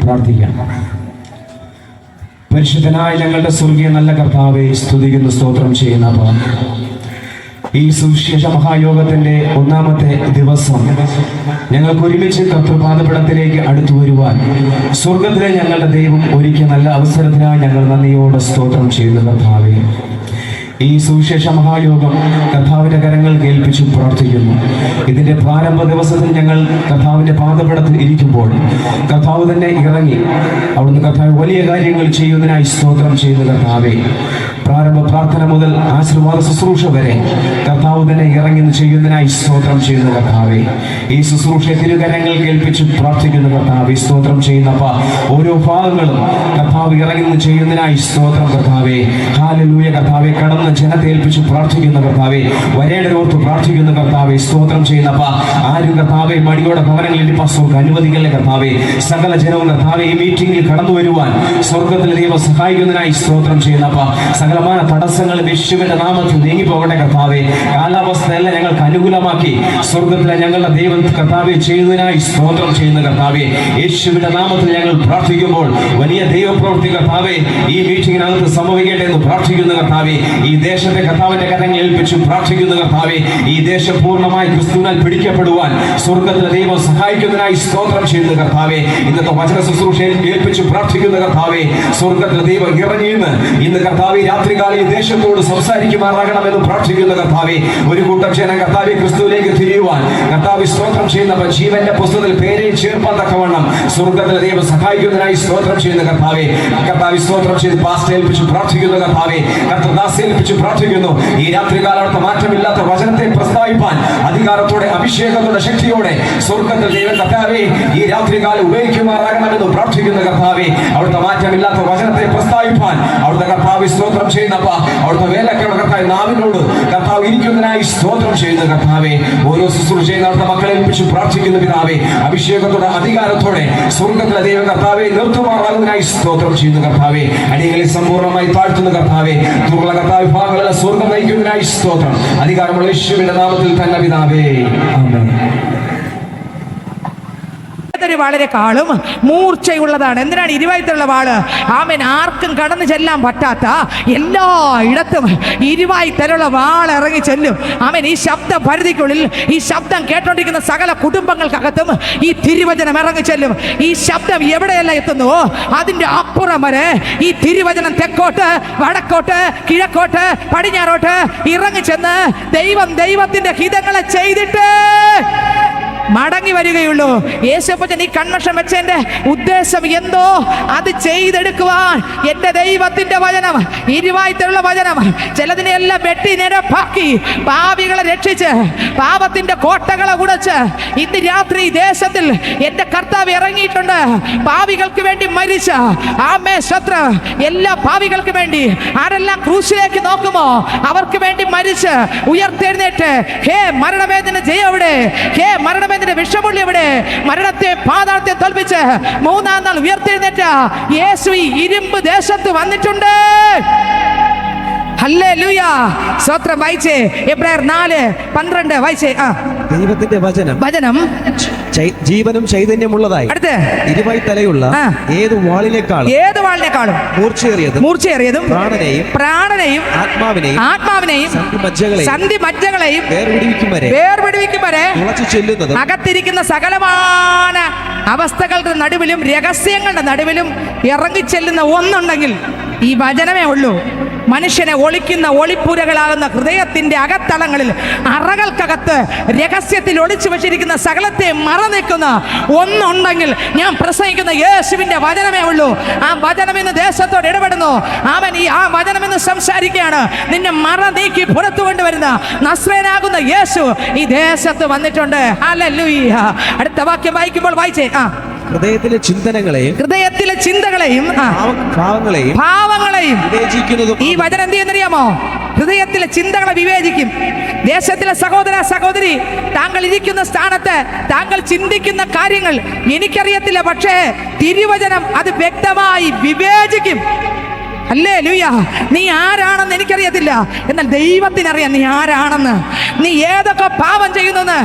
പ്രാർത്ഥിക്കാം. പരിശുദ്ധനായ ഞങ്ങളുടെ സ്വർഗീയ നല്ല കർത്താവെ, സ്തുതിക്കുന്നു, സ്തോത്രം ചെയ്യുന്ന ഈ സുവിശേഷ മഹായോഗത്തിന്റെ ഒന്നാമത്തെ ദിവസം ഞങ്ങൾക്ക് ഒരുമിച്ച് കർത്തൃപാദപീഠത്തിലേക്ക് അടുത്തു വരുവാൻ സ്വർഗത്തിലെ ഞങ്ങളുടെ ദൈവം ഒരുക്കിയ നല്ല അവസരത്തിനായി ഞങ്ങൾ നന്ദിയോടെ സ്തോത്രം ചെയ്യുന്ന കർത്താവെ, ഈ സുവിശേഷ മഹായോഗം കർത്താവിന്റെ കരങ്ങൾ കേൾപ്പിച്ചു പ്രാർത്ഥിക്കുന്നു. ഇതിന്റെ പ്രാരംഭ ദിവസത്തിൽ ഞങ്ങൾ കർത്താവിന്റെ പാദപീഠത്തിൽ ഇരിക്കുമ്പോൾ കർത്താവ് തന്നെ ഇറങ്ങി അവിടുന്ന് കർത്താവ് വലിയ കാര്യങ്ങൾ ചെയ്യുന്നതിനായി സ്തോത്രം ചെയ്യുന്ന കർത്താവെ, പ്രാരംഭ പ്രാർത്ഥന മുതൽ ആശീർവാദ ശുശ്രൂഷ വരെ കർത്താവ് തന്നെ ഇറങ്ങി ചെയ്യുന്നതിനായി സ്തോത്രം ചെയ്യുന്ന കർത്താവെ, ഈ ശുശ്രൂഷ തിരുകരങ്ങൾ കേൾപ്പിച്ച് പ്രാർത്ഥിക്കുന്ന കർത്താവെ, സ്തോത്രം ചെയ്യുന്നപ്പ ഓരോ ഭാഗങ്ങളും കർത്താവ് ഇറങ്ങി ചെയ്യുന്നതിനായി സ്തോത്രം കർത്താവെ. ഹല്ലേലൂയ കർത്താവെ, കടന്ന് ജനത്തെ ഏൽപ്പിച്ച് പ്രാർത്ഥിക്കുന്ന കർത്താവെ, വരേണ്ടോർത്ത് പ്രാർത്ഥിക്കുന്ന കർത്താവെ, സ്തോത്രം ചെയ്യുന്നപ്പ ആരും കർത്താവെ മടിയോടെ ഭവനങ്ങളിൽ ഇപ്പം അനുവദിക്കല്ലേ കർത്താവെ. സകല ജനവും കർത്താവെ ഈ മീറ്റിംഗിൽ കടന്നു വരുവാൻ സ്വർഗത്തിലെ ദൈവം സഹായിക്കുന്നതിനായി സ്തോത്രം ചെയ്യുന്നപ്പ സകലമായ തടസ്സങ്ങൾ യേശുവിന്റെ നാമത്തിൽ നീങ്ങി പോകട്ടെ കർത്താവെ. കാലാവസ്ഥയെല്ലാം ഞങ്ങൾക്ക് അനുകൂലമാക്കി സ്വർഗത്തിലെ ഞങ്ങളുടെ ദൈവം കർത്താവെ ചെയ്യുന്നതിനായി സ്തോത്രം ചെയ്യുന്ന കർത്താവെ, യേശുവിന്റെ നാമത്തിൽ ഞങ്ങൾ പ്രാർത്ഥിക്കുമ്പോൾ വലിയ ദൈവപ്രവൃത്തി കർത്താവെ ഈ മീറ്റിംഗിനകത്ത് സംഭവിക്കട്ടെ എന്ന് പ്രാർത്ഥിക്കുന്ന കർത്താവെ, ഈ ദേശത്തെ കർത്താവിന്റെ കരങ്ങൾ ഏൽപ്പിച്ചു പ്രാർത്ഥിക്കുന്ന കർത്താവെ, ഈ ദേശം പൂർണ്ണമായി ക്രിസ്തുവിനാൽ പിടിക്കപ്പെടുവാൻ സ്വർഗത്തിലെ ദൈവം സഹായിക്കുന്നതിനായി സ്തോത്രം ചെയ്യുന്ന കർത്താവെ, ഇന്നത്തെ വചന ശുശ്രൂഷയിൽ ഏൽപ്പിച്ചു പ്രാർത്ഥിക്കുന്ന കർത്താവെ, സ്വർഗത്തിലെ ദൈവം ഇറങ്ങിയെന്ന് ഇന്ന് കർത്താവെ രാത്രികാലം ഈ ദേശത്തോട് സംസാരിക്കുമാറാകണമെന്ന് പ്രാർത്ഥിക്കുന്ന കർത്താവെ, ഒരു കൂട്ടം ജനം കർത്താവെ ക്രിസ്തുവിലേക്ക് തിരിയുവാൻ കർത്താവ് സ്തോത്രം ചെയ്യുന്ന ജീവന്റെ പുസ്തകത്തിൽ പേരെ ചേർപ്പാൻ തക്കവണ്ണം സ്വർഗത്തിലെ ദൈവം സഹായിക്കുന്നതിനായി സ്തോത്രം ചെയ്യുന്ന കർത്താവെ, കർത്താവ് സ്തോത്രം ചെയ്ത് പാസ്റ്റർ ഏൽപ്പിച്ചു പ്രാർത്ഥിക്കുന്ന കർത്താവെ, കർത്തദാസ് ഏൽപ്പിച്ചു പ്രാർത്ഥിക്കുന്നു. ഈ രാത്രികാലത്ത് മാറ്റമില്ലാത്ത വചനത്തെ പ്രസ്താവിപ്പാൻ അധികാരത്തോടെ അഭിഷേകത്തോടെ ശക്തിയോടെ സ്വർഗത്തിൽ ദൈവം കർത്താവെ ഈ രാത്രികാലം ഉപയോഗിക്കുമാറാകണമെന്ന് പ്രാർത്ഥിക്കുന്ന കർത്താവെ, അവിടുത്തെ മാറ്റമില്ലാത്ത വചനത്തെ പ്രസ്താവിപ്പാൻ അവിടുത്തെ കർത്താവ് സ്തോത്രം ചെയ്യുന്നപ്പ അവിടുത്തെ വേലക്കാരുടെ കർത്താവ് നാവിനോട് കർത്താവ് ഇരിക്കുന്നതിനായി സ്തോത്രം ചെയ്യുന്ന കർത്താവെ, ഓരോ ശുശ്രൂഷയും അവിടുത്തെ മക്കളെ ഏൽപ്പിച്ചു പ്രാർത്ഥിക്കുന്ന പിതാവെ, അഭിഷേകത്തോടെ അധികാരത്തോടെ സ്വർഗത്തിലെ ദൈവം കർത്താവെ നിർത്തുമാറാകുന്നതിനായി സ്തോത്രം ചെയ്യുന്ന കർത്താവെ, അടികളെ സമ്പൂർണ്ണമായി താഴ്ത്തുന്ന കർത്താവെ, ദുർബല കർത്താവ് വിഭാഗങ്ങളെ സ്വർഗം നയിക്കുന്നതിനായി സ്തോത്രം. അധികാരമുള്ള യേശുവിന്റെ നാമത്തിൽ തന്നെ പിതാവേ, ആമേൻ. വളരെക്കാളും മൂർച്ചയുള്ളതാണ്. എന്തിനാണ് ഇരുവായത്തുള്ള വാള്? ആമേൻ. ആർക്കും കടന്നു ചെല്ലാൻ പറ്റാത്ത എല്ലായിടത്തും ഇരുവായത്തലുള്ള വാൾ ഇറങ്ങി ചെല്ലും. ആമേൻ. ഈ ശബ്ദ പരിധിക്കുള്ളിൽ ഈ ശബ്ദം കേട്ടോണ്ടിരിക്കുന്ന സകല കുടുംബങ്ങൾക്കകത്തും ഈ തിരുവചനം ഇറങ്ങി ചെല്ലും. ഈ ശബ്ദം എവിടെയെല്ലാം എത്തുന്നുവോ അതിന്റെ അപ്പുറം വരെ ഈ തിരുവചനം തെക്കോട്ട്, വടക്കോട്ട്, കിഴക്കോട്ട്, പടിഞ്ഞാറോട്ട് ഇറങ്ങി ചെന്ന് ദൈവത്തിന്റെ ഹിതങ്ങളെ ചെയ്തിട്ട് മടങ്ങി വരികയുള്ളൂ. യേശുപ്പച്ചൻ ഈ കൺവെൻഷൻ വെച്ചതിന്റെ ഉദ്ദേശം എന്തോ അത് ചെയ്തെടുക്കുവാൻ എന്റെ ദൈവത്തിന്റെ വചനം, ഇരുവായത്തിലുള്ള വചനം ചിലതിനെല്ലാം വെട്ടി നിരപ്പാക്കി പാപികളെ രക്ഷിച്ച് പാപത്തിന്റെ കോട്ടകളെ ഉടച്ച് ഇന്ന് രാത്രി ദേശത്തിൽ എന്റെ കർത്താവ് ഇറങ്ങിയിട്ടുണ്ട്. പാപികൾക്ക് വേണ്ടി മരിച്ച ആമേ ശത്രു എല്ലാ പാപികൾക്ക് വേണ്ടി ആരെല്ലാം ക്രൂശിലേക്ക് നോക്കുമോ അവർക്ക് വേണ്ടി മരിച്ച് ഉയർത്തെഴുന്നേറ്റ് ഹേ മരണവേദന ജയം എവിടെ, ഹേ മരണവേദന വിഷമുള്ള എവിടെ, മരണത്തെ പാതാളത്തെ തോൽപ്പിച്ച് മൂന്നാം നാൾ ഉയർത്തെഴുന്നേറ്റ യേശു ഈ ഇരുമ്പ് ദേശത്ത് വന്നിട്ടുണ്ട്. ഹല്ലേലൂയ. സ്തോത്രം. വായിച്ചേ എബ്രായർ 4:12 വായിച്ചേ. ദൈവത്തിന്റെ വചനം ജീവനും ചൈതന്യമുള്ളതായി അടുത്ത് ഇരുവായ്ത്തലയുള്ള ഏത് വാളിനേക്കാളും മൂർച്ചയേറിയതും പ്രാണനെയും ആത്മാവിനെയും സന്ധിമജ്ജകളെയും വേർപിടിവിക്കും വരെ അകത്തിരിക്കുന്ന സകലമായ അവസ്ഥകളുടെ നടുവിലും രഹസ്യങ്ങളുടെ നടുവിലും ഇറങ്ങിച്ചെല്ലുന്ന ഒന്നുണ്ടെങ്കിൽ ഈ വചനമേ ഉള്ളൂ. മനുഷ്യനെ ഒളിക്കുന്ന ഒളിപ്പുരകളാകുന്ന ഹൃദയത്തിന്റെ അകത്തളങ്ങളിൽ അറകൾക്കകത്ത് രഹസ്യത്തിൽ ഒളിച്ചു വെച്ചിരിക്കുന്ന സകലത്തെ മറനീക്കുന്ന ഒന്നുണ്ടെങ്കിൽ ഞാൻ പ്രസംഗിക്കുന്ന യേശുവിന്റെ വചനമേ ഉള്ളൂ. ആ വചനം ഇന്ന് ദേശത്തോട് ഇടപെടുന്നു. അവൻ ആ വചനം ഇന്ന് സംസാരിക്കുകയാണ്. നിന്നെ മറ നീക്കി പുറത്തു കൊണ്ടുവരുന്ന നസ്രേനാകുന്ന യേശു ഈ ദേശത്ത് വന്നിട്ടുണ്ട്. ഹല്ലേലൂയ. അടുത്ത വാക്യം വായിക്കുമ്പോൾ വായിച്ചേ. ഹൃദയത്തിലെ ചിന്തകളെയും ഭാവങ്ങളെയും ഈ വചനം എന്ത് ചെയ്യുന്നറിയാമോ? ഹൃദയത്തിലെ ചിന്തകളെ വിവേചിക്കും. ദേശത്തിലെ സഹോദര സഹോദരി, താങ്കൾ ഇരിക്കുന്ന സ്ഥാനത്ത് താങ്കൾ ചിന്തിക്കുന്ന കാര്യങ്ങൾ എനിക്കറിയത്തില്ല, പക്ഷേ തിരുവചനം അത് വ്യക്തമായി വിവേചിക്കും. ഹല്ലേലൂയ. നീ ആരാണെന്ന് എനിക്കറിയത്തില്ല, എന്നാൽ ദൈവത്തിനറിയാം നീ ആരാണെന്ന്. നീ ഏതൊക്കെ പാപം ചെയ്യുന്നെന്ന്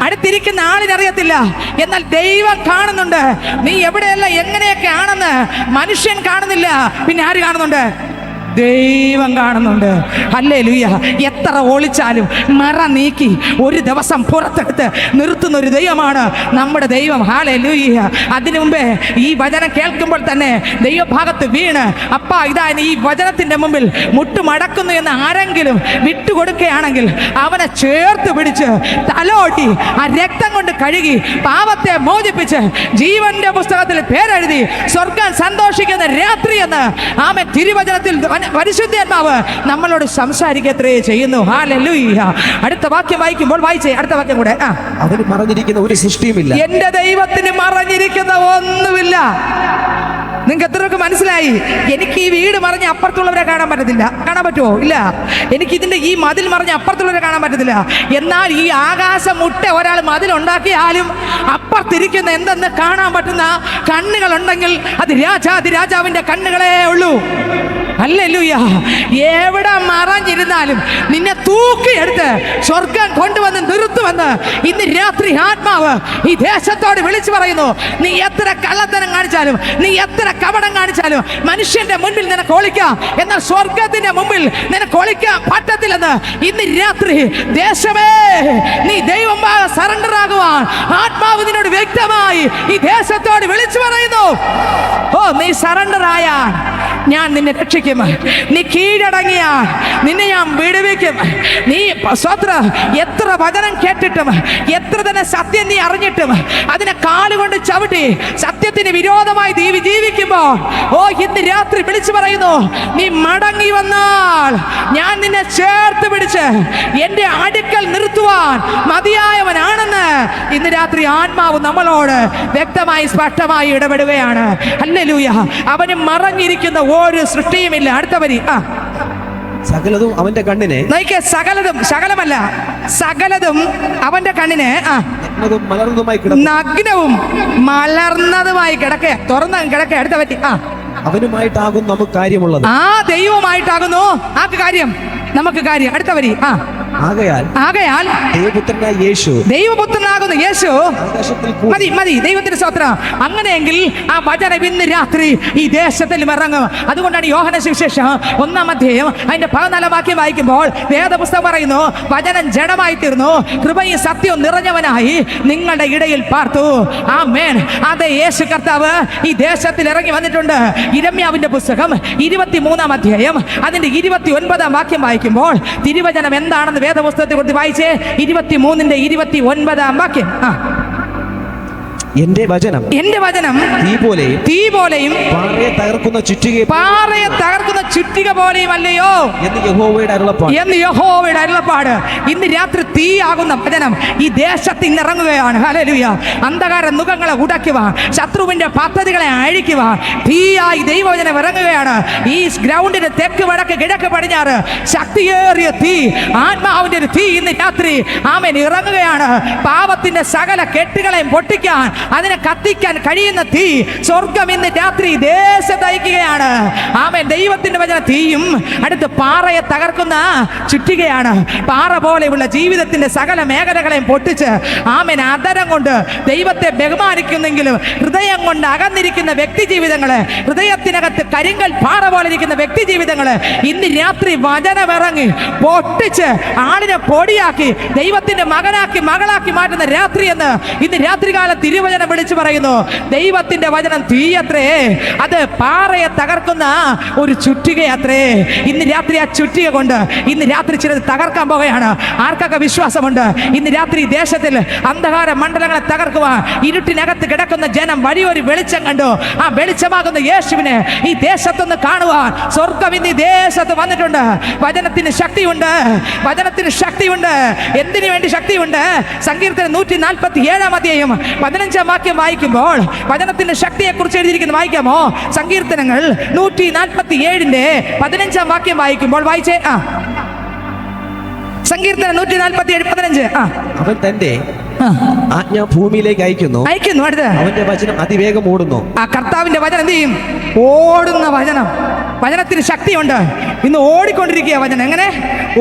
അടുത്തിരിക്കുന്ന ആളിനറിയത്തില്ല, എന്നാൽ ദൈവം കാണുന്നുണ്ട്. നീ എവിടെയല്ല എങ്ങനെയൊക്കെ ആണെന്ന് മനുഷ്യൻ കാണുന്നില്ല, പിന്നെ ആര് കാണുന്നുണ്ട്? ദൈവം കാണുന്നുണ്ട്. ഹല്ലേലൂയ. എത്ര ഒളിച്ചാലും മറ നീക്കി ഒരു ദിവസം പുറത്തെടുത്ത് നിർത്തുന്ന ഒരു ദൈവമാണ് നമ്മുടെ ദൈവം. ഹല്ലേലൂയ. അതിനു മുമ്പേ ഈ വചനം കേൾക്കുമ്പോൾ തന്നെ ദൈവഭാഗത്ത് വീണ് അപ്പാ ഇതാ ഈ വചനത്തിന്റെ മുമ്പിൽ മുട്ടുമടക്കുന്നു എന്ന് ആരെങ്കിലും വിട്ടുകൊടുക്കുകയാണെങ്കിൽ അവനെ ചേർത്ത് പിടിച്ച് തലോട്ടി ആ രക്തം കൊണ്ട് കഴുകി പാപത്തെ മോചിപ്പിച്ച് ജീവന്റെ പുസ്തകത്തിൽ പേരെഴുതി സ്വർഗം സന്തോഷിക്കുന്ന രാത്രി എന്ന് ആമേൻ തിരുവചനത്തിൽ പരിശുദ്ധാത്മാവ് നമ്മളോട് സംസാരിക്കത്രേ ചെയ്യുന്നു. ഹല്ലേലൂയ. അടുത്ത വാക്യം വായിക്കുമ്പോൾ വായിച്ചേ, അടുത്ത വാക്യം കൂടെ. അവന് മറഞ്ഞിരിക്കുന്ന ഒരു സൃഷ്ടിയുമില്ല. എന്റെ ദൈവത്തിന് മറഞ്ഞിരിക്കുന്ന ഒന്നുമില്ല. നിങ്ങൾക്ക് എത്രയൊക്കെ മനസ്സിലായി? എനിക്ക് ഈ വീട് മറിഞ്ഞ് അപ്പുറത്തുള്ളവരെ കാണാൻ പറ്റത്തില്ല. കാണാൻ പറ്റുമോ? ഇല്ല. എനിക്ക് ഇതിന്റെ ഈ മതിൽ മറിഞ്ഞ് അപ്പുറത്തുള്ളവരെ കാണാൻ പറ്റത്തില്ല. എന്നാൽ ഈ ആകാശം മുട്ട ഒരാൾ മതിൽ ഉണ്ടാക്കിയാലും അപ്പുറത്തിരിക്കുന്ന എന്തെന്ന് കാണാൻ പറ്റുന്ന കണ്ണുകൾ ഉണ്ടെങ്കിൽ അത് രാജാവിന്റെ കണ്ണുകളേ ഉള്ളൂ. ഹല്ലേലൂയ. എവിടെ മറഞ്ഞിരുന്നാലും നിന്നെ തൂക്കിയെടുത്ത് സ്വർഗം കൊണ്ടുവന്ന് നിർത്തുമെന്ന് ഇന്ന് രാത്രി ആത്മാവ് ഈ ദേശത്തോട് വിളിച്ചു പറയുന്നു. നീ എത്ര കള്ളത്തനം കാണിച്ചാലും, നീ എത്ര കപടം കാണിച്ചാലും മനുഷ്യന്റെ മുൻപിൽ നിനക്ക് ഒളിക്കാം, എന്നാൽ സ്വർഗത്തിന്റെ മുമ്പിൽ നിനക്ക് ഒളിക്കാൻ പറ്റത്തില്ലെന്ന് ഇന്ന് രാത്രി ദേശമേ നീ ദൈവം സറണ്ടർ ആകുവാൻ ആത്മാവ് നിന്നോട് വ്യക്തമായി ഈ ദേശത്തോട് വിളിച്ചു പറയുന്നു. ഓ, നീ സറണ്ടർ ആയാൽ ഞാൻ നിന്നെ രക്ഷിക്കും. നീ കീഴടങ്ങിയാൽ നിന്നെ ഞാൻ വിടുവിക്കും. നീ സ്വത്ര എത്ര വചനം കേട്ടിട്ടും എത്ര തന്നെ സത്യം നീ അറിഞ്ഞിട്ടും അതിനെ കാലുകൊണ്ട് ചവിട്ടി സത്യത്തിന് വിരോധമായി ജീവിക്കുമ്പോൾ ഓ ഇന്ന് രാത്രി വിളിച്ചു പറയുന്നു, നീ മടങ്ങി വന്നാൽ ഞാൻ നിന്നെ ചേർത്ത് പിടിച്ച് എന്റെ അടുക്കൽ നിർത്തുവാൻ മതിയായവനാണെന്ന് ഇന്ന് രാത്രി ആത്മാവ് നമ്മളോട് വ്യക്തമായി സ്പഷ്ടമായി ഇടപെടുകയാണ്. ഹല്ലേലൂയ. അവന് മറഞ്ഞിരിക്കുന്ന ഒരു സൃഷ്ടിയുമില്ല. അടുത്ത വരി. സകലതും അവന്റെ കണ്ണിനെ സകലതും, സകലമല്ല സകലതും അവന്റെ കണ്ണിന് നഗ്നവും മലർന്നതുമായി കിടക്കെ, തുറന്ന കിടക്കെ. അടുത്ത പറ്റി. അവനുമായിട്ടാകും നമുക്ക് കാര്യമുള്ളത്. ആ ദൈവമായിട്ടാകുന്നു ആക്ക് കാര്യം, നമുക്ക് കാര്യം. അടുത്ത വരി. ആകയാൽ ദൈവപുത്രനായ യേശു, ദൈവപുത്രനാകുന്ന യേശു. മതി മതി, ദൈവത്തിന്റെ സ്തോത്രം. അങ്ങനെയെങ്കിൽ ആ വചനം ഇന്ന് രാത്രി ഈ ദേശത്തിൽ ഇറങ്ങും. അതുകൊണ്ടാണ് യോഹന്ന സുവിശേഷം 1-ാം അധ്യായം അതിന്റെ 14-ാം വാക്യം വായിക്കുമ്പോൾ വേദപുസ്തകം പറയുന്നു, വചനം ജഡമായി തീർന്നു, കൃപയും സത്യവും നിറഞ്ഞവനായി നിങ്ങളുടെ ഇടയിൽ പാർത്തു. ആമേൻ. അതെ, യേശു കർത്താവ് ഈ ദേശത്തിൽ ഇറങ്ങി വന്നിട്ടുണ്ട്. യിരെമ്യാവിന്റെ പുസ്തകം 23-ാം അധ്യായം അതിന്റെ 29-ാം വാക്യം വായിക്കുമ്പോൾ തിരുവചനം എന്താണെന്ന് വേദപുസ്തകത്തെ കുറിച്ച് വായിച്ചേ. 23-ന്റെ 29-ാം വാക്യം. എന്റെ വചനം തീ പോലെയും പാറയെ തകർക്കുന്ന ചുറ്റിക പോലെയും അല്ലയോ എന്ന് യഹോവയുടെ അരുളപ്പാട്. ഇന്ന് രാത്രി തീ ആകുന്ന വചനം ഈ ദേശത്ത് ഇന്ന് ഇറങ്ങുകയാണ്. ഹല്ലേലൂയ. അന്ധകാര മുഖങ്ങളെ ഉടയ്ക്കുവാൻ, ശത്രുവിന്റെ പദ്ധതികളെ അഴിക്കുവാൻ തീയായി ദൈവവചനം ഇറങ്ങുകയാണ്. ഈ ഗ്രൗണ്ടിന് തെക്ക് വടക്ക് കിഴക്ക് പടിഞ്ഞാറ് ശക്തിയേറിയ തീ, ആത്മാവിന്റെ ഒരു തീ ഇന്ന് രാത്രി ആമേൻ ഇറങ്ങുകയാണ്. പാപത്തിന്റെ സകല കെട്ടുകളെയും പൊട്ടിക്കാൻ, അതിനെ കത്തിക്കാൻ കഴിയുന്ന തീ സ്വർഗം ഇന്ന് രാത്രി ദേശത്ത് അയക്കുകയാണ്. ആമേൻ. ദൈവത്തിന്റെ വചന തീയും അടുത്ത് പാറയെ തകർക്കുന്ന ചുറ്റികയാണ്. പാറ പോലെയുള്ള ജീവിതത്തിന്റെ സകല മേഖലകളെയും പൊട്ടിച്ച് ആമേൻ അതരം കൊണ്ട് ദൈവത്തെ ബഹുമാനിക്കുന്നെങ്കിലും ഹൃദയം കൊണ്ട് അകന്നിരിക്കുന്ന വ്യക്തി ജീവിതങ്ങള്, ഹൃദയത്തിനകത്ത് കരിങ്കൽ പാറ പോലെ ഇരിക്കുന്ന വ്യക്തി ജീവിതങ്ങള് ഇന്ന് രാത്രി വചനമിറങ്ങി പൊട്ടിച്ച് ആളിനെ പൊടിയാക്കി ദൈവത്തിന്റെ മകനാക്കി മകളാക്കി മാറ്റുന്ന രാത്രി എന്ന് ഇന്ന് രാത്രികാല തിരുവചനം വിളിച്ചു പറയുന്നു. ദൈവത്തിന്റെ വചനം തീയത്രേ, അത് പാറയെ തകർക്കുന്ന ഒരു ചുറ്റികയത്രേ. ഇന്ന് രാത്രി ആ ചുറ്റിക കൊണ്ട് ഇന്ന് രാത്രി ചിലത് തകർക്കാൻ പോകുകയാണ്. ആർക്കൊക്കെ വിശ്വാസമുണ്ട് ഇന്ന് രാത്രി ദേശത്തിൽ അന്ധകാര മണ്ഡലങ്ങളെ തകർക്കുവാൻ ഇരുട്ടിനകത്ത് കിടക്കുന്ന ജനം വലിയൊരു വെളിച്ചം കണ്ടു. ആ വെളിച്ചമാകുന്ന യേശുവിനെ ഈ ദേശത്തൊന്ന് കാണുവാൻ സ്വർഗം ഇന്ന് ഈ ദേശത്ത് വന്നിട്ടുണ്ട്. വചനത്തിന് ശക്തിയുണ്ട്, വചനത്തിന് ശക്തിയുണ്ട്. എന്തിനു വേണ്ടി ശക്തിയുണ്ട്? സങ്കീർത്തനം 147-ാം അധ്യായം 15-ാം വാക്യം വായിക്കുമ്പോൾ വചനത്തിന്റെ ശക്തിയെ കുറിച്ച് എഴുതിയിരിക്കുന്നത് വായിക്കാമോ? സങ്കീർത്തനങ്ങൾ 147-ന്റെ 15-ാം വാക്യം വായിക്കുമ്പോൾ വായിച്ചേ. സങ്കീർത്തനം 147:15. അവൻ തന്റെ ആജ്ഞ ഭൂമിയിലേക്ക് അയക്കുന്നു. അടുത്ത് അവന്റെ വചനം അതിവേഗം ഓടുന്നു. ആ കർത്താവിന്റെ വചനം എന്ത് ചെയ്യും? ഓടുന്ന വചനം. വചനത്തിന് ശക്തിയുണ്ട്. ഇന്ന് ഓടിക്കൊണ്ടിരിക്കുക വചനം. എങ്ങനെ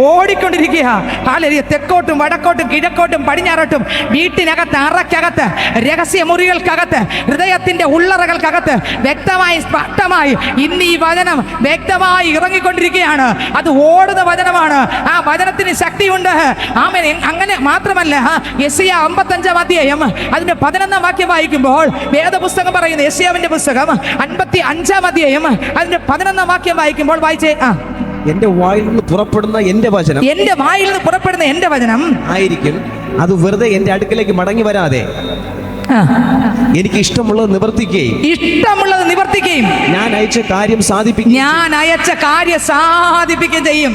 ഓടിക്കൊണ്ടിരിക്കുക? ഹല്ലേലൂയ. തെക്കോട്ടും വടക്കോട്ടും കിഴക്കോട്ടും പടിഞ്ഞാറോട്ടും, വീട്ടിനകത്ത്, അറയ്ക്കകത്ത്, രഹസ്യ മുറികൾക്കകത്ത്, ഹൃദയത്തിന്റെ ഉള്ളറകൾക്കകത്ത് വ്യക്തമായി സ്പഷ്ടമായി ഇന്ന് ഈ വചനം വ്യക്തമായി ഇറങ്ങിക്കൊണ്ടിരിക്കുകയാണ്. അത് ഓടുന്ന വചനമാണ്. ആ വചനത്തിന് ശക്തിയുണ്ട്. ആമേൻ. അങ്ങനെ മാത്രമല്ല, യെശയ്യാ 55 അധ്യായം അതിന്റെ 11 വാക്യം വായിക്കുമ്പോൾ വേദപുസ്തകം പറയുന്നത്, യെശയ്യാവിന്റെ പുസ്തകം 55 അധ്യായം അതിന്റെ 11 വാക്യം വായിക്കുമ്പോൾ വായിച്ചേ. എന്റെ വായിൽ നിന്ന് പുറപ്പെടുന്ന എന്റെ വചനം, എന്റെ വായിൽ നിന്ന് പുറപ്പെടുന്ന എന്റെ വചനം ആയിരിക്കും. അത് വെറുതെ എന്റെ അടുക്കലേക്ക് മടങ്ങി വരാതെ എനിക്ക് ഇഷ്ടമുള്ളത് നിവർത്തിക്കുകയും ഞാൻ അയച്ച കാര്യം സാധിപ്പിക്കുകയും ചെയ്യും.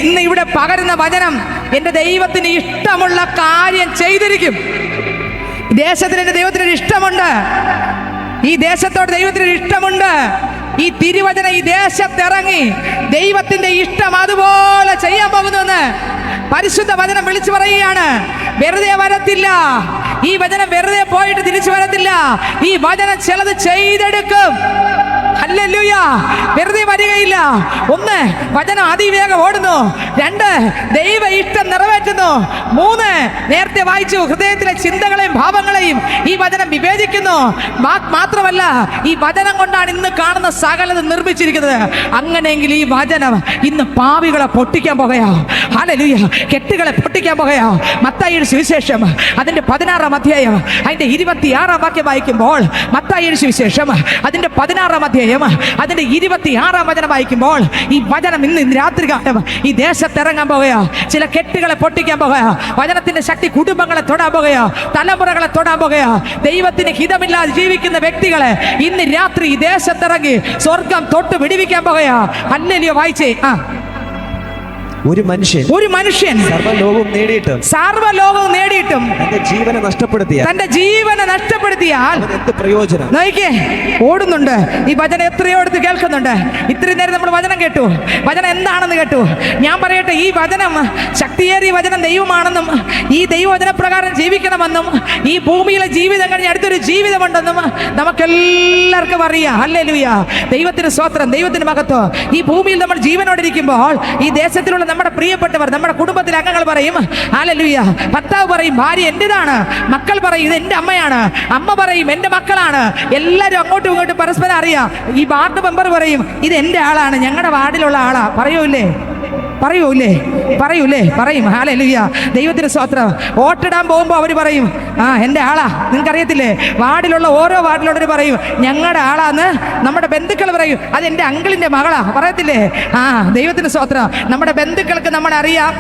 ഇന്ന് ഇവിടെ പകരുന്ന വചനം എന്റെ ദൈവത്തിന് ഇഷ്ടമുള്ള കാര്യം ചെയ്തിരിക്കും. ദേശത്തിന് എന്റെ ദൈവത്തിന് ഇഷ്ടമുണ്ട്. ഈ ദേശത്തോട് ദൈവത്തിന് ഇഷ്ടമുണ്ട്. ഈ തിരുവചനം ഈ ദേശത്തിറങ്ങി ദൈവത്തിന്റെ ഇഷ്ടം അതുപോലെ ചെയ്യാൻ പോകുന്നുവെന്ന് പരിശുദ്ധ വചനം വിളിച്ചു പറയുകയാണ്. വെറുതെ വരത്തില്ല. ഈ വചനം വെറുതെ പോയിട്ട് തിരിച്ചു വരത്തില്ല. ഈ വചനം ചിലത് ചെയ്തെടുക്കും. ഹല്ലേലൂയ. വെറുതെ വരികയില്ല. 1, വചനം അതിവേഗം ഓടുന്നു. 2, ദൈവ ഇഷ്ടം നിറവേറ്റുന്നു. 3, നേരത്തെ വായിച്ചു, ഹൃദയത്തിലെ ചിന്തകളെയും ഭാവങ്ങളെയും ഈ വചനം വിവേചിക്കുന്നു. മാത്രമല്ല, ഈ വചനം കൊണ്ടാണ് ഇന്ന് കാണുന്ന സകലതും നിർമ്മിച്ചിരിക്കുന്നത്. അങ്ങനെയെങ്കിൽ ഈ വചനം ഇന്ന് പാവികളെ പൊട്ടിക്കാൻ പോകുകയാ. ഹല്ലേലൂയ. കെട്ടുകളെ പൊട്ടിക്കാൻ പോകുകയാ. മത്തായിയുടെ സുവിശേഷം അതിന്റെ 16 അധ്യായം അതിന്റെ 26 വാക്യം വായിക്കുമ്പോൾ, മത്തായിയുടെ സുവിശേഷം അതിന്റെ 16 അധ്യായം അതിന്റെ 26 വചനം വായിക്കുമ്പോൾ, ഈ വചനം ഇന്ന് രാത്രി കാലം ഈ ദേശത്തിറങ്ങാൻ പോകുകയാ. ചില കെട്ടുകളെ പൊട്ടിക്കാൻ പോകുകയാ. വചനത്തിന്റെ ശക്തി കുടുംബങ്ങളെ തൊടാൻ പോകുകയാ. തലമുറകളെ തൊടാൻ പോകുകയാ. ദൈവത്തിന് ഹിതമില്ലാതെ ജീവിക്കുന്ന വ്യക്തികളെ ഇന്ന് രാത്രി ഈ ദേശത്തിറങ്ങി സ്വർഗം തൊട്ട് വിടിവിക്കാൻ പോകുകയാ. ഹല്ലേലൂയ. വായിച്ചേ. ഒരു മനുഷ്യൻ സർവ്വലോകവും നേടിയിട്ടും തന്റെ ജീവനെ നഷ്ടപ്പെടുത്തിയാൽ എന്ത് പ്രയോജനം? നോക്കിക്കേ, ഓടുന്നുണ്ട് ഈ വചനം. എത്രയോ എടുത്ത് കേൾക്കുന്നുണ്ട്. ഇത്രയും നേരം നമ്മൾ വചനം കേട്ടു. വചനം എന്താണെന്ന് കേട്ടു. ഞാൻ പറയട്ടെ, ഈ വചനം ശക്തിയേറിയ വചനം ദൈവമാണെന്നും ഈ ദൈവവചനപ്രകാരം ജീവിക്കണമെന്നും ഈ ഭൂമിയിലെ ജീവിതം കഴിഞ്ഞ് അടുത്തൊരു ജീവിതമുണ്ടെന്നും നമുക്കെല്ലാവർക്കും അറിയാം. ഹല്ലേലൂയ. ദൈവത്തിന് സ്തോത്രം, ദൈവത്തിന് മഹത്വം. ഈ ഭൂമിയിൽ നമ്മൾ ജീവനോടിരിക്കുമ്പോൾ ഈ ദേശത്തിലുള്ള നമ്മുടെ പ്രിയപ്പെട്ടവർ, നമ്മുടെ കുടുംബത്തിലെ അംഗങ്ങൾ പറയും ഹല്ലേലൂയ. ഭർത്താവ് പറയും ഭാര്യ എന്റേതാണ്. മക്കൾ പറയും ഇത് എന്റെ അമ്മയാണ്. അമ്മ പറയും എന്റെ മക്കളാണ്. എല്ലാവരും അങ്ങോട്ടും ഇങ്ങോട്ടും പരസ്പരം അറിയാം. ഈ വാർഡ് മെമ്പർ പറയും ഇത് എന്റെ ആളാണ്, ഞങ്ങളുടെ വാർഡിലുള്ള ആളാ. പറയും. ഹല്ലേലൂയ. ദൈവത്തിന് സ്തോത്രം. വോട്ടിടാൻ പോകുമ്പോൾ അവർ പറയും എൻ്റെ ആളാ. നിങ്ങൾക്കറിയത്തില്ലേ, വാർഡിലുള്ള ഓരോ വാർഡിലുള്ളവർ പറയും ഞങ്ങളുടെ ആളാന്ന്. നമ്മുടെ ബന്ധുക്കൾ പറയും അത് എൻ്റെ അങ്കിളിൻ്റെ മകളാ. പറയത്തില്ലേ? ദൈവത്തിന് സ്തോത്രം. നമ്മുടെ ബന്ധുക്കൾക്ക് നമ്മളറിയാം.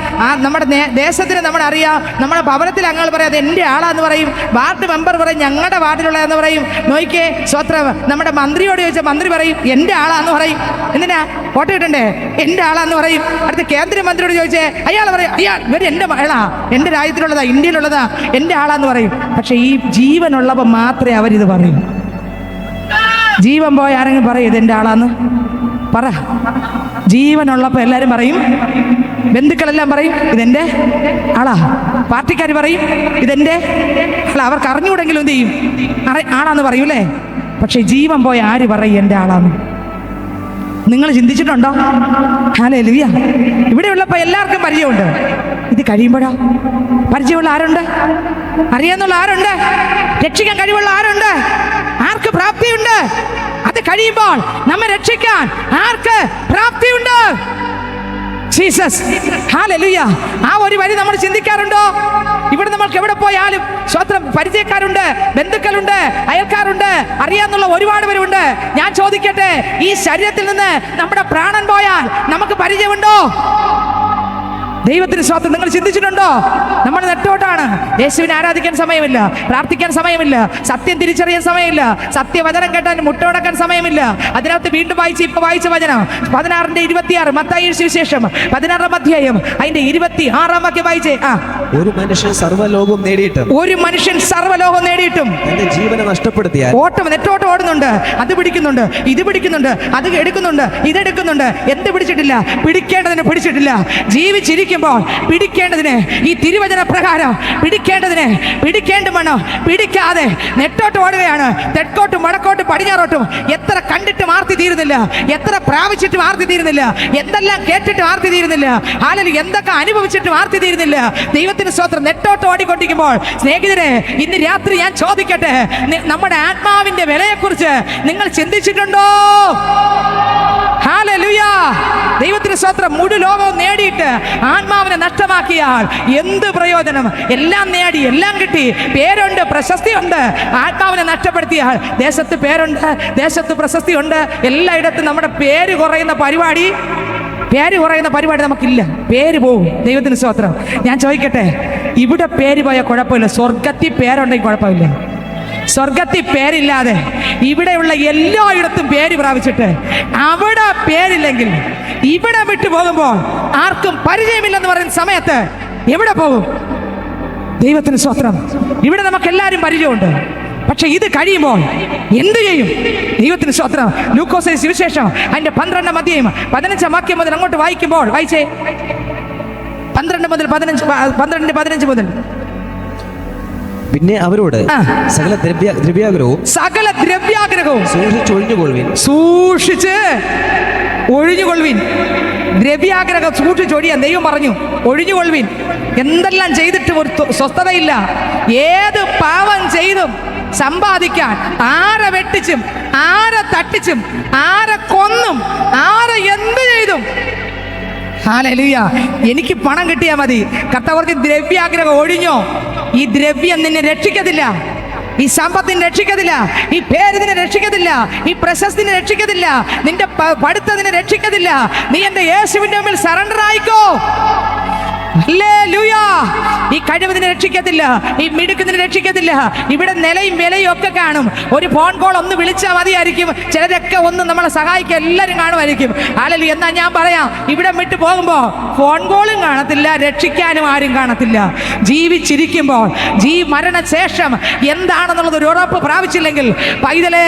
നമ്മുടെ ദേശത്തിന് നമ്മളറിയാം. നമ്മുടെ ഭവനത്തിലെ അംഗങ്ങൾ പറയും അത് എൻ്റെ ആളാന്ന് പറയും. വാർഡ് മെമ്പർ പറയും ഞങ്ങളുടെ വാർഡിലുള്ളതെന്ന് പറയും. നോക്കിക്കേ സ്തോത്രം. നമ്മുടെ മന്ത്രിയോട് ചോദിച്ചാൽ മന്ത്രി പറയും എൻ്റെ ആളാന്ന് പറയും. എന്തിനാ? വോട്ട് കിട്ടണ്ടേ? എൻ്റെ ആളാന്ന് പറയും. അടുത്ത കേന്ദ്രമന്ത്രിയോട് ചോദിച്ചേ അയാൾ പറയും ഇവർ എൻ്റെ മകളാ, എൻ്റെ രാജ്യത്തിലുള്ളതാ, ഇന്ത്യയിലുള്ളതാ, എൻ്റെ ആളാന്ന് പറയും. പക്ഷെ ഈ ജീവനുള്ളപ്പോൾ മാത്രമേ അവരിത് പറയൂ. ജീവൻ പോയ ആരെങ്കിലും പറയും ഇതെൻ്റെ ആളാന്ന്? പറ. ജീവനുള്ളപ്പോൾ എല്ലാവരും പറയും. ബന്ധുക്കളെല്ലാം പറയും ഇതെൻ്റെ ആളാ. പാർട്ടിക്കാർ പറയും ഇതെൻ്റെ അല്ല. അവർക്ക് അറിഞ്ഞുകൂടെങ്കിലും എന്ത് ചെയ്യും? ആളാന്ന് പറയൂലേ. പക്ഷെ ജീവൻ പോയ ആര് പറയും എൻ്റെ ആളാന്ന്? നിങ്ങൾ ചിന്തിച്ചിട്ടുണ്ടോ? ഹല്ലേലൂയ. ഇവിടെയുള്ളപ്പോൾ എല്ലാവർക്കും പരിചയമുണ്ട്. ഇത് കഴിയുമ്പോഴോ പരിചയമുള്ള ആരുണ്ട്? അറിയാന്നുള്ള ആരുണ്ട്? രക്ഷിക്കാൻ കഴിവുള്ള ആരുണ്ട്? ആർക്ക് പ്രാപ്തിയുണ്ട്? അത് കഴിയുമ്പോൾ നമ്മെ രക്ഷിക്കാൻ ആർക്ക് പ്രാപ്തിയുണ്ട്? ജീസസ്. ഹല്ലേലൂയ. ആ ഒരു വരി നമ്മൾ ചിന്തിക്കാറുണ്ടോ? ഇവിടെ നമ്മൾക്ക് എവിടെ പോയാലും സ്വന്തം പരിചയക്കാരുണ്ട്, ബന്ധുക്കളുണ്ട്, അയൽക്കാരുണ്ട്, അറിയാന്നുള്ള ഒരുപാട് പേരുണ്ട്. ഞാൻ ചോദിക്കട്ടെ, ഈ ശരീരത്തിൽ നിന്ന് നമ്മുടെ പ്രാണൻ പോയാൽ നമുക്ക് പരിചയമുണ്ടോ? ദൈവത്തിന് സ്തോത്രം. നിങ്ങൾ ചിന്തിച്ചിട്ടുണ്ടോ? നമ്മൾ നെട്ടോട്ടാണ്. യേശുവിനെ ആരാധിക്കാൻ സമയമില്ല, പ്രാർത്ഥിക്കാൻ സമയമില്ല, സത്യം തിരിച്ചറിയാൻ സമയമില്ല, സത്യവചനം കേട്ടാൻ മുട്ടോടക്കാൻ സമയമില്ല. അതിനകത്ത് വീണ്ടും ഇപ്പൊ വായിച്ച വചനം 16:26 മത്തായി സുവിശേഷം 16 അധ്യായം അതിന്റെ 26 വാക്യം വായിച്ചേ. ഒരു മനുഷ്യൻ സർവ്വലോകവും നേടിയിട്ടും തന്റെ ജീവനെ നഷ്ടപ്പെടുത്തിയാൽ. ഓട്ടം നെട്ടോട്ടം ഓടുന്നുണ്ട്. അത് പിടിക്കുന്നുണ്ട്, ഇത് പിടിക്കുന്നുണ്ട്, അത് എടുക്കുന്നുണ്ട്, ഇതെടുക്കുന്നുണ്ട്. എന്ത് പിടിച്ചിട്ടില്ല? പിടിക്കേണ്ടതിന് പിടിച്ചിട്ടില്ല. ജീവിച്ചിരിക്കുമ്പോൾ പിടിക്കേണ്ടതിന് ഈ തിരുവചന പ്രകാരം പിടിക്കേണ്ടതിന് പിടിക്കേണ്ടുമണോ പിടിക്കാതെ നെട്ടോട്ട് ഓടുകയാണ്. തെക്കോട്ടും വടക്കോട്ടും പടിഞ്ഞാറോട്ടും എത്ര കണ്ടിട്ടും ആർത്തി തീരുന്നില്ല, എത്ര പ്രാപിച്ചിട്ടും ആർത്തി തീരുന്നില്ല, എന്തെല്ലാം കേട്ടിട്ടും ആർത്തി തീരുന്നില്ല, ഹല്ലേലൂയ, എന്തൊക്കെ അനുഭവിച്ചിട്ടും ആർത്തി തീരുന്നില്ല. ദൈവത്തിന് സ്തോത്രം. നെട്ടോട്ട് ഓടിക്കൊണ്ടിരിക്കുമ്പോൾ സ്നേഹിതരെ, ഇന്ന് രാത്രി ഞാൻ ചോദിക്കട്ടെ, നമ്മുടെ ആത്മാവിന്റെ വിലയെക്കുറിച്ച് നിങ്ങൾ ചിന്തിച്ചിട്ടുണ്ടോ? ഹല്ലേലൂയ, ദൈവത്തിന് സ്തോത്രം. മുഴു ലോകവും നേടിയിട്ട് ആത്മാവിനെ നഷ്ടമാക്കിയാൽ എന്ത് പ്രയോജനം? എല്ലാം നേടി, എല്ലാം കിട്ടി, പേരുണ്ട്, പ്രശസ്തിയുണ്ട്, ആത്മാവിനെ നഷ്ടപ്പെടുത്തിയാൽ ദേശത്ത് പേരുണ്ട്, ദേശത്ത് പ്രശസ്തിയുണ്ട്, എല്ലായിടത്തും നമ്മുടെ പേര് കുറയുന്ന പരിപാടി നമുക്കില്ല. പേര് പോവും. ദൈവത്തിന് സ്തോത്രം. ഞാൻ ചോദിക്കട്ടെ, ഇവിടെ പേര് പോയ കുഴപ്പമില്ല, സ്വർഗത്തിൽ പേരുണ്ടെങ്കിൽ കുഴപ്പമില്ല. സ്വർഗത്തിൽ പേരില്ലാതെ ഇവിടെയുള്ള എല്ലായിടത്തും പേര് പ്രാപിച്ചിട്ട് അവിടെ പേരില്ലെങ്കിൽ ഇവിടെ വിട്ടു പോകുമ്പോൾ ആർക്കും പരിചയമില്ലെന്ന് പറയുന്ന സമയത്ത് എവിടെ പോകും? ദൈവത്തിന് സ്തോത്രം. ഇവിടെ നമുക്ക് എല്ലാവരും പരിചയമുണ്ട്, പക്ഷെ ഇത് കഴിയുമ്പോൾ എന്ത് ചെയ്യും? ദൈവത്തിന് സ്തോത്രം. ലൂക്കോസിന്റെ സുവിശേഷം അതിന്റെ 12-ാം അധ്യായം 15-ാം വാക്യം മുതൽ അങ്ങോട്ട് വായിക്കുമ്പോൾ, വായിച്ചേ, 12 മുതൽ 15 മുതൽ. പിന്നെ അവരോട് സകല ദ്രവ്യാഗ്രഹവും സൂക്ഷിച്ച് ഒഴിഞ്ഞുകൊള്ളുവിൻ. ദ്രവ്യാഗ്രഹം സൂക്ഷിച്ചൊഴിയാൻ ദൈവം പറഞ്ഞു. ഒഴിഞ്ഞുകൊള്ളുവിൻ. എന്തെല്ലാം ചെയ്തിട്ടും ഒരു സ്വസ്ഥതയില്ല. ഏത് പാവം ചെയ്തും സമ്പാദിക്കാൻ ആരെ വെട്ടിച്ചും ആരെ തട്ടിച്ചും ആരെ കൊന്നും ആരെ എന്ത് ചെയ്തും, ഹല്ലേലൂയ, എനിക്ക് പണം കിട്ടിയാൽ മതി. കർത്താവ് ദ്രവ്യാഗ്രഹം ഒഴിഞ്ഞോ? ഈ ദ്രവ്യം നിന്നെ രക്ഷിക്കത്തില്ല, ഈ സമ്പത്തിനെ രക്ഷിക്കത്തില്ല, ഈ പേര് നിന്നെ രക്ഷിക്കത്തില്ല, ഈ പ്രശസ്തിനെ രക്ഷിക്കത്തില്ല, നിന്റെ പഠിത്തത്തിനെ രക്ഷിക്കത്തില്ല. നീ എൻ്റെ യേശുവിൻ്റെ മുമ്പിൽ സറണ്ടർ ആയിക്കോ. ഹല്ലേലൂയ. ഈ കഴിവിനെ രക്ഷിക്കത്തില്ല, ഈ മിടുക്കിനെ രക്ഷിക്കത്തില്ല. ഇവിടെ നിലയും വിലയും ഒക്കെ കാണും. ഒരു ഫോൺ കോൾ ഒന്ന് വിളിച്ചാൽ മതിയായിരിക്കും, ചിലരൊക്കെ ഒന്ന് നമ്മളെ സഹായിക്കാൻ എല്ലാവരും കാണുമായിരിക്കും. ഹല്ലേലൂയ. എന്നാൽ ഞാൻ പറയാം, ഇവിടെ വിട്ടു പോകുമ്പോൾ ഫോൺ കോളും കാണത്തില്ല, രക്ഷിക്കാനും ആരും കാണത്തില്ല. ജീവിച്ചിരിക്കുമ്പോൾ മരണശേഷം എന്താണെന്നുള്ളത് ഒരു ഉറപ്പ് പ്രാപിച്ചില്ലെങ്കിൽ പൈതലേ,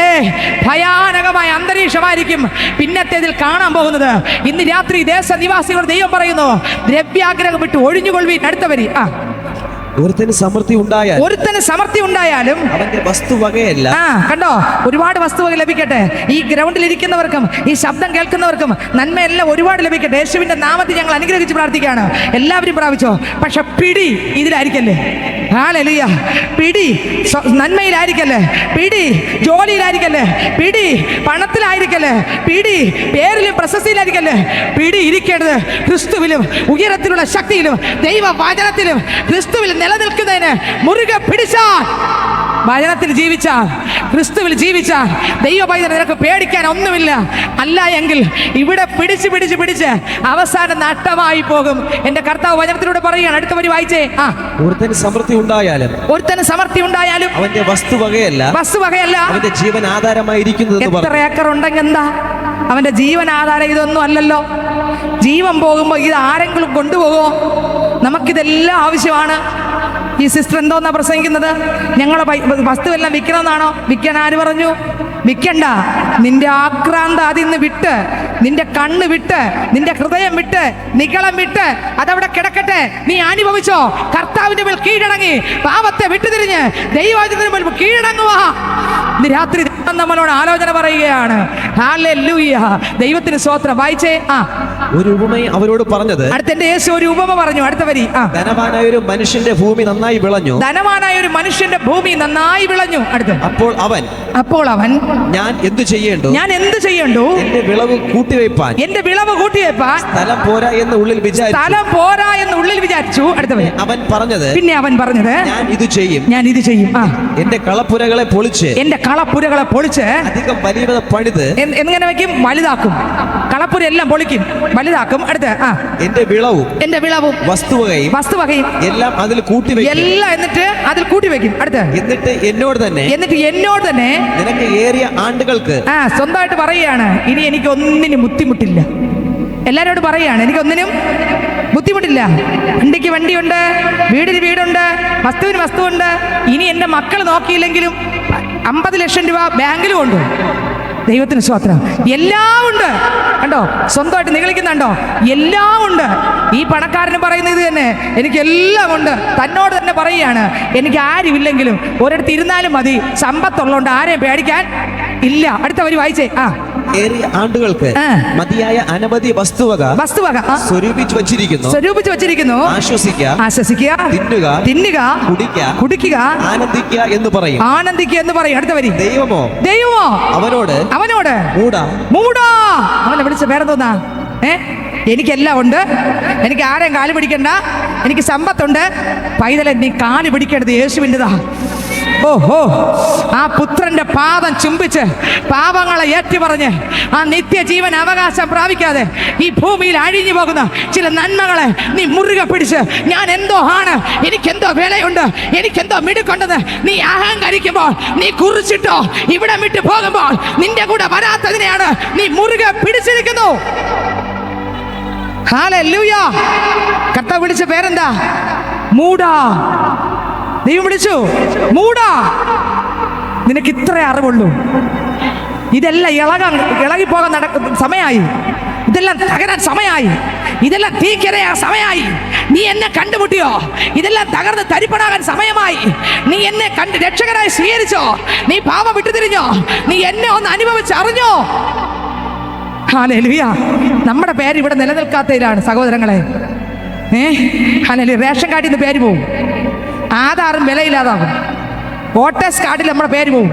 ഭയാനകമായ അന്തരീക്ഷമായിരിക്കും പിന്നത്തേതിൽ കാണാൻ പോകുന്നത്. ഇന്ന് രാത്രി ദേശനിവാസികളോട് ദൈവം പറയുന്നു, ദ്രവ്യാഗ്രഹം വിട്ട് ഒഴിഞ്ഞുകൊള്ളുവിൻ. അടുത്ത വരി. ഒരുത്തന് സമൃദ്ധി ഉണ്ടായാലും അവന്റെ വസ്തുവകയല്ല. കണ്ടോ, ഒരുപാട് വസ്തുവക ലഭിക്കട്ടെ. ഈ ഗ്രൗണ്ടിൽ ഇരിക്കുന്നവർക്കും ഈ ശബ്ദം കേൾക്കുന്നവർക്കും നന്മയെല്ലാം ഒരുപാട് ലഭിക്കട്ടെ. യേശുവിന്റെ നാമത്തിൽ ഞങ്ങൾ അനുഗ്രഹിച്ച് പ്രാർത്ഥിക്കുകയാണ്. എല്ലാവരും പ്രാപിച്ചോ. പക്ഷെ പിടി ഇതിലായിരിക്കല്ലേ. ഹല്ലേലൂയ. പിടി നന്മയിലായിരിക്കല്ലേ, പിടി ജോലിയിലായിരിക്കല്ലേ, പിടി പണത്തിലായിരിക്കല്ലേ, പിടി പേരിലും പ്രശസ്തിയിലായിരിക്കല്ലേ. പിടി ഇരിക്കേണ്ടത് ക്രിസ്തുവിലും ഉയരത്തിലുള്ള ശക്തിയിലും ദൈവവചനത്തിലും ക്രിസ്തുവിൽ നിലനിൽക്കുന്നതിന് മുറുകെ പിടിച്ചാൽ, വചനത്തിൽ ജീവിച്ചാൽ, ക്രിസ്തുവിൽ ജീവിച്ചാൽ ദൈവപൈതൽ നിനക്ക് പേടിക്കാൻ ഒന്നുമില്ല. അല്ല എങ്കിൽ ഇവിടെ പിടിച്ച് അവസാനം നഷ്ടമായി പോകും. എന്റെ കർത്താവ് വചനത്തിലൂടെ പറയുകയാണ്. അടുത്ത വരി വായിച്ചേ. ഒരുത്തന് സമൃദ്ധി ഉണ്ടായാലും അവന്റെ വസ്തുവകയല്ല അവന്റെ ജീവൻ ആധാരമായിരിക്കുന്നത്. എത്ര ഏക്കർ ഉണ്ടെങ്കിൽ എന്താ? അവന്റെ ജീവൻ ആധാരം ഇതൊന്നും അല്ലല്ലോ. ജീവൻ പോകുമ്പോൾ ഇത് ആരെങ്കിലും കൊണ്ടുപോകുമോ? നമുക്കിതെല്ലാം ആവശ്യമാണ്. ഈ സിസ്റ്റർ എന്തോന്നാ പ്രസംഗിക്കുന്നത്? ഞങ്ങളെ വസ്തുവെല്ലാം വിൽക്കണമെന്നാണോ? വിൽക്കാൻ ആര് പറഞ്ഞു? വിൽക്കണ്ട. നിന്റെ ആക്രാന്ത അതിൽ നിന്ന് വിട്ട്, നിന്റെ കണ്ണ് വിട്ട്, നിന്റെ ഹൃദയം വിട്ട്, നിഗളം വിട്ട് അതവിടെ കിടക്കട്ടെ. നീ അനുഭവിച്ചോ. കർത്താവിന്റെ മേൽ കീഴടങ്ങി, പാപത്തെ വിട്ടുതിരിഞ്ഞ് ദൈവത്തിന്റെ മേൽ കീഴടങ്ങുക. ഇന്ന് രാത്രി നമ്മളോട് ആലോചന പറയുകയാണ്. ഹല്ലേലൂയ. ദൈവത്തിന് സ്തോത്രം. വായിച്ചേ. ഒരു ഉപമ അവരോട് പറഞ്ഞത്. അടുത്ത യേശു ഒരു ഉപമ പറഞ്ഞു. അടുത്ത വരി. ധനവാനായ ഒരു മനുഷ്യന്റെ ഭൂമി നന്നായി വിളഞ്ഞു. അടുത്ത്. അപ്പോൾ അവൻ ഞാൻ എന്ത് ചെയ്യേണ്ടു? എന്റെ വിളവ് കൂട്ടിവെപ്പാൻ സ്ഥലം പോരാ എന്ന് ഉള്ളിൽ വിചാരിച്ചു. അടുത്ത വരി. പിന്നെ അവൻ പറഞ്ഞത് ഞാൻ ഇത് ചെയ്യും. എന്റെ കളപ്പുരകളെ പൊളിച്ച് അധികം വലിയ പണിത് എങ്ങനെ വെക്കും? വലുതാക്കും. കളപ്പുര എല്ലാം പൊളിക്കും, വലുതാക്കും. അടുത്ത്. എന്റെ വിളവും വസ്തുവകയും എല്ലാം അതിൽ കൂട്ടി വെക്കും. അടുത്ത്. എന്നിട്ട് എന്നോട് തന്നെ നിനക്ക് ഏറിയ ആണ്ടുകൾക്ക് സ്വന്തമായിട്ട് പറയുകയാണ്, ഇനി എനിക്ക് ഒന്നിനും ബുദ്ധിമുട്ടില്ല. എല്ലാവരോടും പറയുകയാണ്, എനിക്കൊന്നിനും ബുദ്ധിമുട്ടില്ല. വണ്ടിക്ക് വണ്ടിയുണ്ട്, വീടിന് വീടുണ്ട്, വസ്തുവിന് വസ്തുവുണ്ട്. ഇനി എൻ്റെ മക്കൾ നോക്കിയില്ലെങ്കിലും 50 ലക്ഷം രൂപ ബാങ്കിലും ഉണ്ട്. ദൈവത്തിന് സ്തോത്രം. എല്ലാം ഉണ്ട്. കണ്ടോ, സ്വന്തമായിട്ട് നിഗളിക്കുന്നുണ്ടോ? എല്ലാം ഉണ്ട്. ഈ പണക്കാരന് പറയുന്നത് ഇത് തന്നെ, എനിക്കെല്ലാം ഉണ്ട്. തന്നോട് തന്നെ പറയുകയാണ്, എനിക്ക് ആരുമില്ലെങ്കിലും ഒരിടത്ത് ഇരുന്നാലും മതി, സമ്പത്തുള്ളതുകൊണ്ട് ആരെയും പേടിക്കാൻ ഇല്ല. അടുത്ത വരി വായിച്ചേ. ഏറിയ ആണ്ടുകൾക്ക് മതിയായ അനവധി വസ്തുവക സ്വരൂപിച്ചു വച്ചിരിക്കുന്നു. ആശ്വസിക്കുക, തിന്നുക, കുടിക്കുക, ആനന്ദിക്കുക എന്ന് പറയും. അടുത്ത വരി. ദൈവമോ അവനോട് മൂടാ. അവനെ വിളിച്ച പേരെന്തോന്നാ? എനിക്കെല്ലാം ഉണ്ട്, എനിക്ക് ആരെയും കാല് പിടിക്കണ്ട, എനിക്ക് സമ്പത്തുണ്ട്. പൈതലെ, നീ കാല് പിടിക്കേണ്ടത് യേശുവിൻ്റെതാ. ഓഹോ, ആ പുത്രന്റെ പാദം ചുംബിച്ച് പാപങ്ങളെ ഏറ്റുപറഞ്ഞ് ആ നിത്യജീവൻ അവകാശം പ്രാപിക്കാതെ ഈ ഭൂമിയിൽ അഴിഞ്ഞു പോകുന്ന ചില നന്മകളെ നീ മുറുകെ പിടിച്ച്, ഞാൻ എന്തോ ആണ്, എനിക്കെന്തോ വിലയുണ്ട്, എനിക്കെന്തോ മിടുക്കുണ്ടെന്ന് നീ അഹങ്കരിക്കുമ്പോൾ, നീ കുറിച്ചിട്ടോ ഇവിടെ വിട്ടു പോകുമ്പോൾ നിന്റെ കൂടെ വരാത്തതിനെയാണ് നീ മുറുകെ പിടിച്ചിരിക്കുന്നു. ഹല്ലേലൂയ. കർത്താവ് വിളിച്ച പേരെന്താ? മൂടാ. ദൈവം വിളിച്ചു, മൂടാ, നിനക്ക് ഇത്രേ അറിവുള്ളൂ. ഇതെല്ലാം ഇളകിപ്പോകാൻ സമയമായി, ഇതെല്ലാം തകരാൻ സമയമായി, ഇതെല്ലാം തീക്കരയാൻ സമയമായി. നീ എന്നെ കണ്ടുമുട്ടിയോ? ഇതെല്ലാം തകർന്ന് തരിപ്പണാകാൻ സമയമായി. നീ എന്നെ കണ്ട് രക്ഷകനായി സ്വീകരിച്ചോ? നീ പാപം വിട്ടുതിരിഞ്ഞോ? നീ എന്നെ ഒന്ന് അനുഭവിച്ചറിഞ്ഞോ? ഹല്ലേലൂയ. നമ്മുടെ പേര് ഇവിടെ നിലനിൽക്കാത്തതിലാണ് സഹോദരങ്ങളെ. ഹല്ലേലൂയ. റേഷൻ കാർഡിൽ നിന്ന് പേര് പോവും, ആധാറും വിലയില്ലാതാകും, വോട്ടേഴ്സ് കാർഡിൽ നമ്മുടെ പേര് പോവും.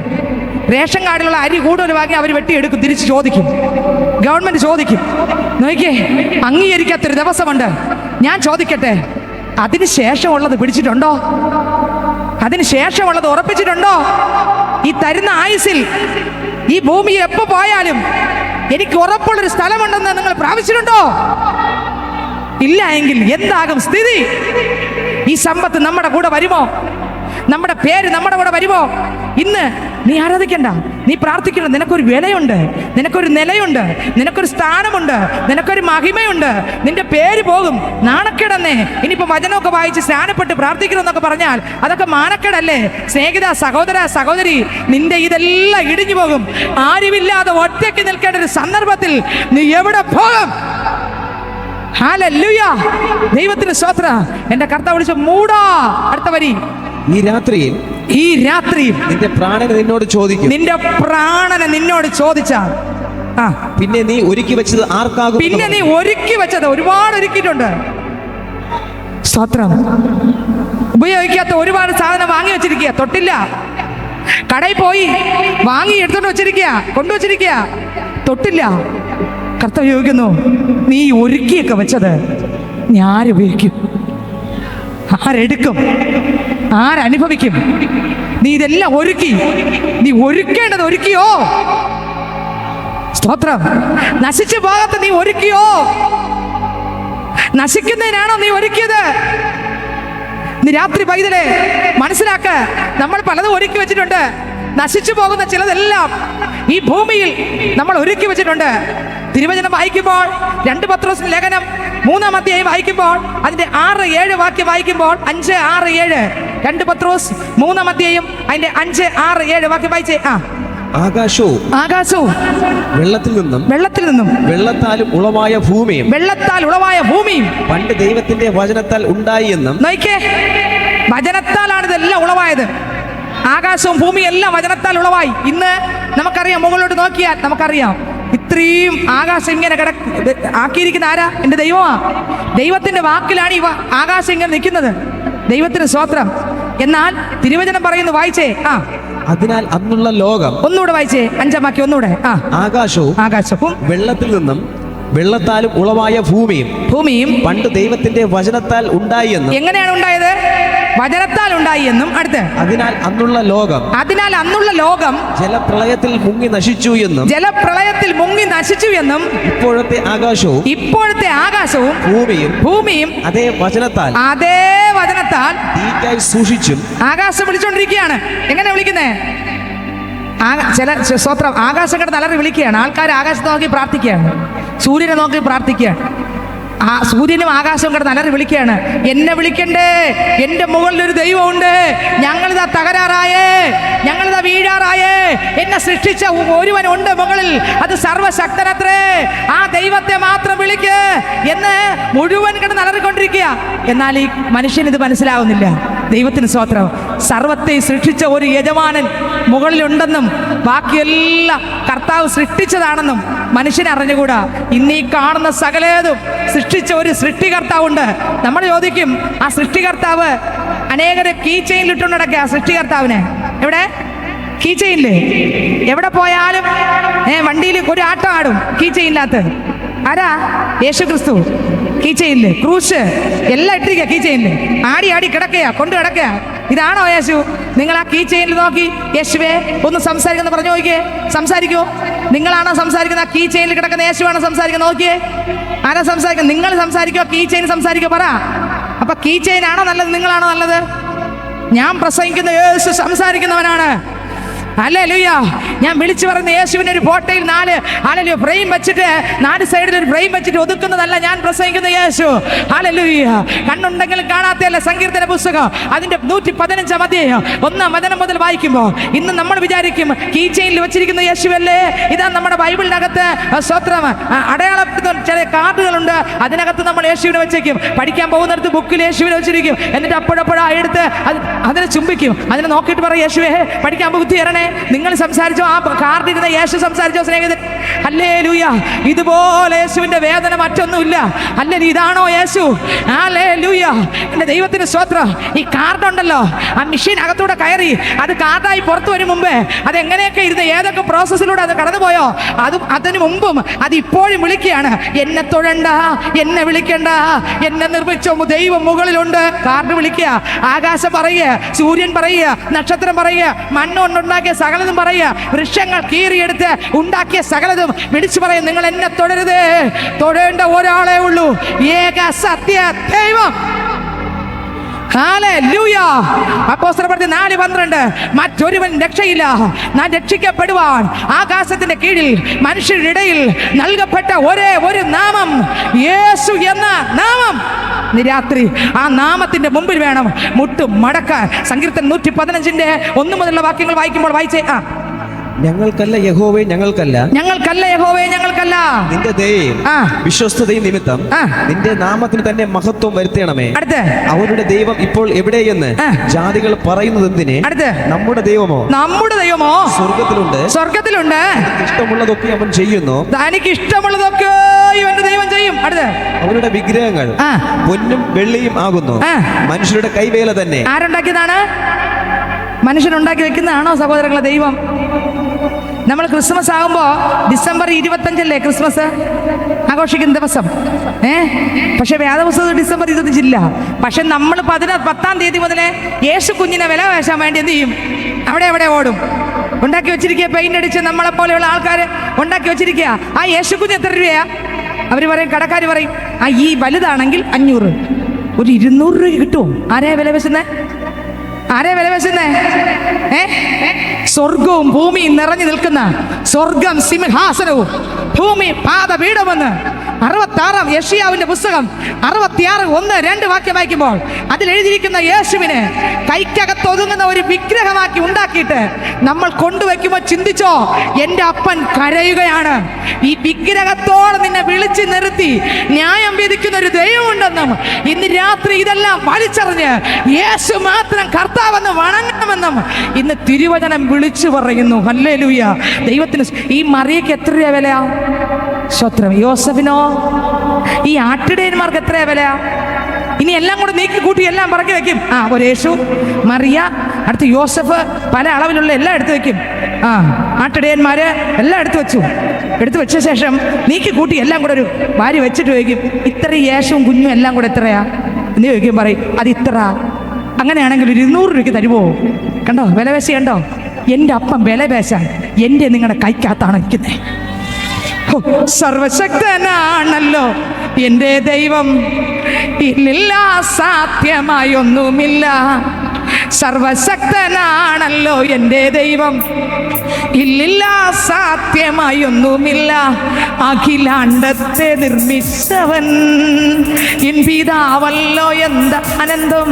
റേഷൻ കാർഡിലുള്ള അരി കൂടുതൽ വാങ്ങി അവർ വെട്ടിയെടുക്കും, തിരിച്ച് ചോദിക്കും, ഗവൺമെന്റ് ചോദിക്കും. നോക്കിയേ, അംഗീകരിക്കാത്തൊരു ദിവസമുണ്ട്. ഞാൻ ചോദിക്കട്ടെ, അതിന് ശേഷമുള്ളത് പിടിച്ചിട്ടുണ്ടോ? അതിന് ശേഷമുള്ളത് ഉറപ്പിച്ചിട്ടുണ്ടോ? ഈ തരുന്ന ആയുസിൽ ഈ ഭൂമിയിൽ എപ്പോൾ പോയാലും എനിക്ക് ഉറപ്പുള്ളൊരു സ്ഥലമുണ്ടെന്ന് നിങ്ങൾ പ്രാപിച്ചിട്ടുണ്ടോ? ഇല്ല എങ്കിൽ എന്താകും സ്ഥിതി? ഈ സമ്പത്ത് നമ്മുടെ കൂടെ വരുമോ? നമ്മുടെ പേര് നമ്മുടെ കൂടെ വരുമോ? ഇന്ന് നീ ആരാധിക്കണ്ട, നീ പ്രാർത്ഥിക്കണം. നിനക്കൊരു വിലയുണ്ട്, നിനക്കൊരു നിലയുണ്ട്, നിനക്കൊരു സ്ഥാനമുണ്ട്, നിനക്കൊരു മഹിമയുണ്ട്. നിന്റെ പേര് പോകും, നാണക്കേടന്നേ. ഇനിയിപ്പോൾ വചനമൊക്കെ വായിച്ച് സ്നാനപ്പെട്ട് പ്രാർത്ഥിക്കണമെന്നൊക്കെ പറഞ്ഞാൽ അതൊക്കെ മാനക്കേടല്ലേ? സ്നേഹിത, സഹോദര, സഹോദരി, നിന്റെ ഇതെല്ലാം ഇടിഞ്ഞു പോകും. ആരുമില്ലാതെ ഒറ്റയ്ക്ക് നിൽക്കേണ്ട ഒരു സന്ദർഭത്തിൽ നീ എവിടെ പോകും? ഹല്ലേലൂയ. ദൈവത്തിന് സ്തോത്രം. എന്റെ കർത്താവ് വിളിച്ച മൂടാ. അടുത്ത വരി. ഈ രാത്രിയിൽ നിന്റെ പ്രാണനെ നിന്നോട് ചോദിച്ചാൽ പിന്നെ നീ ഒരുക്കി വെച്ചത് ആർക്കാകും? പിന്നെ നീ ഒരുക്കി വെച്ചത് ഒരുപാട് ഒരുക്കിയിട്ടുണ്ട്. സ്തോത്രം. ഉപയോഗിക്കാത്ത ഒരുപാട് സാധനം വാങ്ങി വെച്ചിരിക്കുക, തൊട്ടില്ല. കടയിൽ പോയി വാങ്ങി എടുത്തോണ്ട് വെച്ചിരിക്കുക, കൊണ്ടുവച്ചിരിക്കുക, തൊട്ടില്ല. കർത്താവ് ചോദിക്കുന്നു, നീ ഒരുക്കിയൊക്കെ വെച്ചത് ഞാരുപയോഗിക്കും? ആരെടുക്കും? ആരനുഭവിക്കും? നീ ഇതെല്ലാം ഒരുക്കി, നീ ഒരുക്കേണ്ടത് ഒരുക്കിയോ? സ്തോത്രം. നശിച്ചു പോകാത്ത നീ ഒരുക്കിയോ? നശിക്കുന്നതിനാണോ നീ ഒരുക്കിയത്? നീ രാത്രി പൈതലെ മനസ്സിലാക്ക, നമ്മൾ പലതും ഒരുക്കി വെച്ചിട്ടുണ്ട്. നശിച്ചു പോകുന്ന ചിലതെല്ലാം ഈ ഭൂമിയിൽ നമ്മൾ ഒരുക്കി വെച്ചിട്ടുണ്ട്. തിരുവചനം വായിക്കുമ്പോൾ 2 പത്രോസ് ലേഖനം 3-ാം അധ്യായം വായിക്കുമ്പോൾ അതിന്റെ 6-7 വാക്യം വായിക്കുമ്പോൾ 5-6-7 2 പത്രോസ് 3-ാം അധ്യായം അതിന്റെ 5-6-7 വാക്യം വായിച്ചേ. ആകാശവും വെള്ളത്തിൽ നിന്നും വെള്ളത്താൽ ഉളവായ ഭൂമിയും പണ്ട് ദൈവത്തിന്റെ വചനത്താൽ ഉണ്ടായി എന്നും. നോക്കിയേ, വചനത്താലാണ് ഇതെല്ലാം ഉളവായത്. ആകാശവും ഭൂമിയും എല്ലാം വചനത്താൽ ഉളവായി. ഇന്ന് നമുക്കറിയാം, മുകളിലോട്ട് നോക്കിയാൽ നമുക്കറിയാം, ഇത്രയും ആകാശം ഇങ്ങനെ ആക്കിയിരിക്കുന്ന ആരാ? എൻ്റെ ദൈവമാ. ദൈവത്തിന്റെ വാക്കിലാണ് ഈ ആകാശം ഇങ്ങനെ നിൽക്കുന്നത്. ദൈവത്തിന് സ്തോത്രം. എന്നാൽ തിരുവചനം പറയുന്നു, വായിച്ചേ. അതിനാൽ അന്നുള്ള ലോകം. ഒന്നുകൂടെ വായിച്ചേ, 5-ാം വാക്യം ഒന്നുകൂടെ. ആകാശവും വെള്ളത്താലും ഉളവായ ഭൂമിയും പണ്ട് ദൈവത്തിന്റെ വചനത്താൽ ഉണ്ടായി എന്നും. എങ്ങനെയാണ് ഉണ്ടായത്? വചനത്താൽ ഉണ്ടായി എന്നും. അടുത്ത്, അതിനാൽ അന്നുള്ള ലോകം ജലപ്രളയത്തിൽ മുങ്ങി നശിച്ചു എന്നും. ഇപ്പോഴത്തെ ആകാശവും ഭൂമിയും അതേ വചനത്താൽ തീക്കായി സൂക്ഷിച്ചും. ആകാശം വിളിച്ചോണ്ടിരിക്കുകയാണ്. എങ്ങനെ വിളിക്കുന്നേ? ചില സ്തോത്രം, ആകാശം കിടന്ന് അലറി വിളിക്കുകയാണ്. ആൾക്കാർ ആകാശത്ത് നോക്കി പ്രാർത്ഥിക്കുകയാണ്, സൂര്യനെ നോക്കി പ്രാർത്ഥിക്കുകയാണ്. ആ സൂര്യനും ആകാശവും കിടന്ന് അലറി വിളിക്കുകയാണ്, എന്നെ വിളിക്കണ്ടേ, എൻ്റെ മുകളിലൊരു ദൈവമുണ്ട്, ഞങ്ങളിതാ തകരാറായേ, ഞങ്ങളിതാ വീഴാറായേ, എന്നെ സൃഷ്ടിച്ച ഒരുവനുണ്ട് മുകളിൽ, അത് സർവശക്തനത്രേ, ആ ദൈവത്തെ മാത്രം വിളിക്ക് എന്ന് മുഴുവൻ കിടന്ന് അലറിക്കൊണ്ടിരിക്കുക. എന്നാൽ ഈ മനുഷ്യന് ഇത് മനസ്സിലാവുന്നില്ല. ദൈവത്തിന് സ്തോത്രം. സർവത്തെ സൃഷ്ടിച്ച ഒരു യജമാനൻ മുകളിലുണ്ടെന്നും ബാക്കിയെല്ലാം കർത്താവ് സൃഷ്ടിച്ചതാണെന്നും മനുഷ്യനെ അറിഞ്ഞുകൂടാ. ഇന്നീ കാണുന്ന സകലേതും സൃഷ്ടിച്ച ഒരു സൃഷ്ടികർത്താവുണ്ട്. നമ്മൾ ചോദിക്കും, ആ സൃഷ്ടികർത്താവ് അനേകരെ കീ ചെയിനിലിട്ടുകൊണ്ട് നടക്കുക. ആ സൃഷ്ടികർത്താവിനെ എവിടെ? കീ ചെയിനില് എവിടെ പോയാലും വണ്ടിയിൽ ഒരു ആട്ടം ആടും കീ ചെയിനിനകത്ത്. ആരാ? യേശു ക്രിസ്തു. കീ ചെയിനില് ക്രൂശ് എല്ലാം ഇട്ടിരിക്കുക. കീ ചെയിനില് ആടി ആടി കിടക്കുക, കൊണ്ട് കിടക്കുക. ഇതാണോ യേശു? നിങ്ങൾ ആ കീ ചെയിനിൽ നോക്കി യേശുവേ ഒന്ന് സംസാരിക്കുന്ന പറഞ്ഞു നോക്കിയേ. സംസാരിക്കോ? നിങ്ങളാണോ സംസാരിക്കുന്നത്? ആ കീ ചെയിനിൽ കിടക്കുന്ന യേശുവാണോ സംസാരിക്കുന്നത്? നോക്കിയേ, ആരാ സംസാരിക്കുന്നത്? നിങ്ങൾ സംസാരിക്കോ? Key chain സംസാരിക്കോ? പറ. അപ്പൊ കീ ചെയിൻ ആണോ നല്ലത്, നിങ്ങളാണോ നല്ലത്? ഞാൻ പ്രസംഗിക്കുന്ന യേശു സംസാരിക്കുന്നവനാണ്. ഹല്ലേലൂയ. ഞാൻ വിളിച്ചു പറയുന്ന യേശുവിൻ്റെ ഒരു ഫോട്ടോയിൽ 4 ഫ്രെയിം വെച്ചിട്ട് 4 സൈഡിൽ ഒരു ഫ്രെയിം വെച്ചിട്ട് ഒതുക്കുന്നതല്ല ഞാൻ പ്രസംഗിക്കുന്ന യേശു. ഹല്ലേലൂയ. കണ്ണുണ്ടെങ്കിലും കാണാത്തല്ല. സങ്കീർത്തന പുസ്തകം അതിൻ്റെ 115 അധ്യായം 1 വചനം മുതൽ വായിക്കുമ്പോൾ ഇന്ന് നമ്മൾ വിചാരിക്കും കീ ചെയിനിൽ വെച്ചിരിക്കുന്ന യേശുവല്ലേ. ഇതാ നമ്മുടെ ബൈബിളിനകത്ത് സ്വത്രം അടയാളപ്പെടുത്തുന്ന ചില കാർഡുകളുണ്ട്, അതിനകത്ത് നമ്മൾ യേശുവിനെ വെച്ചേക്കും. പഠിക്കാൻ പോകുന്നിടത്ത് ബുക്കിൽ യേശുവിനെ വെച്ചിരിക്കും. എന്നിട്ട് അപ്പോഴപ്പോഴാ എടുത്ത് അതിനെ ചുംബിക്കും. അതിനെ നോക്കിയിട്ട് പറയും, യേശുവേ പഠിക്കാൻ ബുദ്ധി തരണേ. നിങ്ങൾ സംസാരിച്ചോ? ആ കാർഡിരുന്ന യേശു സംസാരിച്ചോ സ്നേഹിതൻ? ഹല്ലേലൂയ. ഇതുപോലെ യേശുവിന്റെ വേദന മറ്റൊന്നുമില്ല. ഹല്ലേലൂയ. ഇതാണോ യേശു? ഹല്ലേലൂയ. എൻ്റെ ദൈവത്തിന് സ്തോത്രം. ഈ കാർഡുണ്ടല്ലോ, ആ മെഷീൻ അകത്തൂടെ കയറി അത് കാർഡായി പുറത്തു വരും മുമ്പേ അതെങ്ങനെയൊക്കെ ഇരുന്ന് ഏതൊക്കെ പ്രോസസ്സിലൂടെ അത് കടന്നുപോയോ അതിനു മുമ്പും അത് ഇപ്പോഴും വിളിക്കുകയാണ്, എന്നെ തൊഴണ്ട, എന്നെ വിളിക്കണ്ട, എന്നെ നിർമ്മിച്ച ദൈവം മുകളിലുണ്ട്. കാർഡ് വിളിക്കുക. ആകാശം പറയുക, സൂര്യൻ പറയുക, നക്ഷത്രം പറയുക, മണ്ണുകൊണ്ടുണ്ടാക്കിയ സകലതും പറയുക, വൃക്ഷങ്ങൾ കീറിയെടുത്ത് ഉണ്ടാക്കിയ സകലതും വിളിച്ചു പറയും, നിങ്ങൾ എന്നെ തൊഴരുതേ. തൊഴേണ്ട ഒരാളേ ഉള്ളൂ, ഏക സത്യ ദൈവം. ഹല്ലേലൂയ. അപ്പോസ്തലപ്രവൃത്തി 4:12 മറ്റൊരുവൻ രക്ഷയില്ല, ഞാൻ രക്ഷിക്കപ്പെടുവാൻ ആകാശത്തിന്റെ കീഴിൽ മനുഷ്യരുടെ ഇടയിൽ നൽകപ്പെട്ട ഒരേ ഒരു നാമം യേശു എന്ന നാമം. രാത്രി ആ നാമത്തിന്റെ മുമ്പിൽ വേണം മുട്ടും മടക്കാൻ. സങ്കീർത്തനം 115 1 മുതലുള്ള വാക്യങ്ങൾ വായിക്കുമ്പോൾ വായിച്ചേ. ഞങ്ങൾക്കല്ല യഹോവേ, ഞങ്ങൾക്കല്ല യഹോവേ, ഞങ്ങൾക്കല്ല നിന്റെ ദയയും വിശ്വസ്തതയും നിമിത്തം നിന്റെ നാമത്തിന് തന്നെ മഹത്വം വരുത്തണമേ. അവരുടെ ദൈവം ഇപ്പോൾ എവിടെയെന്ന് ജാതികൾ പറയുന്നത് എന്തിനെ? നമ്മുടെ ദൈവമോ സ്വർഗത്തിലുണ്ട്. ഇഷ്ടമുള്ളതൊക്കെ അവൻ ചെയ്യുന്നു. തനിക്ക് ഇഷ്ടമുള്ളതൊക്കെ ഇവന്റെ ദൈവം ചെയ്യും. അവരുടെ വിഗ്രഹങ്ങൾ പൊന്നും വെള്ളിയും ആകുന്നു, മനുഷ്യരുടെ കൈവേല തന്നെ. ആരുണ്ടാക്കിയതാണ്? മനുഷ്യനുണ്ടാക്കി വെക്കുന്നതാണോ സഹോദരങ്ങളെ ദൈവം? നമ്മൾ ക്രിസ്മസ് ആകുമ്പോൾ ഡിസംബർ 25 ക്രിസ്മസ് ആഘോഷിക്കുന്ന ദിവസം. പക്ഷെ വേദപുസ്തകം ഡിസംബർ 25 പക്ഷെ നമ്മൾ 10-ാം തീയതി മുതലേ യേശു കുഞ്ഞിനെ വില വേശാൻ വേണ്ടി എന്ത് ചെയ്യും? അവിടെ ഓടും. ഉണ്ടാക്കി വെച്ചിരിക്കുക, പെയിന്റ് അടിച്ച് നമ്മളെ പോലെയുള്ള ആൾക്കാർ ഉണ്ടാക്കി വെച്ചിരിക്കുക. ആ യേശു കുഞ്ഞ് എത്ര രൂപയാ? അവർ പറയും, കടക്കാർ പറയും, ഈ വലുതാണെങ്കിൽ 500, ഒരു 200 രൂപ കിട്ടുമോ? ആരെയാ വില വെച്ചുന്നേ? സ്വർഗവും ഭൂമിയും നിറഞ്ഞു നിൽക്കുന്ന സ്വർഗം സിംഹാസനവും ഭൂമി പാദപീഠമെന്ന് 66 യെശയ്യാവിന്റെ പുസ്തകം 66:1-2 വാക്യം വായിക്കുമ്പോൾ അതിൽ എഴുതിയിരിക്കുന്ന യേശുവിനെ കൈക്കകത്ത് ഒതുങ്ങുന്ന ഒരു വിഗ്രഹമാക്കി ഉണ്ടാക്കിയിട്ട് നമ്മൾ കൊണ്ടുവയ്ക്കുമ്പോൾ ചിന്തിച്ചോ, എൻ്റെ അപ്പൻ കരയുകയാണ്. ഈ വിഗ്രഹത്തോടെ നിന്നെ വിളിച്ചു നിർത്തി ന്യായം വിധിക്കുന്ന ഒരു ദൈവമുണ്ടെന്നും ഇന്ന് രാത്രി ഇതെല്ലാം വലിച്ചെറിഞ്ഞ് യേശു മാത്രം കർത്താവെന്ന് വണങ്ങണമെന്നും ഇന്ന് തിരുവചനം വിളിച്ചു പറയുന്നു. ഹല്ലേലൂയ. ദൈവത്തിന്. ഈ മറിയയ്ക്ക് എത്ര രൂപ വിലയാ? സ്വത്രം. യോസഫിനോ? ഈ ആട്ടിടയന്മാർക്ക് എത്രയാ വില? ഇനി എല്ലാം കൂടെ നീക്കി കൂട്ടി എല്ലാം പറക്കി വെക്കും. ഒരു യേശു, മറിയ, അടുത്ത് യോസഫ്, പല അളവിലുള്ള എല്ലാം എടുത്തു വെക്കും. ആട്ടിടയന്മാര് എല്ലാം എടുത്തു വെച്ച ശേഷം നീക്കി കൂട്ടി എല്ലാം കൂടെ ഒരു ഭാര്യ വെച്ചിട്ട് ചോദിക്കും, ഇത്ര യേശുവും കുഞ്ഞും എല്ലാം കൂടെ എത്രയാ എന്ന് ചോദിക്കും. പറയും, അത് ഇത്ര. അങ്ങനെയാണെങ്കിൽ ഒരു 200 രൂപയ്ക്ക് തരുമോ? കണ്ടോ വിലപേശ? കണ്ടോ? എൻ്റെ അപ്പം വിലപേശാൻ എൻ്റെ നിങ്ങളുടെ കൈക്കകത്താണ് നിൽക്കുന്നത്. സർവശക്തനാണല്ലോ എൻ്റെ ദൈവം, ഇല്ലില്ല സാധ്യമായി ഒന്നുമില്ല. സർവശക്തനാണല്ലോ എൻ്റെ ദൈവം, ഇല്ലില്ല സാധ്യമായി ഒന്നുമില്ല. അഖിലാണ്ടത്തെ നിർമ്മിച്ചവൻ എൻ പിതാവല്ലോ എന്ത് ആനന്ദം.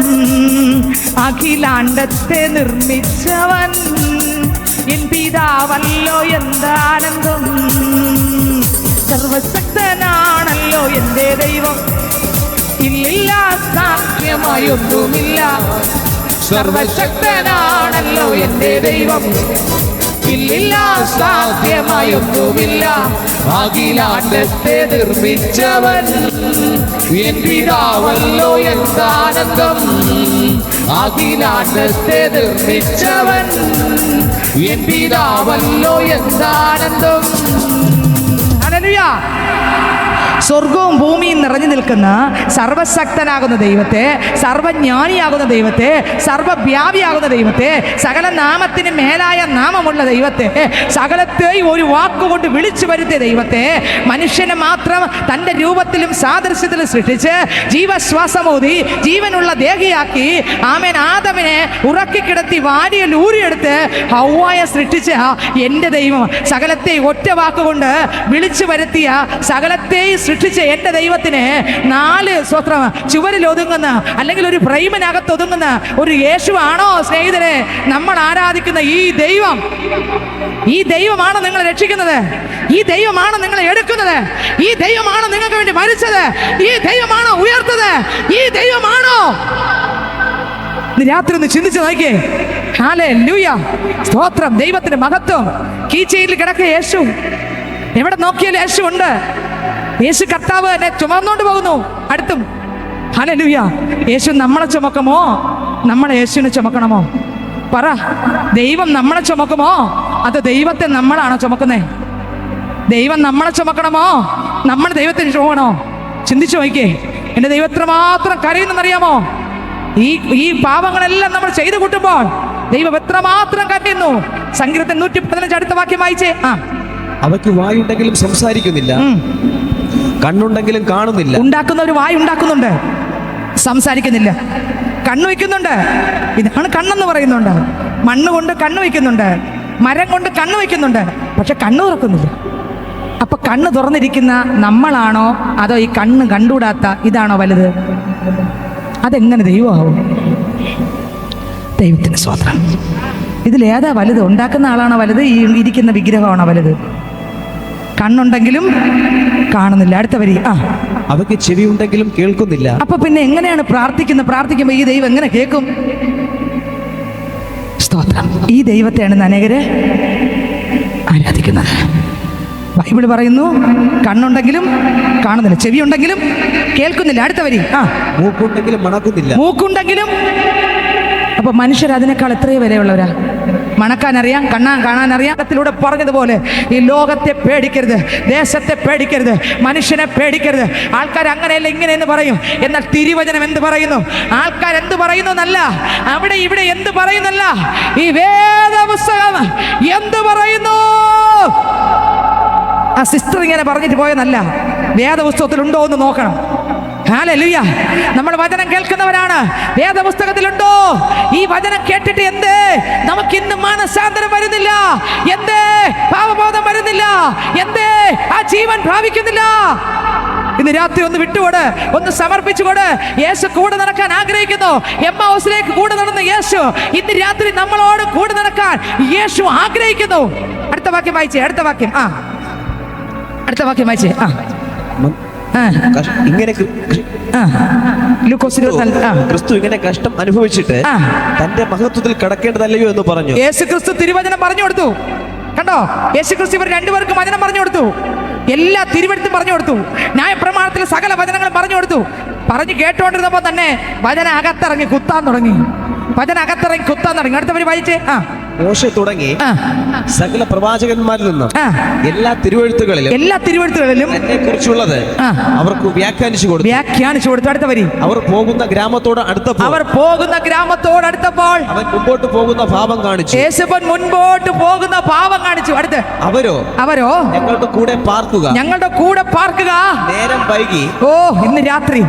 അഖിലാണ്ടത്തെ നിർമ്മിച്ചവൻ എൻ പിതാവല്ലോ എന്ത് ആനന്ദം. സർവശക്തനാണല്ലോ എൻ്റെ ദൈവം, ഇല്ലില്ല സാധ്യമായി ഒന്നുമില്ല. സർവശക്തനാണല്ലോ എൻ്റെ ദൈവം, ഇല്ലില്ല സാധ്യമായി ഒന്നുമില്ല. അഖിലാണ്ടത്തെ നിർമ്മിച്ചവൻ എൻ പിതാവല്ലോ എന്താനന്ദം. അഖിലാണ്ടത്തെ നിർമ്മിച്ചവൻ എൻ പിതാവല്ലോ എന്താനന്ദം. ഹല്ലേലൂയ. സ്വർഗവും ഭൂമിയും നിറഞ്ഞു നിൽക്കുന്ന സർവശക്തനാകുന്ന ദൈവത്തെ, സർവജ്ഞാനിയാകുന്ന ദൈവത്തെ, സർവവ്യാപിയാകുന്ന ദൈവത്തെ, സകല നാമത്തിന് മേലായ നാമമുള്ള ദൈവത്തെ, സകലത്തെയും ഒരു വാക്കുകൊണ്ട് വിളിച്ചു വരുത്തിയ ദൈവത്തെ, മനുഷ്യനെ മാത്രം തൻ്റെ രൂപത്തിലും സാദൃശ്യത്തിലും സൃഷ്ടിച്ച് ജീവശ്വാസമൂതി ജീവനുള്ള ദേഹിയാക്കി ആമേൻ ആദമിനെ ഉറക്കിക്കിടത്തി വാരിയിൽ ഊരിയെടുത്ത് ഹൗവായെ സൃഷ്ടിച്ച എൻ്റെ ദൈവം, സകലത്തെ ഒറ്റ വാക്കുകൊണ്ട് വിളിച്ചു വരുത്തിയ, സകലത്തെയും സൃഷ്ടിച്ച എൻ്റെ ദൈവത്തിന് 4 സ്വത്രം ചുവരിൽ ഒതുങ്ങുന്ന, അല്ലെങ്കിൽ ഒരു ഫ്രെയിമിനകത്ത് ഒതുങ്ങുന്ന ഒരു യേശു ആണോ സ്നേഹിതരെ നമ്മൾ ആരാധിക്കുന്ന ഈ ദൈവം? ഈ ദൈവമാണ് നിങ്ങളെ രക്ഷിക്കുന്നത്, ഈ ദൈവമാണ് നിങ്ങളെ എടുക്കുന്നത്, ഈ ദൈവമാണ് നിങ്ങൾക്ക് വേണ്ടി മരിച്ചത്, ഈ ദൈവമാണോ ഉയർത്തത്, ഈ ദൈവമാണോ? രാത്രി ഒന്ന് ചിന്തിച്ച് നോക്കിയേ. ഹല്ലേലൂയ, സ്തോത്രം, ദൈവത്തിന്റെ മഹത്വം. കീച്ചയിൽ കിടക്കുക യേശു, എവിടെ നോക്കിയാലും യേശു ഉണ്ട്. യേശു കർത്താവ് എന്നെ ചുമന്നുകൊണ്ട് പോകുന്നു അടുത്തും. ഹല്ലേലൂയ. യേശു നമ്മളെ ചുമക്കുമോ, നമ്മളെ യേശുവിനെ ചുമക്കണമോ? പറ, ദൈവം നമ്മളെ ചുമക്കുമോ അത് ദൈവത്തെ നമ്മളാണോ ചുമക്കുന്നത്? ദൈവം നമ്മളെ ചുമക്കണമോ, നമ്മൾ ദൈവത്തെ ചുമക്കണോ? ചിന്തിച്ചു നോക്കിയേ. എൻ്റെ ദൈവത്തിന് മാത്രം കരയുന്നെന്നറിയാമോ? ഈ പാപങ്ങളെല്ലാം നമ്മൾ ചെയ്തു കൂട്ടുമ്പോൾ ദൈവം എത്രമാത്രം കരയുന്നു. സങ്കീർത്തനം 115 അടുത്ത വാക്യം വായിച്ചേ. അവയ്ക്ക് വായുണ്ടെങ്കിലും സംസാരിക്കുന്നില്ല, കണ്ണുണ്ടെങ്കിലും കാണുന്നില്ല. ഉണ്ടാക്കുന്നവർ വായു ഉണ്ടാക്കുന്നുണ്ട്, സംസാരിക്കുന്നില്ല. കണ്ണു വയ്ക്കുന്നുണ്ട്, ഇതാണ് കണ്ണെന്ന് പറയുന്നുണ്ട്. മണ്ണ് കൊണ്ട് കണ്ണു വയ്ക്കുന്നുണ്ട്, മരം കൊണ്ട് കണ്ണു വയ്ക്കുന്നുണ്ട്, പക്ഷെ കണ്ണു തുറക്കുന്നില്ല. അപ്പൊ കണ്ണ് തുറന്നിരിക്കുന്ന നമ്മളാണോ, അതോ ഈ കണ്ണ് കണ്ടുകൂടാത്ത ഇതാണോ വലുത്? അതെങ്ങനെ ദൈവമാവും? ദൈവത്തിന് സ്തോത്രം. ഇതിലേതാ വലുത്? ഉണ്ടാക്കുന്ന ആളാണോ വലുത്, ഈ ഇരിക്കുന്ന വിഗ്രഹമാണോ വലുത്? കണ്ണുണ്ടെങ്കിലും കാണുന്നില്ല. അടുത്ത വരി. അവയ്ക്ക് ചെവി ഉണ്ടെങ്കിലും കേൾക്കുന്നില്ല. അപ്പൊ പിന്നെ എങ്ങനെയാണ് പ്രാർത്ഥിക്കുമ്പോൾ ഈ ദൈവം എങ്ങനെ കേൾക്കും? സ്തോത്രം. ഈ ദൈവത്തെയാണ് അനേകര് ആരാധിക്കുന്നത്. ബൈബിൾ പറയുന്നു കണ്ണുണ്ടെങ്കിലും കാണുന്നില്ല, ചെവി ഉണ്ടെങ്കിലും കേൾക്കുന്നില്ല. അടുത്ത വരി. മൂക്കുണ്ടെങ്കിലും മണക്കുന്നില്ല. മൂക്കുണ്ടെങ്കിലും. അപ്പൊ മനുഷ്യർ അതിനേക്കാൾ എത്രയോ വിലയുള്ളവരാ. മണക്കാനറിയാം, കാണാനറിയാം. ത്തിലൂടെ പറഞ്ഞതുപോലെ ഈ ലോകത്തെ പേടിക്കരുത്, ദേശത്തെ പേടിക്കരുത്, മനുഷ്യനെ പേടിക്കരുത്. ആൾക്കാർ അങ്ങനെയല്ല ഇങ്ങനെയെന്ന് പറയും. എന്നാൽ തിരുവചനം എന്ത് പറയുന്നു? ആൾക്കാർ എന്ത് പറയുന്നു എന്നല്ല, അവിടെ ഇവിടെ എന്ത് പറയുന്നല്ല, ഈ വേദപുസ്തകം എന്ത് പറയുന്നു? ആ സിസ്റ്റർ ഇങ്ങനെ പറഞ്ഞിട്ട് പോയെന്നല്ല, വേദപുസ്തകത്തിലുണ്ടോ എന്ന് നോക്കണം. ഹല്ലേലൂയ. നമ്മൾ വചനം കേൾക്കുന്നവരാണ്. വേദപുസ്തകത്തിലുണ്ടോ? ഈ വചനം കേട്ടിട്ട് എന്തേ നമുക്ക് ഇന്ന് മാനസാന്തരം വരുന്നില്ല? എന്തേ പാപബോധം വരുന്നില്ല? എന്തേ ആ ജീവൻ പ്രാപിക്കുന്നില്ല? ഇന്ന് രാത്രി ഒന്ന് വിട്ടുകൊട്, ഒന്ന് സമർപ്പിച്ചുകൊട്. യേശു കൂടെ നടക്കാൻ ആഗ്രഹിക്കുന്നു. എമ്മാഊസിലേക്ക് കൂടെ നടന്ന യേശു ഇന്ന് രാത്രി നമ്മളോട് കൂടെ നടക്കാൻ യേശു ആഗ്രഹിക്കുന്നു. അടുത്ത വാക്യം വായിച്ചേ. അടുത്ത വാക്യം വായിച്ചേ. ക്രിസ്തു ഇങ്ങനെ കഷ്ടം അനുഭവിച്ചിട്ട് തന്റെ മഹത്വത്തിൽ കടക്കേണ്ടതല്ലയോ എന്ന് പറഞ്ഞു. യേശു ക്രിസ്തു തിരുവചനം പറഞ്ഞു കൊടുത്തു. കണ്ടോ? യേശു ക്രിസ്തു ഇവർ രണ്ടുപേർക്കും വചനം പറഞ്ഞു കൊടുത്തു. എല്ലാ തിരുവെഴുത്തും പറഞ്ഞു കൊടുത്തു. ന്യായപ്രമാണത്തിൽ സകല വചനങ്ങളും പറഞ്ഞു കൊടുത്തു. പറഞ്ഞു കേട്ടോണ്ടിരുന്നപ്പോ തന്നെ വചനം അകത്തിറങ്ങി കുത്താൻ തുടങ്ങി. അടുത്തവർ വായിച്ചേ. മോശെ തുടങ്ങി സകല പ്രവാചകന്മാരിൽ നിന്നും എല്ലാ തിരുവെഴുത്തുകളിലും എന്നെ കുറിച്ചുള്ളത് അവർക്ക് വ്യാഖ്യാനിച്ചു കൊടുത്തു. അടുത്ത വരി. അവർ പോകുന്ന ഗ്രാമത്തോട് അടുത്തപ്പോൾ അവൻ മുമ്പോട്ട് പോകുന്ന ഭാവം കാണിച്ചു. യേശുവൻ മുൻപോട്ട് പോകുന്ന ഭാവം കാണിച്ചു. അടുത്ത് അവരോ ഞങ്ങളുടെ കൂടെ പാർക്കുക. നേരം വൈകി. ഇന്ന് രാത്രി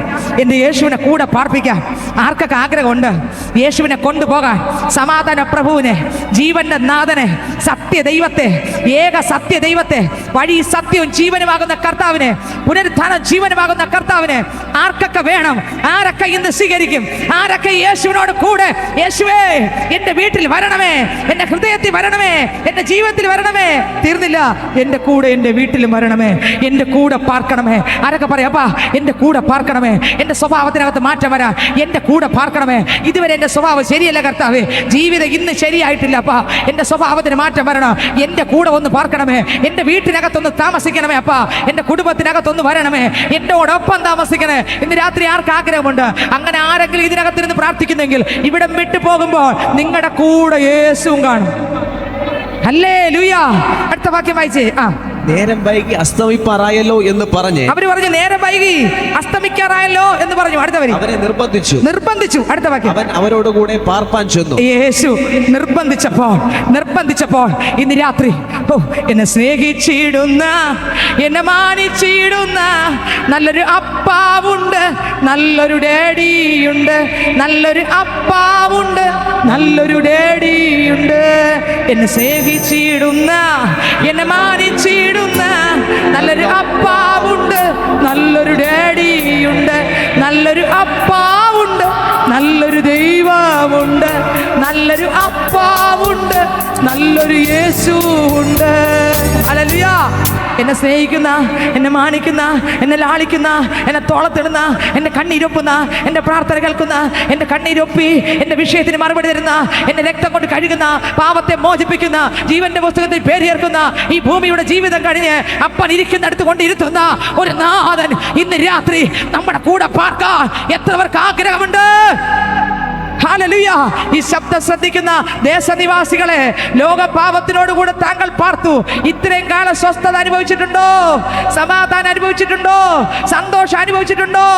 എന്റെ യേശുവിനെ കൂടെ പാർപ്പിക്കാൻ ആർക്കൊക്കെ ആഗ്രഹമുണ്ട്? യേശുവിനെ കൊണ്ടുപോകാൻ, സമാധാന പ്രഭുവിനെ, ജീവന്റെ നാഥനെ, സത്യദൈവത്തെ, ഏക സത്യദൈവത്തെ, വഴി സത്യവും ജീവനുമാകുന്ന കർത്താവിനെ, പുനരുത്ഥാനം ജീവനുമാകുന്ന കർത്താവിനെ ആർക്കൊക്കെ വേണം? ആരൊക്കെ ഇന്ന് സ്വീകരിക്കും? ആരൊക്കെ യേശുവിനോട് കൂടെ, യേശുവേ എന്റെ വീട്ടിൽ വരണമേ, എന്റെ ഹൃദയത്തിൽ വരണമേ, എന്റെ ജീവിതത്തിൽ വരണമേ? തീർന്നില്ല, എന്റെ കൂടെ എന്റെ വീട്ടിലും വരണമേ, എന്റെ കൂടെ പാർക്കണമേ. ആരൊക്കെ പറയാം, അപ്പാ എന്റെ കൂടെ പാർക്കണമേ, എന്റെ സ്വഭാവത്തിനകത്ത് മാറ്റം വരാൻ എന്റെ കൂടെ പാർക്കണമേ. ഇതുവരെ എന്റെ സ്വഭാവം ശരിയല്ല കർത്താവേ, ജീവിതം ഇന്ന് ശരിയായിട്ടില്ല അപ്പാ, എന്റെ സ്വഭാവത്തിന് മാറ്റം വരണം, എന്റെ കൂടെ ഒന്ന് പാർക്കണമേ, എന്റെ വീട്ടിനകത്തൊന്ന് താമസിക്കണമേ അപ്പാ, എന്റെ കുടുംബത്തിനകത്തൊന്ന് വരണമേ, എന്നോടൊപ്പം താമസിക്കണേ. ഇന്ന് രാത്രി ആർക്ക് ആഗ്രഹമുണ്ട്? അങ്ങനെ ആരെങ്കിലും ഇതിനകത്തിരുന്ന് പ്രാർത്ഥിക്കുന്നെങ്കിൽ ഇവിടം വിട്ടു പോകുമ്പോൾ നിങ്ങളുടെ കൂടെ യേശുവും കാണും. ഹല്ലേലൂയ. അടുത്ത വാക്യം വായിച്ചേ. നേരം വൈകി അസ്തമിപ്പാറായല്ലോ എന്ന് പറഞ്ഞ് അവര് പറഞ്ഞു, നേരം വൈകി അസ്തമിക്കാറായല്ലോ എന്ന് പറഞ്ഞു. അടുത്ത വരി. അവരെ നിർബന്ധിച്ചു. അടുത്ത വാക്യം. അവൻ അവരോട് കൂടെ പാർപ്പാൻ ചെന്നു. യേശു നിർബന്ധിച്ചപ്പോൾ ഇന്ന് രാത്രി എന്നെ സ്നേഹിച്ചിടുന്ന, എന്നെ മാനിച്ചിടുന്ന നല്ലൊരു അപ്പാവുണ്ട്, നല്ലൊരു ഡാഡിയുണ്ട്, നല്ലൊരു അപ്പാവുണ്ട്, നല്ലൊരു ഡാഡിയുണ്ട്. എന്നെ സ്നേഹിച്ചിടുന്ന, എന്നെ മാനിച്ചിടുന്ന നല്ലൊരു അപ്പാവുണ്ട്, നല്ലൊരു ഡാഡിയുണ്ട്, നല്ലൊരു അപ്പാവുണ്ട്, നല്ലൊരു ദൈവമുണ്ട്, നല്ലൊരു അപ്പാവുണ്ട്, നല്ലൊരു യേശുവുണ്ട്. ഹല്ലേലൂയ. എന്നെ സ്നേഹിക്കുന്ന, എന്നെ മാനിക്കുന്ന, എന്നെ ലാളിക്കുന്ന, എന്നെ തോളത്തിടുന്ന, എന്നെ കണ്ണീരൊപ്പുന്ന, എന്റെ പ്രാർത്ഥന കേൾക്കുന്ന, എന്റെ കണ്ണീരൊപ്പി എന്റെ വിഷയത്തിന് മറുപടി തരുന്ന, എന്നെ രക്തം കൊണ്ട് കഴുകുന്ന, പാപത്തെ മോചിപ്പിക്കുന്ന, ജീവന്റെ പുസ്തകത്തിൽ പേര് ചേർക്കുന്ന, ഈ ഭൂമിയുടെ ജീവിതം കഴിഞ്ഞ് അപ്പൻ ഇരിക്കുന്നിടത്ത് കൊണ്ട് ഇരുത്തുന്ന ഒരു നാഥൻ ഇന്ന് രാത്രി നമ്മുടെ കൂടെ പാർക്കാൻ എത്രവർക്ക് ആഗ്രഹമുണ്ട്? ഹല്ലേലൂയ. ഈ ശബ്ദം ശ്രദ്ധിക്കുന്ന ദേശനിവാസികളെ, ലോകപാപത്തിനോടുകൂടെ താങ്കൾ പാർത്തു. ഇത്രയും കാലം സ്വസ്ഥത അനുഭവിച്ചിട്ടുണ്ടോ? സമാധാനം അനുഭവിച്ചിട്ടുണ്ടോ? സന്തോഷം അനുഭവിച്ചിട്ടുണ്ടോ?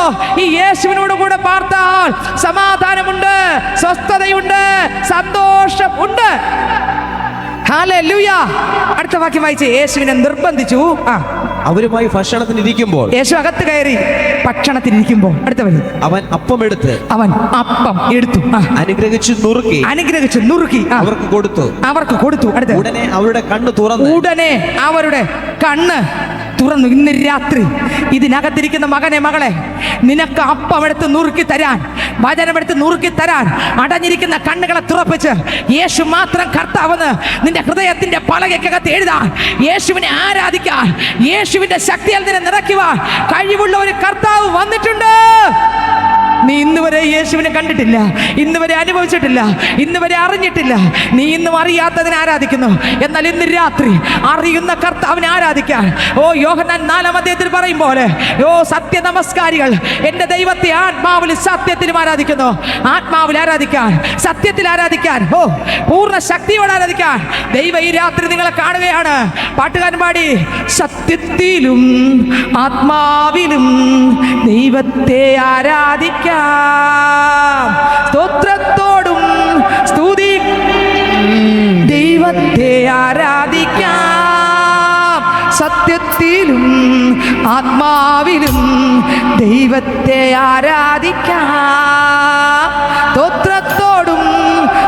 ഈ യേശുവിനോട് കൂടെ പാർത്താൽ സമാധാനമുണ്ട്, സ്വസ്ഥതയുണ്ട്, സന്തോഷം ഉണ്ട്. ഹല്ലേലൂയ. അടുത്ത വാക്യം വായിച്ചേ. യേശുവിനെ നിർബന്ധിച്ചു. അവരുമായി ഭക്ഷണത്തിനിരിക്കുമ്പോൾ, യേശു അകത്ത് കയറി ഭക്ഷണത്തിനിരിക്കുമ്പോൾ, അടുത്ത വരി. അവൻ അപ്പം എടുത്തു. അനുഗ്രഹിച്ചു നുറുക്കി അവർക്ക് കൊടുത്തു. ഉടനെ അവരുടെ കണ്ണ് തുറന്നു. ഇന്ന് രാത്രി ഇതിനകത്തിരിക്കുന്ന മകനെ, മകളെ, നിനക്ക് അപ്പം എടുത്ത് നുറുക്കി തരാൻ, വചനമെടുത്ത് നുറുക്കി തരാൻ അടഞ്ഞിരിക്കുന്ന കണ്ണുകളെ തുറപ്പിച്ച് യേശു മാത്രം കർത്താവെന്ന് നിന്റെ ഹൃദയത്തിന്റെ പലകയ്ക്കകത്ത് എഴുതാൻ, യേശുവിനെ ആരാധിക്കാൻ, യേശുവിന്റെ ശക്തിയാൽ നിന്നെ നിറയ്ക്കുവാൻ കഴിവുള്ള ഒരു കർത്താവ് വന്നിട്ടുണ്ട്. നീ ഇന്ന് വരെ യേശുവിനെ കണ്ടിട്ടില്ല, ഇന്ന് വരെ അനുഭവിച്ചിട്ടില്ല, ഇന്ന് വരെ അറിഞ്ഞിട്ടില്ല. നീ ഇന്നും അറിയാത്തതിനെ ആരാധിക്കുന്നു. എന്നാൽ ഇന്ന് രാത്രി അറിയുന്ന കർത്താവിനെ ആരാധിക്കാൻ, യോഹന്നാൻ 4-ാം അധ്യായത്തിൽ പറയും പോലെ, സത്യ നമസ്കാരികൾ എൻ്റെ ദൈവത്തെ ആത്മാവിലും സത്യത്തിലും ആരാധിക്കുന്നു. ആത്മാവിൽ ആരാധിക്കാൻ, സത്യത്തിൽ ആരാധിക്കാൻ, പൂർണ്ണ ശക്തിയോടെ ആരാധിക്കാൻ ദൈവം ഈ രാത്രി നിങ്ങളെ കാണുകയാണ്. പാട്ടുകാരൻ പാടി, സത്യത്തിലും ആത്മാവിലും ദൈവത്തെ ആരാധിക്കാൻ, സ്തോത്രത്തോടും സ്തുതി ദൈവത്തെ ആരാധിക്കാം, സത്യത്തിലും ആത്മാവിലും ദൈവത്തെ ആരാധിക്കാം, സ്തോത്രത്തോടും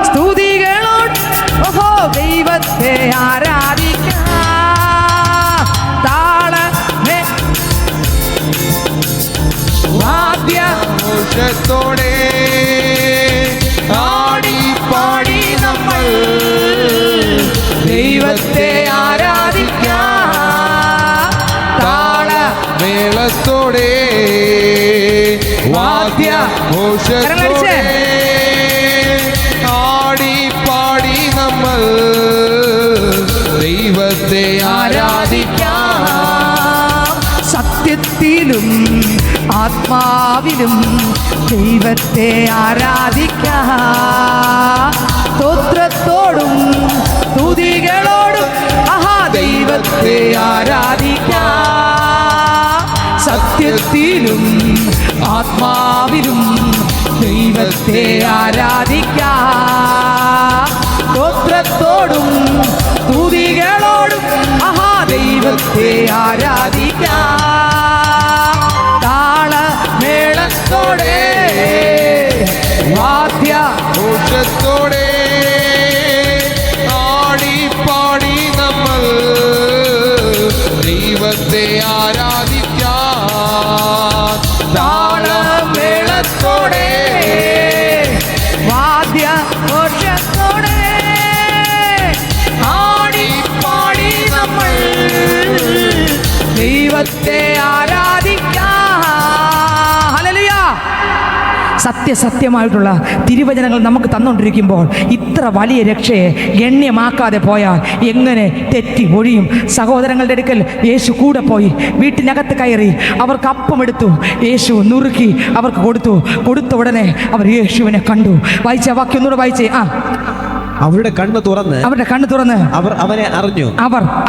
സ്തുതികളോടും ദൈവത്തെ ആരാധിക്കാം. താളമേ വാദ്യഘോഷത്തോടെ ആടി പാടി നമ്മൾ ദൈവത്തെ ആരാധിക്കാം. താളമേളത്തോടെ വാദ്യഘോഷത്തോടെ ആടി പാടി നമ്മൾ ദൈവത്തെ ആരാധിക്കാം. സത്യത്തിലും ആത്മാവിലും ദൈവത്തെ ആരാധിക്കാം, സ്തോത്രത്തോടും സ്തുതികളോടും ആഹാ ദൈവത്തെ ആരാധിക്കാം. സത്യത്തിലും ആത്മാവിലും ദൈവത്തെ ആരാധിക്കാം. സ്തോത്രത്തോടും സ്തുതികളോടും ആഹാ ദൈവത്തെ ആരാധിക്കാം. താളമേളത്തോടെ വാദ്യ ഘോഷത്തോടെ ആടിപ്പാടി നമ്മൾ ദൈവത്തെ ആരാധിക്കാം. താളമേളത്തോടെ വാദ്യ ഘോഷത്തോടെ ആടിപ്പാടി നമ്മൾ ദൈവത്തെ ആരാധിക്കാം. ഹല്ലേലൂയ. സത്യസത്യമായിട്ടുള്ള തിരുവചനങ്ങൾ നമുക്ക് തന്നുകൊണ്ടിരിക്കുമ്പോൾ ഇത്ര വലിയ രക്ഷയെ ഗണ്യമാക്കാതെ പോയാൽ എങ്ങനെ തെറ്റി ഒഴിയും? സഹോദരങ്ങളുടെ അടുക്കൽ യേശു കൂടെ പോയി വീട്ടിനകത്ത് കയറി അവർക്ക് അപ്പമെടുത്തു. യേശു നുറുക്കി അവർക്ക് കൊടുത്ത ഉടനെ അവർ യേശുവിനെ കണ്ടു. വായിച്ച വാക്യം ഒന്നുകൂടെ വായിച്ചേ. അവരുടെ കണ്ണ് തുറന്ന് അവർ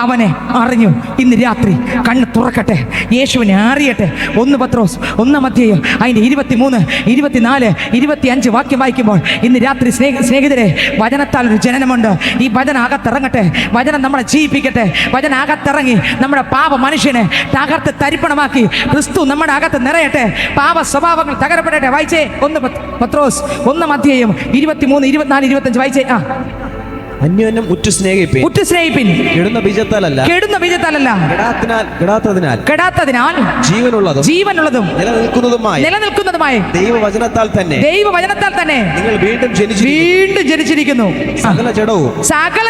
അവനെ അറിഞ്ഞു. ഇന്ന് രാത്രി കണ്ണ് തുറക്കട്ടെ, യേശുവിനെ അറിയട്ടെ. 1 പത്രോസ് 1 അധ്യായം അതിൻ്റെ 23, 24, 25 വാക്യം വായിക്കുമ്പോൾ ഇന്ന് രാത്രി സ്നേഹിതരെ, വചനത്താൽ ഒരു ജനനമുണ്ട്. ഈ വചനം അകത്തിറങ്ങട്ടെ, വചനം നമ്മളെ ജീവിപ്പിക്കട്ടെ. വചനം അകത്തിറങ്ങി നമ്മുടെ പാപ മനുഷ്യനെ തകർത്ത് തരിപ്പണമാക്കി ക്രിസ്തു നമ്മുടെ അകത്ത് നിറയട്ടെ. പാപ സ്വഭാവങ്ങൾ തകരപ്പെടട്ടെ. വായിച്ചേ 1 പത്രോസ് 1 അധ്യായം 23, 24, 25 വായിച്ചേ. അന്യോന്യം ഉറ്റു സ്നേഹിപ്പിൻ. കെടുന്ന ബീജത്താലല്ല കെടാത്തതിനാൽ ജീവനുള്ളതും നിലനിൽക്കുന്നതുമായ ദൈവവചനത്താൽ തന്നെ നിങ്ങൾ വീണ്ടും ജനിച്ചിരിക്കുന്നു. സകല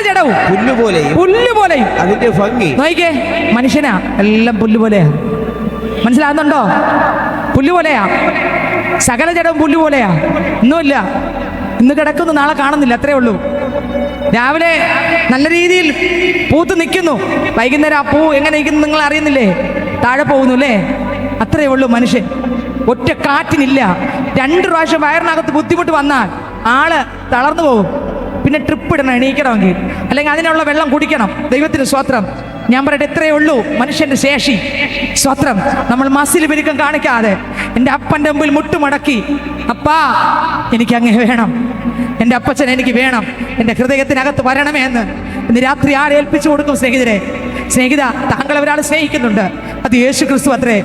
ജഡവും പുല്ലുപോലെയും അതിന്റെ ഭംഗി. നോക്കിക്കേ, മനുഷ്യനാ എല്ലാം പുല്ലുപോലെയാ. മനസ്സിലാകുന്നുണ്ടോ? പുല്ലുപോലെയാ, സകല ജഡവും പുല്ലുപോലെയാ. ഒന്നുമില്ല, ഇന്ന് കിടക്കുന്നു, നാളെ കാണുന്നില്ല, അത്രേ ഉള്ളൂ. രാവിലെ നല്ല രീതിയിൽ പൂത്ത് നിൽക്കുന്നു, വൈകുന്നേരം ആ പൂ എങ്ങനെ നിൽക്കുന്നു നിങ്ങൾ അറിയുന്നില്ലേ? താഴെ പോകുന്നു അല്ലേ? അത്രേ ഉള്ളൂ മനുഷ്യൻ. ഒറ്റ കാറ്റിനില്ല. 2 പ്രാവശ്യം വയറിനകത്ത് ബുദ്ധിമുട്ട് വന്നാൽ ആള് തളർന്നു പോകും. പിന്നെ ട്രിപ്പ് ഇടണം എണീക്കണമെങ്കിൽ, അല്ലെങ്കിൽ അതിനുള്ള വെള്ളം കുടിക്കണം. ദൈവത്തിന് സ്വത്രം. ഞാൻ പറയട്ടെ, ഇത്രയേ ഉള്ളൂ മനുഷ്യന്റെ ശേഷി. സ്വത്രം. നമ്മൾ മസിൽ പെരുക്കം കാണിക്കാതെ എൻ്റെ അപ്പൻ്റെ മുമ്പിൽ മുട്ടുമടക്കി, അപ്പാ എനിക്ക് അങ്ങ് വേണം, എൻ്റെ അപ്പച്ചൻ എനിക്ക് വേണം, എൻ്റെ ഹൃദയത്തിനകത്ത് വരണമേ എന്ന് ഇന്ന് രാത്രി ആരെ ഏൽപ്പിച്ചു കൊടുക്കും? സ്നേഹിത, താങ്കൾ ഒരാൾ സ്നേഹിക്കുന്നുണ്ട്, അത് യേശു ക്രിസ്തു അത്രേ.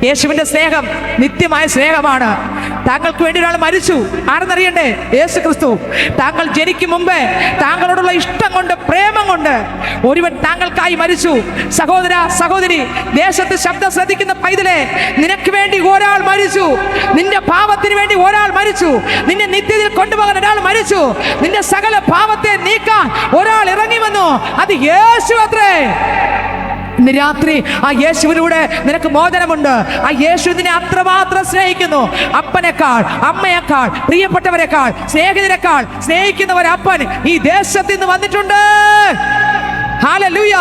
യേശുവിൻ്റെ സ്നേഹം നിത്യമായ സ്നേഹമാണ്. താങ്കൾക്ക് വേണ്ടി ഒരാൾ മരിച്ചു. ആരെന്നറിയണ്ടേ? യേശു ക്രിസ്തു. താങ്കൾ ജനിക്കും മുമ്പേ താങ്കളോടുള്ള ഇഷ്ടം കൊണ്ട്, പ്രേമം കൊണ്ട് ഒരുവൻ താങ്കൾക്കായി മരിച്ചു. സഹോദര, സഹോദരി, ദേശത്ത് ശബ്ദം ശ്രദ്ധിക്കുന്ന പൈതലെ, നിനക്ക് വേണ്ടി ഒരാൾ മരിച്ചു. നിന്റെ പാപത്തിന് വേണ്ടി ഒരാൾ മരിച്ചു. നിന്നെ നിത്യതയിൽ കൊണ്ടുപോകാൻ ഒരാൾ മരിച്ചു. നിന്റെ സകല പാപത്തെ നീക്കാൻ ഒരാൾ ഇറങ്ങി വന്നു. അത് യേശു അത്രേ. ഇന്ന് രാത്രി ആ യേശുവിലൂടെ നിനക്ക് മോചനമുണ്ട്. ആ യേശു നിന്നെ അത്രമാത്രം സ്നേഹിക്കുന്നു. അപ്പനേക്കാൾ, അമ്മയേക്കാൾ, പ്രിയപ്പെട്ടവരെക്കാൾ, സ്നേഹിതരെക്കാൾ സ്നേഹിക്കുന്ന ഒരപ്പൻ ഈ ദേശത്ത് നിന്ന് വന്നിട്ടുണ്ട്. ഹല്ലേലൂയ.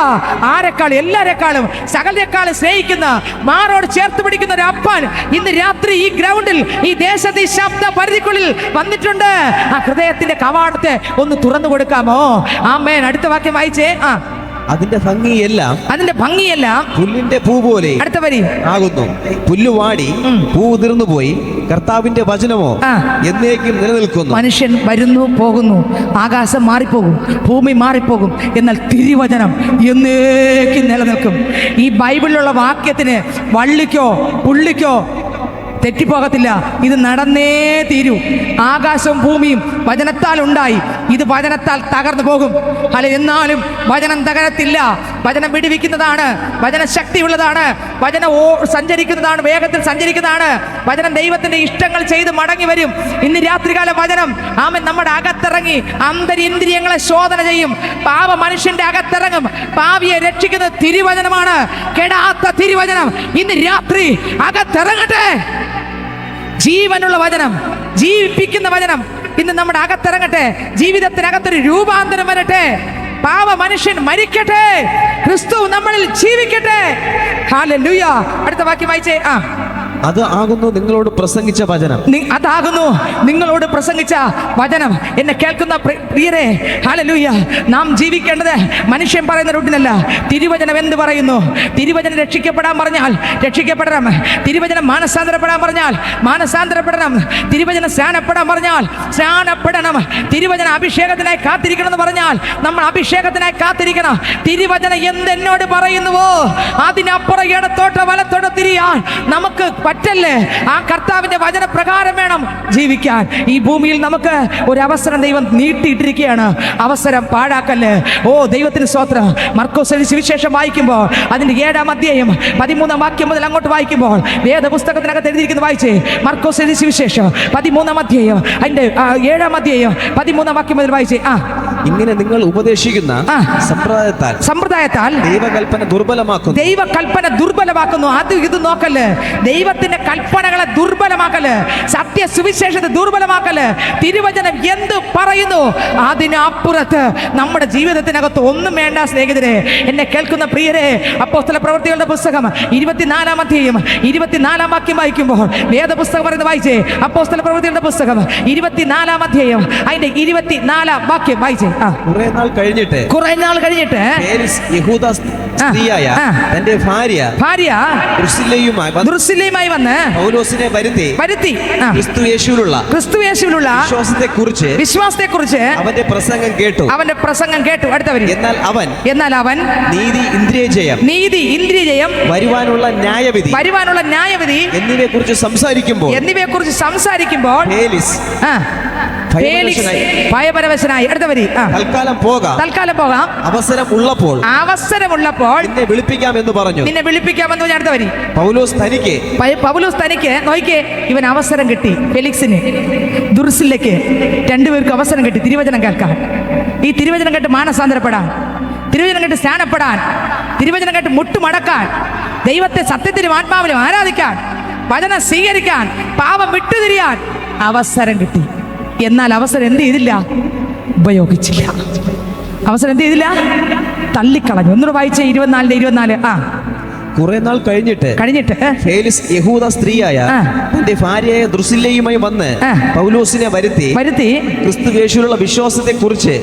ആരെക്കാൾ? എല്ലാരെക്കാളും, സകലരെക്കാളും സ്നേഹിക്കുന്ന, മാറോട് ചേർത്ത് പിടിക്കുന്ന ഒരു അപ്പൻ ഇന്ന് രാത്രി ഈ ഗ്രൗണ്ടിൽ, ഈ ദേശത്ത്, ഈ ശബ്ദ പരിധിക്കുള്ളിൽ വന്നിട്ടുണ്ട്. ആ ഹൃദയത്തിന്റെ കവാടത്തെ ഒന്ന് തുറന്നു കൊടുക്കാമോ? ആമേൻ. അടുത്ത വാക്യം വായിച്ചേ. അതിന്റെ ഭംഗിയെല്ലാം പുല്ലിന്റെ പൂ പോലെ അടുത്ത വരി ആകുന്നു. പുല്ല് വാടി പൂ ഉതിർന്നു പോയി, കർത്താവിന്റെ വചനമോ എന്നേക്കും നിലനിൽക്കുന്നു. മനുഷ്യൻ വരുന്നു പോകുന്നു, ആകാശം മാറിപ്പോകും, ഭൂമി മാറിപ്പോകും, എന്നാൽ തിരുവചനം എന്നേക്കും നിലനിൽക്കും. ഈ ബൈബിളിലുള്ള വാക്യത്തിന് വള്ളിക്കോ പുള്ളിക്കോ തെറ്റിപ്പോകത്തില്ല. ഇത് നടന്നേ തീരൂ. ആകാശവും ഭൂമിയും വചനത്താൽ ഉണ്ടായി. ഇത് വചനത്താൽ തകർന്നു പോകും. അല്ല, എന്നാലും വചനം തകരത്തില്ല. വചനം വിടുവിക്കുന്നതാണ്, വചന ശക്തിയുള്ളതാണ്, വചനം സഞ്ചരിക്കുന്നതാണ്, വേഗത്തിൽ സഞ്ചരിക്കുന്നതാണ്. വചനം ദൈവത്തിന്റെ ഇഷ്ടങ്ങൾ ചെയ്ത് മടങ്ങി വരും. ഇന്ന് രാത്രികാല വചനം ആമൻ നമ്മുടെ അകത്തിറങ്ങി അന്തരിന്ദ്രിയങ്ങളെ ശോധന ചെയ്യും. പാപ മനുഷ്യന്റെ അകത്തിറങ്ങും. പാവിയെ രക്ഷിക്കുന്ന തിരുവചനമാണ്, കെടാത്ത തിരുവചനം. ഇന്ന് രാത്രി അകത്തിറങ്ങട്ടെ. ജീവനുള്ള വചനം, ജീവിപ്പിക്കുന്ന വചനം ഇന്ന് നമ്മുടെ അകത്തിറങ്ങട്ടെ. ജീവിതത്തിനകത്തൊരു രൂപാന്തരം വരട്ടെ. പാവ മനുഷ്യൻ മരിക്കട്ടെ, ക്രിസ്തു നമ്മളിൽ ജീവിക്കട്ടെ. ഹല്ലേലൂയ. അടുത്ത വാക്യം വായിച്ചേ. അത് ആകുന്നു നിങ്ങളോട് പ്രസംഗിച്ച വചനം. അതാകുന്നു നിങ്ങളോട് പ്രസംഗിച്ച വചനം. എന്നെ കേൾക്കുന്ന പ്രിയരെ, ഹല്ലേലൂയ, നാം ജീവിക്കേണ്ടത് മനുഷ്യൻ പറയുന്ന റൂട്ടിനല്ല. തിരുവചനം എന്ത് പറയുന്നു? തിരുവചനം രക്ഷിക്കപ്പെടാൻ പറഞ്ഞാൽ രക്ഷിക്കപ്പെടണം. തിരുവചനം മാനസാന്തരപ്പെടാൻ പറഞ്ഞാൽ മാനസാന്തരപ്പെടണം. തിരുവചനം സ്നാനപ്പെടാൻ പറഞ്ഞാൽ സ്നാനപ്പെടണം. തിരുവചന അഭിഷേകത്തിനായി കാത്തിരിക്കണം എന്ന് പറഞ്ഞാൽ നമ്മൾ അഭിഷേകത്തിനായി കാത്തിരിക്കണം. തിരുവചനം എന്തെന്നോട് പറയുന്നുവോ അതിനപ്പുറം ഇടത്തോട്ടോ വലത്തോട്ടോ തിരിയാൻ നമുക്ക് പറ്റല്ലേ. ആ കർത്താവിന്റെ വചനപ്രകാരം വേണം ജീവിക്കാൻ. ഈ ഭൂമിയിൽ നമുക്ക് ഒരു അവസരം ദൈവം നീട്ടിയിട്ടിരിക്കുകയാണ്. അവസരം പാഴാക്കല്ലേ. ഓ ദൈവത്തിന് സ്തോത്രം. മർക്കോസ് എഴുതിയ സുവിശേഷം വായിക്കുമ്പോൾ അതിന്റെ 7-ാം അധ്യായം 13-ാം വാക്യം മുതൽ അങ്ങോട്ട് വായിക്കുമ്പോൾ വേദപുസ്തകത്തിനകത്ത് എഴുതിയിരിക്കുന്നത് വായിച്ചേ. മർക്കോസ് എഴുതിയ സുവിശേഷം 13-ാം അധ്യായം അതിന്റെ 7-ാം അധ്യായം 13-ാം വാക്യം മുതൽ വായിച്ചേ. ഇങ്ങനെ നിങ്ങൾ ഉപദേശിക്കുന്ന സമ്പ്രദായത്താൽ ദൈവകൽപ്പന ദുർബലമാക്കുന്നു. അത് ഇത് നോക്കല്. ദൈവത്തിന്റെ കൽപ്പനകളെ ദുർബലമാക്കല്, സത്യ സുവിശേഷത്തെ ദുർബലമാക്കല്. തിരുവചനം എന്ത് പറയുന്നു അതിനപ്പുറത്ത് നമ്മുടെ ജീവിതത്തിനകത്ത് ഒന്നും വേണ്ട. സ്നേഹിതരെ, എന്നെ കേൾക്കുന്ന പ്രിയരെ, അപ്പോസ്തല പ്രവൃത്തികളുടെ പുസ്തകം 24-ാം അധ്യായം 24-ാം വാക്യം വായിക്കുമ്പോൾ വേദപുസ്തകം പറയുന്നത് വായിച്ചേ. അപ്പോസ്തല പ്രവൃത്തികളുടെ പുസ്തകം 24-ാം അധ്യായം അതിന്റെ 24-ാം വാക്യം വായിച്ചേ. കുറെ നാൾ കഴിഞ്ഞിട്ട് യഹൂദ സ്ത്രീയായ തന്റെ ഭാര്യ ദുർസില്ലയുമായി വന്ന് പൗലോസിനെ വരുത്തി ക്രിസ്തു യേശുവിലുള്ള വിശ്വാസത്തെക്കുറിച്ച് അവന്റെ പ്രസംഗം കേട്ടു. അടുത്തവര് എന്നാൽ അവൻ നീതി ഇന്ദ്രിയജയം വരുവാനുള്ള ന്യായവിധി എന്നിവയെ കുറിച്ച് സംസാരിക്കുമ്പോൾ ഭയപരവശനായി. അടുത്തവരി തൽക്കാലം പോകാം. അവസരം ഉള്ളപ്പോൾ നിന്നെ വിളിപ്പിക്കാമെന്ന് പറഞ്ഞു. അടുത്തവരി പൗലോസ് തനിക്ക് നോക്കിയേ, ഇവൻ അവസരം കിട്ടി. ഫെലിക്സിന്, ദുർസില്ലയ്ക്ക്, രണ്ടുപേർക്കും അവസരം കിട്ടി തിരുവചനം കേൾക്കാൻ. ഈ തിരുവചനം കേട്ട് മാനസാന്തരപ്പെടാൻ, തിരുവചനം കേട്ട് സ്നാനപ്പെടാൻ, തിരുവചനം കേട്ട് മുട്ടുമടക്കാൻ, ദൈവത്തെ സത്യത്തിലും ആത്മാവിലും ആരാധിക്കാൻ, വചനം സ്വീകരിക്കാൻ, പാപം വിട്ടുതിരിയാൻ അവസരം കിട്ടി. എന്നാൽ അവസരം എന്ത് ചെയ്തില്ല? ഉപയോഗിച്ചില്ല. അവസരം എന്ത് ചെയ്തില്ല? തള്ളിക്കളഞ്ഞു. ഒന്നുകൂടെ വായിച്ചേ. 24 കുറെ നാൾ കഴിഞ്ഞിട്ട് ഫേലിക്സ് യഹൂദ സ്ത്രീയായ തന്റെ ഭാര്യയായ ദുർസില്ലയുമായി വന്ന് പൗലോസിനെ വരുത്തി ക്രിസ്തു യേശുവിലുള്ള വിശ്വാസത്തെ കുറിച്ച്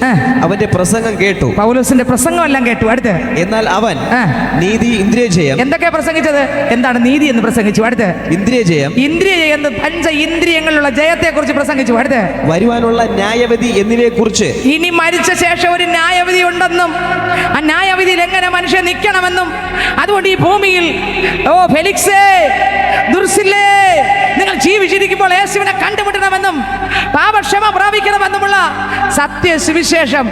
അവന്റെ പ്രസംഗം കേട്ടു. പൗലോസിന്റെ പ്രസംഗം എല്ലാം കേട്ടു. അടുത്ത് എന്നാൽ അവൻ നീതി ഇന്ദ്രിയജയം. എന്തൊക്കെയാ പ്രസംഗിച്ചത്? എന്താണ് നീതി എന്ന് പ്രസംഗിച്ചു. അടുത്ത് ഇന്ദ്രിയജയം എന്ന് 5 ഇന്ദ്രിയങ്ങളിലുള്ള ജയത്തെ കുറിച്ച് പ്രസംഗിച്ചു. അടുത്ത് വരുവാനുള്ള ന്യായവിധി എന്നിവയെ കുറിച്ച്, ഇനി മരിച്ച ശേഷം ഒരു ന്യായവിധി ഉണ്ടെന്നും ആ ന്യായവിധിയിൽ എങ്ങനെ മനുഷ്യൻ നിൽക്കണമെന്നും, അതുകൊണ്ട് ഈ ഭൂമിയിൽ ഓ ഫെലിക്സേ, ദുർസില്ലേ, നിങ്ങൾ ജീവിച്ചിരിക്കുമ്പോൾ യേശുവിനെ കണ്ടുമുട്ടണമെന്നും പാപക്ഷമ പ്രാപിക്കണമെന്നുമുള്ള സത്യ സുവിശേഷം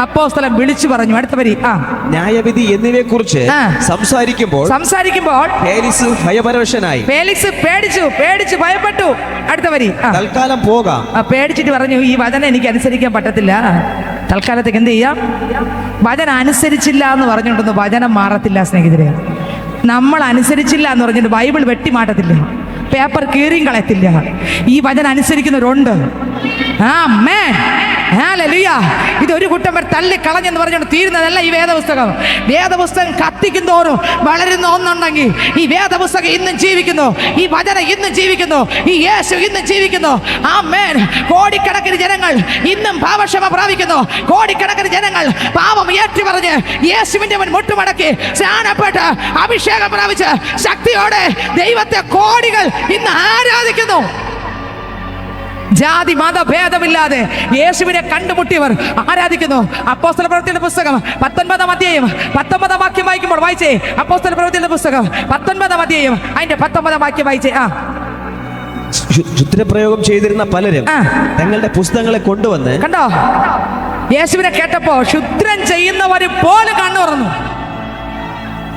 അപ്പോസ്തലൻ വിളിച്ചു പറഞ്ഞു. അടുത്ത വരി ന്യായവിധി എന്നിവയെ കുറിച്ച് സംസാരിക്കുമ്പോൾ ഫേലിക്സ് ഭയപരവശനായി. ഫേലിക്സ് പേടിച്ചു ഭയപ്പെട്ടു. അടുത്ത വരി തൽക്കാലം പോകാം. പേടിച്ചിട്ട് പറഞ്ഞു, ഈ വചനം എനിക്ക് അനുസരിക്കാൻ പറ്റത്തില്ല, തൽക്കാലത്തേക്ക് എന്ത് ചെയ്യാം? വചനം അനുസരിച്ചില്ല എന്ന് പറഞ്ഞുകൊണ്ടൊന്നും വചനം മാറത്തില്ല സ്നേഹിതരെ. നമ്മൾ അനുസരിച്ചില്ല എന്ന് പറഞ്ഞിട്ട് ബൈബിൾ വെട്ടിമാറ്റത്തില്ല, പേപ്പർ കീറിയും കളയത്തില്ല. ഈ വചനം അനുസരിക്കുന്നവരുണ്ട്. ഇതൊരു കുട്ടം പേർ തള്ളിക്കളഞ്ഞെന്ന് പറഞ്ഞുകൊണ്ട് തീരുന്നതല്ല ഈ വേദപുസ്തകം കത്തിക്കും തോറും വളരുന്ന ഒന്നുണ്ടെങ്കിൽ ഈ വേദപുസ്തകം ഇന്നും ജീവിക്കുന്നു, ഈ വചനം ഇന്നും ജീവിക്കുന്നു, ഈ യേശു ഇന്നും ജീവിക്കുന്നു. ആമേൻ. കോടിക്കണക്കിന് ജനങ്ങൾ ഇന്നും പാപക്ഷമ പ്രാപിക്കുന്നു. കോടിക്കണക്കിന് ജനങ്ങൾ പാപം ഏറ്റുപറഞ്ഞ് യേശുവിന്റെ മുൻ മുട്ടുമടക്കി സ്നാനപ്പെട്ട് അഭിഷേകം പ്രാപിച്ച് ശക്തിയോടെ ദൈവത്തെ കോടികൾ ഇന്ന് ആരാധിക്കുന്നു. ജാതി മത ഭേദമില്ലാതെ യേശുവിനെ കണ്ടുമുട്ടിയവർ ആരാധിക്കുന്നു. അപ്പോസ്തല പ്രവൃത്തിയുടെ പുസ്തകം 19-ാം അധ്യായം 19-ാം വാക്യം വായിക്കുമ്പോൾ വായിച്ചേ. അപ്പോസ്തല പ്രവൃത്തിയുടെ പുസ്തകം 19-ാം അധ്യായം അതിന്റെ 19-ാം വാക്യം വായിച്ചേ. ശുദ്രപ്രയോഗം ചെയ്തിരുന്ന പലരും തങ്ങളുടെ പുസ്തകങ്ങളെ കൊണ്ടുവന്ന്, കണ്ടോ, യേശുവിനെ കേട്ടപ്പോ ശുദ്രം ചെയ്യുന്നവര് പോലും കണ്ണു തുറന്നു.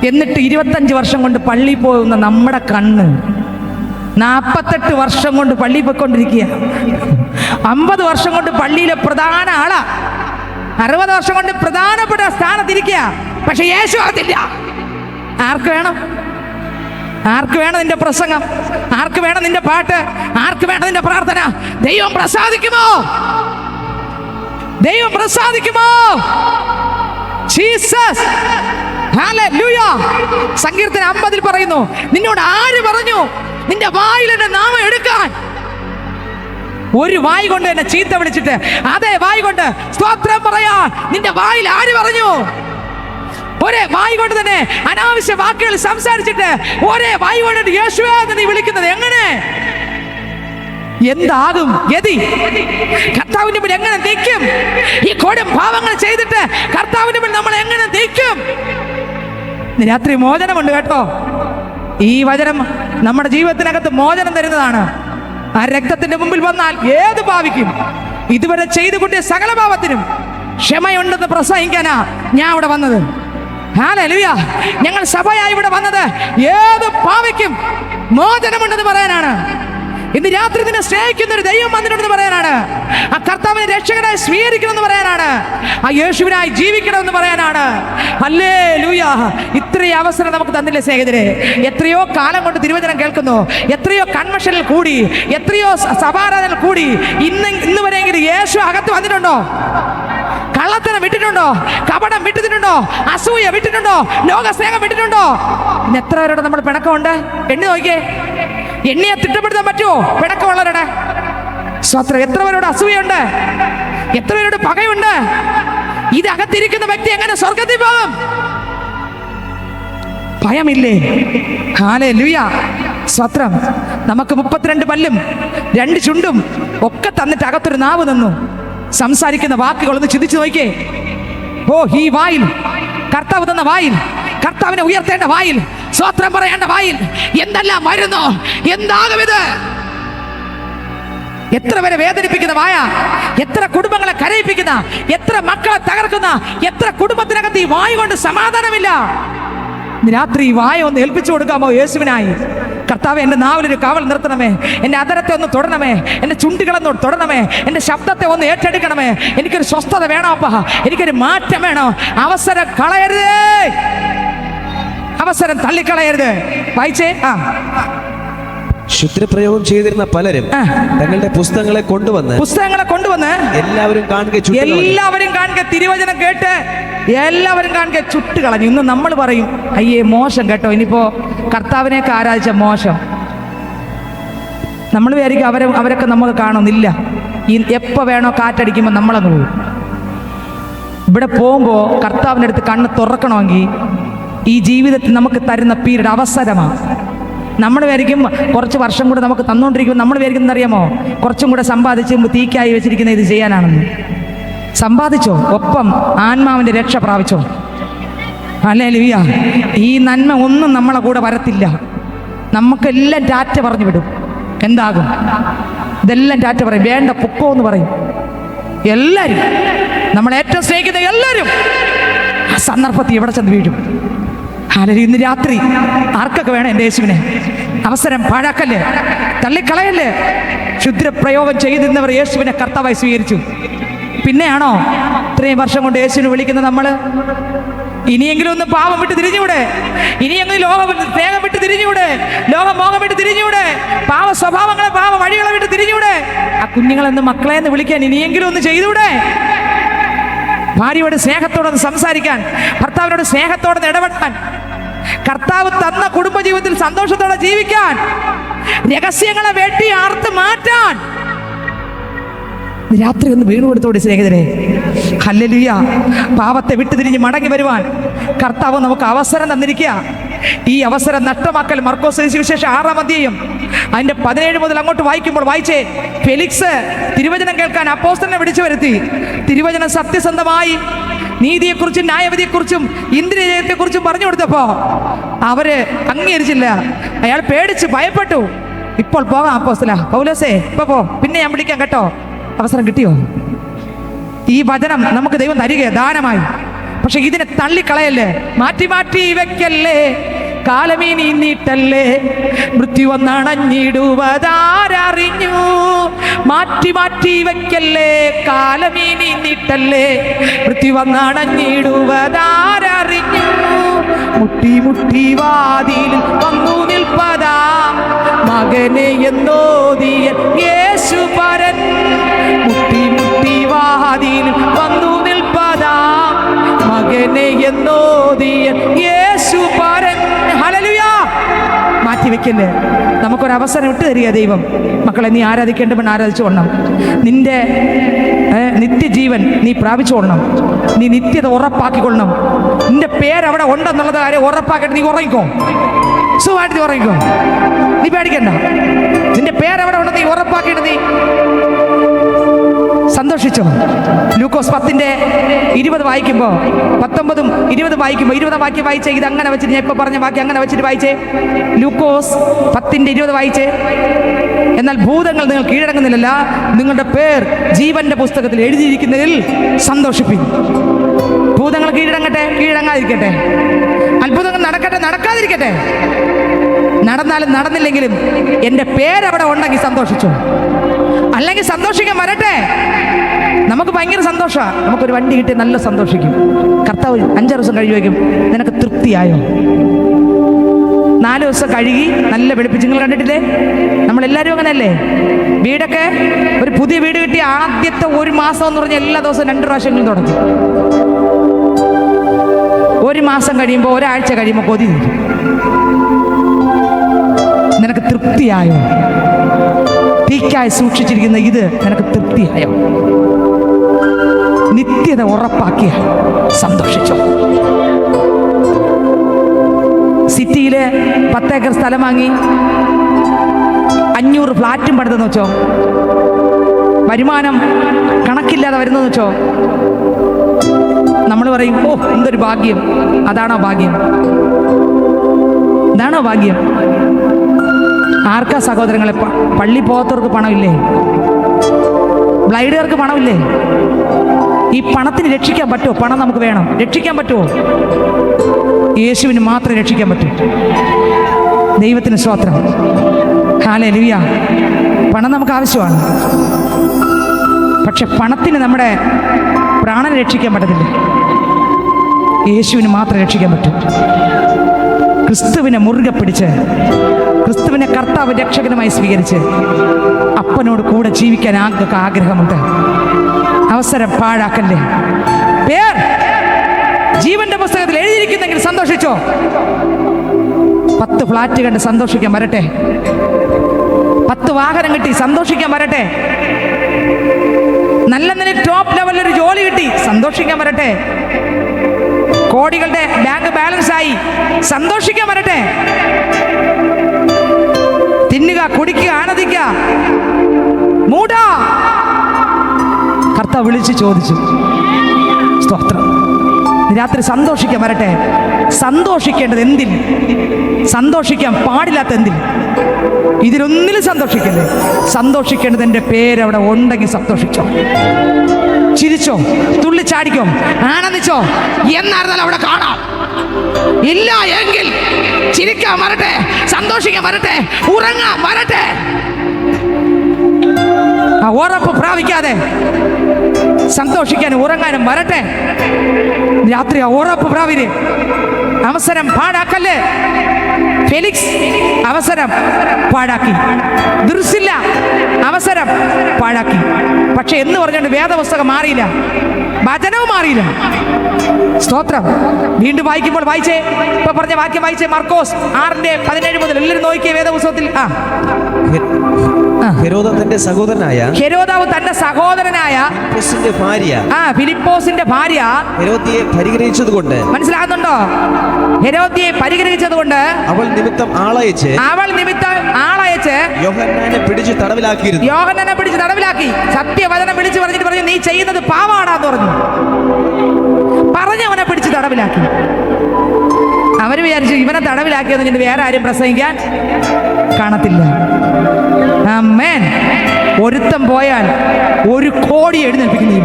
എന്നിട്ട് 25 വർഷം കൊണ്ട് പള്ളി പോകുന്ന നമ്മുടെ കണ്ണ് 48 വർഷം കൊണ്ട് പള്ളി പോയിക്കൊണ്ടിരിക്കുക. 50 വർഷം കൊണ്ട് പള്ളിയിലെ പ്രധാന ആളാ, 60 വർഷം കൊണ്ട് പ്രധാനപ്പെട്ട സ്ഥാനത്തിരിക്കുക. പക്ഷെ യേശു അതില്ല. ആർക്ക് വേണം? ആർക്ക് വേണം നിന്റെ പ്രസംഗം? ആർക്ക് വേണം നിന്റെ പാട്ട്? ആർക്ക് വേണം നിന്റെ പ്രാർത്ഥന? ദൈവം പ്രസാദിക്കുമോ? Jesus, hallelujah. സങ്കീർത്തനം 50 പറയുന്നു, നിന്നോട് ആര് പറഞ്ഞു നിന്റെ വായിൽ എന്റെ നാമം എടുക്കാൻ? ഒരു വായി കൊണ്ട് എന്നെ ചീത്ത വിളിച്ചിട്ട് അതേ വായി കൊണ്ട് സ്തോത്രം പറയാ നിന്റെ വായിൽ ആര് പറഞ്ഞു? ഒരേ വായി കൊണ്ട് തന്നെ അനാവശ്യ വാക്കുകൾ സംസാരിച്ചിട്ട് ഒരേ വായി കൊണ്ട് യേശുവേ എന്ന് നീ വിളിക്കുന്നത് എങ്ങനെ? എന്താകും ഗതി? കർത്താവിന്റെ മുന്നിൽ എങ്ങനെ നിൽക്കും? ഈ കൊടും പാവങ്ങൾ ചെയ്തിട്ട് കർത്താവിന്റെ മുന്നിൽ നമ്മൾ എങ്ങനെ നിൽക്കും? രാത്രി മോചനമുണ്ട് കേട്ടോ. ഈ വചനം നമ്മുടെ ജീവിതത്തിനകത്ത് മോചനം തരുന്നതാണ്. ആ രക്തത്തിന്റെ മുമ്പിൽ വന്നാൽ ഏത് പാപിക്കും ഇതുവരെ ചെയ്തു കൂട്ടിയ സകല പാപത്തിനും ക്ഷമയുണ്ടെന്ന് പ്രസംഗിക്കാനാ ഞാൻ ഇവിടെ വന്നത്. ഹല്ലേലൂയ. ഞങ്ങൾ സഭയായി ഇവിടെ വന്നത് ഏത് പാപിക്കും മോചനമുണ്ടെന്ന് പറയാനാണ്. ഇന്ന് രാത്രി നിന്നെ സ്നേഹിക്കുന്ന ഒരു ദൈവം വന്നിട്ടുണ്ടെന്ന് പറയാനാണ്. ആ കർത്താവിനെ രക്ഷകനായി സ്വീകരിക്കണമെന്ന് പറയാനാണ്. ആ യേശുവിനായി ജീവിക്കണമെന്ന് പറയാനാണ്. ഹല്ലേലൂയ. ഇത്രയും അവസരം നമുക്ക് തന്നില്ലേ സ്നേഹിതരെ? എത്രയോ കാലം കൊണ്ട് തിരുവചനം കേൾക്കുന്നു, എത്രയോ കൺവെൻഷനിൽ കൂടി, എത്രയോ സഭാരാധനയിൽ കൂടി. ഇന്ന് വരെയെങ്കിലും യേശു അകത്ത് വന്നിട്ടുണ്ടോ? കള്ളത്തനം വിട്ടിട്ടുണ്ടോ? കപടം വിട്ടിട്ടുണ്ടോ? അസൂയ വിട്ടിട്ടുണ്ടോ? ലോകസ്നേഹം വിട്ടിട്ടുണ്ടോ? ഇന്ന് എത്ര പേരോട് നമ്മൾ പിണക്കമുണ്ട്? എണ്ണി നോക്കിയേ. എണ്ണിയെ തിട്ടപ്പെടുത്താൻ പറ്റുമോ? പിണക്കമുള്ളവരുടെ സ്വത്രം. എത്ര പേരോട് അസൂയുണ്ട്? എത്ര പേരോട് പകയുണ്ട്? ഇതകത്തിരിക്കുന്ന വ്യക്തി എങ്ങനെ സ്വർഗത്തിൽ പോകും? ഭയമില്ലേ? ഹല്ലേലൂയ. സ്വത്രം. നമുക്ക് 32 പല്ലും 2 ചുണ്ടും ഒക്കെ തന്നിട്ട് അകത്തൊരു നാവ് തന്നു. സംസാരിക്കുന്ന വാക്കുകളൊന്ന് ചിന്തിച്ചു നോക്കിയേ. ഓ, ഈ വായിൽ, കർത്താവ് തന്ന വായിൽ, കർത്താവിനെ ഉയർത്തേണ്ട വായിൽ, സ്വത്രം പറയേണ്ട വായിൽ എന്തെല്ലാം വരുന്നു? എന്താകും ഇത്? എത്ര പേരെ വേദനിപ്പിക്കുന്ന വായ, എത്ര കുടുംബങ്ങളെ കരയിപ്പിക്കുന്ന, എത്ര മക്കളെ തകർക്കുന്ന, എത്ര കുടുംബത്തിനകത്ത് ഈ വായ കൊണ്ട് സമാധാനമില്ല. രാത്രി ഈ വായ ഒന്ന് ഏൽപ്പിച്ചു കൊടുക്കാമോ യേശുവിനായി? കർത്താവെ, എൻ്റെ നാവിലൊരു കാവൽ നിർത്തണമേ, എൻ്റെ അതരത്തെ ഒന്ന് തൊടണമേ, എൻ്റെ ചുണ്ടുകളൊന്ന് തൊടണമേ, എൻ്റെ ശബ്ദത്തെ ഒന്ന് ഏറ്റെടുക്കണമേ. എനിക്കൊരു സ്വസ്ഥത വേണം അപ്പാ, എനിക്കൊരു മാറ്റം വേണം. അവസരം കളയരുതേ, അവസരം തള്ളിക്കളയരുത്. വായിച്ചേ. ശുദ്രപ്രയോഗം ചെയ്തിരുന്ന പലരും തങ്ങളുടെ പുസ്തകങ്ങളെ കൊണ്ടുവന്ന് എല്ലാവരും കാണുക തിരുവചനം കേട്ട് എല്ലാവരും കാണുക ചുട്ടുകളഞ്ഞു. ഇന്ന് നമ്മൾ പറയും, അയ്യേ മോശം കേട്ടോ, ഇനിയിപ്പോ കർത്താവിനെയൊക്കെ ആരാധിച്ച മോശം. നമ്മൾ വിചാരിക്കും അവരൊക്കെ നമുക്ക് കാണുന്നില്ല. എപ്പോൾ വേണോ കാറ്റടിക്കുമ്പോൾ നമ്മളങ്ങ് പോകും. ഇവിടെ പോകുമ്പോൾ കർത്താവിൻ്റെ അടുത്ത് കണ്ണ് തുറക്കണമെങ്കിൽ ഈ ജീവിതത്തിൽ നമുക്ക് തരുന്ന പീരീഡ് അവസരമാണ്. നമ്മൾ വിചാരിക്കും കുറച്ച് വർഷം കൂടെ നമുക്ക് തന്നുകൊണ്ടിരിക്കുമ്പോൾ നമ്മൾ വിചാരിക്കുന്നത് അറിയാമോ? കുറച്ചും കൂടെ സമ്പാദിച്ച് തീക്കായി വെച്ചിരിക്കുന്ന ഇത് ചെയ്യാനാണെന്ന്. സമ്പാദിച്ചോ, ഒപ്പം ആത്മാവിൻ്റെ രക്ഷ പ്രാപിച്ചോ. ഹല്ലേലൂയ. ഈ നന്മ ഒന്നും നമ്മളെ കൂടെ വരത്തില്ല. നമുക്കെല്ലാം ടാറ്റ പറഞ്ഞു വിടും. എന്താകും? ഇതെല്ലാം ടാറ്റ പറയും. വേണ്ട പൊക്കോ എന്ന് പറയും. എല്ലാവരും, നമ്മളേറ്റവും സ്നേഹിക്കുന്ന എല്ലാവരും ആ സന്ദർഭത്തിൽ എവിടെ ചെന്ന് വീഴും. ഹല്ലേലൂയ. ഇന്ന് രാത്രി ആർക്കൊക്കെ വേണം എൻ്റെ യേശുവിനെ? അവസരം പാഴാക്കല്ലേ, തള്ളിക്കളയല്ലേ. ക്ഷുദ്രപ്രയോഗം ചെയ്തിരുന്നവർ യേശുവിനെ കർത്താവായി സ്വീകരിച്ചു. പിന്നെയാണോ ഇത്രയും വർഷം കൊണ്ട് യേശുവിനെ വിളിക്കുന്നത് നമ്മൾ? ഇനിയെങ്കിലും ഒന്ന് പാപം വിട്ട് തിരിഞ്ഞൂടെ? ഇനിയെങ്കിലും സ്നേഹം വിട്ട് തിരിഞ്ഞൂടെ? ലോകമോഹം വിട്ട് തിരിഞ്ഞൂടെ? പാവ സ്വഭാവങ്ങളെ, പാവ വഴികളെ വിട്ട് തിരിഞ്ഞൂടെ? ആ കുഞ്ഞുങ്ങളെന്ന് മക്കളെ എന്ന് വിളിക്കാൻ ഇനിയെങ്കിലും ഒന്ന് ചെയ്തൂടെ? ഭാര്യയോട് സ്നേഹത്തോടൊന്ന് സംസാരിക്കാൻ, ഭർത്താവിനോട് സ്നേഹത്തോടെ ഇടപെടാൻ, കർത്താവ് തന്ന കുടുംബജീവിതത്തിൽ സന്തോഷത്തോടെ ജീവിക്കാൻ, രഹസ്യങ്ങളെ വെട്ടി ആർത്ത് മാറ്റാൻ രാത്രി ഒന്ന് വീണു കൊടുത്തോടെ സ്നേഹിതരെ. ഹല്ലേലൂയ. പാപത്തെ വിട്ടുതിരിഞ്ഞ് മടങ്ങി വരുവാൻ കർത്താവ് നമുക്ക് അവസരം തന്നിരിക്കുക. ഈ അവസരം നഷ്ടമാക്കൽ മർക്കോസ് സുവിശേഷം 6-ാം അധ്യായം അതിന്റെ 17 മുതൽ അങ്ങോട്ട് വായിക്കുമ്പോൾ വായിച്ചേ. ഫെലിക്സ് തിരുവചനം കേൾക്കാൻ അപ്പോസ്തലനെ വിളിച്ചു വരുത്തി. തിരുവചനം സത്യസന്ധമായി നീതിയെക്കുറിച്ചും ന്യായവിധിയെക്കുറിച്ചും ഇന്ദ്രിയജയത്തെക്കുറിച്ചും പറഞ്ഞു കൊടുത്തപ്പോ അവര് അംഗീകരിച്ചില്ല. അയാൾ പേടിച്ച് ഭയപ്പെട്ടു. ഇപ്പോൾ പോകാം അപ്പോസ്തല, പൗലോസേ ഇപ്പൊ പോ, പിന്നെ ഞാൻ വിളിക്കാം കേട്ടോ. അവസരം കിട്ടിയോ? ഈ വചനം നമുക്ക് ദൈവം തരിക ദാനമായി. പക്ഷെ ഇതിനെ തള്ളിക്കളയല്ലേ, മാറ്റി മാറ്റി വെക്കല്ലേ. കാലമീനി നീട്ടല്ലേ, മൃത്യു വന്നണഞ്ഞിടുവതാരറിഞ്ഞു. മാറ്റി മാറ്റി വെക്കല്ലേ, കാലമീനി നീട്ടല്ലേ, മൃത്യു വന്നണഞ്ഞിടുവതാരറിഞ്ഞു. മുട്ടി മുട്ടി വാതിൽ വന്നു നിൽപ്പതാ മകനെ എന്നോദിയ യേശു പരൻ. മുട്ടി മുട്ടി വാതിൽ വന്നു നിൽപ്പതാ മകനെ എന്നോദിയ യേശു പറഞ്ഞു. ഹല്ലേലൂയ. മാറ്റിവെക്കല്ലേ, നമുക്കൊരവസരം ഇട്ട് തരിക ദൈവം. മക്കളെ, നീ ആരാധിക്കേണ്ടവൻ ആരാധിച്ചുകൊള്ളണം. നിന്റെ നിത്യജീവൻ നീ പ്രാപിച്ചുകൊള്ളണം. നീ നിത്യത ഉറപ്പാക്കിക്കൊള്ളണം. നിന്റെ പേരവിടെ ഉണ്ടെന്നുള്ളത് കാര്യം ഉറപ്പാക്കിയിട്ട് നീ ഉറങ്ങിക്കോ. സുഖമായിട്ട് നീ ഉറങ്ങിക്കോ, നീ പേടിക്കണ്ട. നിന്റെ പേരവിടെ ഉണ്ടെന്ന് നീ ഉറപ്പാക്കിയിട്ട് നീ സന്തോഷിച്ചോ. ലൂക്കോസ് 10:20 വായിക്കുമ്പോൾ 19ഉം 20 വായിക്കുമ്പോൾ 20 വാക്യം വായിച്ചേ. ഇത് അങ്ങനെ വെച്ചിട്ട് ഞാൻ ഇപ്പോൾ പറഞ്ഞ വാക്യം അങ്ങനെ വെച്ചിട്ട് വായിച്ചേ. ലൂക്കോസ് 10:20 വായിച്ചേ. എന്നാൽ ഭൂതങ്ങൾ നിങ്ങൾ കീഴടങ്ങുന്നില്ല, നിങ്ങളുടെ പേർ ജീവന്റെ പുസ്തകത്തിൽ എഴുതിയിരിക്കുന്നതിൽ സന്തോഷിപ്പിൻ. ഭൂതങ്ങൾ കീഴടങ്ങട്ടെ, കീഴടങ്ങാതിരിക്കട്ടെ. അത്ഭുതങ്ങൾ നടക്കട്ടെ, നടക്കാതിരിക്കട്ടെ. നടന്നാലും നടന്നില്ലെങ്കിലും എൻ്റെ പേരവിടെ ഉണ്ടെങ്കിൽ സന്തോഷിച്ചോ. അല്ലെങ്കിൽ സന്തോഷിക്കാൻ വരട്ടെ. നമുക്ക് ഭയങ്കര സന്തോഷമാണ്. നമുക്കൊരു വണ്ടി കിട്ടി നല്ല സന്തോഷിക്കും. കർത്താവ് 5 ദിവസം കഴിയുമെങ്കിലും നിനക്ക് തൃപ്തിയായോ? 4 ദിവസം കഴുകി നല്ല വെളുപ്പിച്ച്. നിങ്ങൾ കണ്ടിട്ടില്ലേ? നമ്മളെല്ലാവരും അങ്ങനെയല്ലേ? വീടൊക്കെ ഒരു പുതിയ വീട് കിട്ടി ആദ്യത്തെ 1 മാസം എന്ന് പറഞ്ഞാൽ എല്ലാ ദിവസവും 2 പ്രാവശ്യങ്ങളും തുടങ്ങും. 1 മാസം കഴിയുമ്പോൾ, ഒരാഴ്ച കഴിയുമ്പോൾ കൊതി തീരും. നിനക്ക് തൃപ്തിയായോ? തീക്കായി സൂക്ഷിച്ചിരിക്കുന്ന ഇത് നിനക്ക് തൃപ്തിയായോ? നിത്യത ഉറപ്പാക്കിയ സന്തോഷിച്ചോ. സിറ്റിയില് 10 ഏക്കർ സ്ഥലം വാങ്ങി 500 ഫ്ലാറ്റും പണിതെന്ന് വെച്ചോ. വരുമാനം കണക്കില്ലാതെ വരുന്നെന്ന് വെച്ചോ. നമ്മൾ പറയും, ഓ എന്തൊരു ഭാഗ്യം. അതാണോ ഭാഗ്യം? ഇതാണോ ഭാഗ്യം? ആർക്കാ സഹോദരങ്ങളെ? പള്ളി പോകാത്തവർക്ക് പണമില്ലേ? ബ്ലൈഡുകാർക്ക് പണമില്ലേ? ഈ പണത്തിന് രക്ഷിക്കാൻ പറ്റുമോ? പണം നമുക്ക് വേണം. രക്ഷിക്കാൻ പറ്റുമോ? യേശുവിന് മാത്രമേ രക്ഷിക്കാൻ പറ്റൂ. ദൈവത്തിന് സ്തോത്രം. ഹല്ലേലൂയ. പണം നമുക്ക് ആവശ്യമാണ്. പക്ഷെ പണത്തിന് നമ്മുടെ പ്രാണനെ രക്ഷിക്കാൻ പറ്റത്തില്ല. യേശുവിന് മാത്രമേ രക്ഷിക്കാൻ പറ്റൂ. ക്രിസ്തുവിനെ മുറുകെ പിടിച്ച്, ക്രിസ്തുവിനെ കർത്താവ് രക്ഷകനുമായി സ്വീകരിച്ച് അപ്പനോട് കൂടെ ജീവിക്കാൻ ആഗ്രഹമുണ്ട്. അവസരം പാഴാക്കല്ലേ. പേർ ജീവന്റെ പുസ്തകത്തിൽ എഴുതിയിരിക്കുന്നെങ്കിൽ സന്തോഷിച്ചോ. 10 ഫ്ലാറ്റ് കണ്ട് സന്തോഷിക്കാൻ വരട്ടെ. 10 വാഹനം കിട്ടി സന്തോഷിക്കാൻ വരട്ടെ. നല്ല നില ടോപ്പ് ലെവലിലൊരു ജോലി കിട്ടി സന്തോഷിക്കാൻ വരട്ടെ. കോടികളുടെ ബാങ്ക് ബാലൻസ് ആയി സന്തോഷിക്കാൻ വരട്ടെ. തിന്നുക, കുടിക്കുക, ആനന്ദിക്കുക. മൂടാ, കർത്താവ് വിളിച്ച് ചോദിച്ചു. സ്തോത്രം. രാത്രി സന്തോഷിക്കാൻ വരട്ടെ. സന്തോഷിക്കേണ്ടത് എന്തിൽ? സന്തോഷിക്കാൻ പാടില്ലാത്ത എന്തിൽ? ഇതിലൊന്നിലും സന്തോഷിക്കല്ലേ. സന്തോഷിക്കേണ്ടത് എൻ്റെ പേരവിടെ ഉണ്ടെങ്കിൽ സന്തോഷിച്ചോ. ചിരിച്ചോ, തുള്ളിച്ചാടിക്കോ, ആനന്ദിച്ചോ. എന്നായിരുന്നാലും അവിടെ കാണാം. ഇല്ല എങ്കിൽ ചിരിക്കാൻ വരട്ടെ, സന്തോഷിക്കാൻ വരട്ടെ, ഉറങ്ങാൻ വരട്ടെ. ആ ഉറപ്പ് പ്രാപിക്കാതെ സന്തോഷിക്കാനും ഉറങ്ങാനും വരട്ടെ. രാത്രി ആ ഉറപ്പ് പ്രാപിര്. അവസരം പാഴാക്കല്ലേ. ഫെലിക്സ് അവസരം പാഴാക്കി. ദൃശ്യില്ല അവസരം പാഴാക്കി. പക്ഷെ എന്ന് പറഞ്ഞുകൊണ്ട് വേദപുസ്തകം മാറിയില്ല, വചനവും മാറിയില്ല. സ്തോത്രം. വീണ്ടും വായിക്കുമ്പോൾ വായിച്ചേ, ഇപ്പൊ പറഞ്ഞ വാക്യം വായിച്ചേ. മാർക്കോസ് 6:17 മുതൽ എല്ലാവരും നോക്കിയേ വേദപുസ്തകത്തിൽ. ഹെരോദാവിന്റെ സഹോദരനായ ഫിലിപ്പോസിന്റെ ഭാര്യ ഹെരോദ്യയെ പരിഗ്രഹിച്ചതുകൊണ്ട്, മനസ്സിലാകുന്നുണ്ടോ? ഹെരോദ്യയെ പരിഗ്രഹിച്ചതുകൊണ്ട് അവൾ നിമിത്തം ആളയച്ച് യോഹന്നാനെ പിടിച്ച് തടവിലാക്കി. സത്യവചനം വിളിച്ചു പറഞ്ഞിട്ട് പറഞ്ഞു, നീ ചെയ്യുന്നത് പാവാടാന്ന് പറഞ്ഞവനെ പിടിച്ച് തടവിലാക്കി. അവര് വിചാരിച്ചു ഇവനെ തടവിലാക്കിയെന്ന് വേറെ ആരും പ്രസംഗിക്കാൻ കാണത്തില്ല. ആമേൻ. ഒരുത്തം പോയാൽ 1 കോടി എഴുന്നേൽപ്പിക്കുന്നു.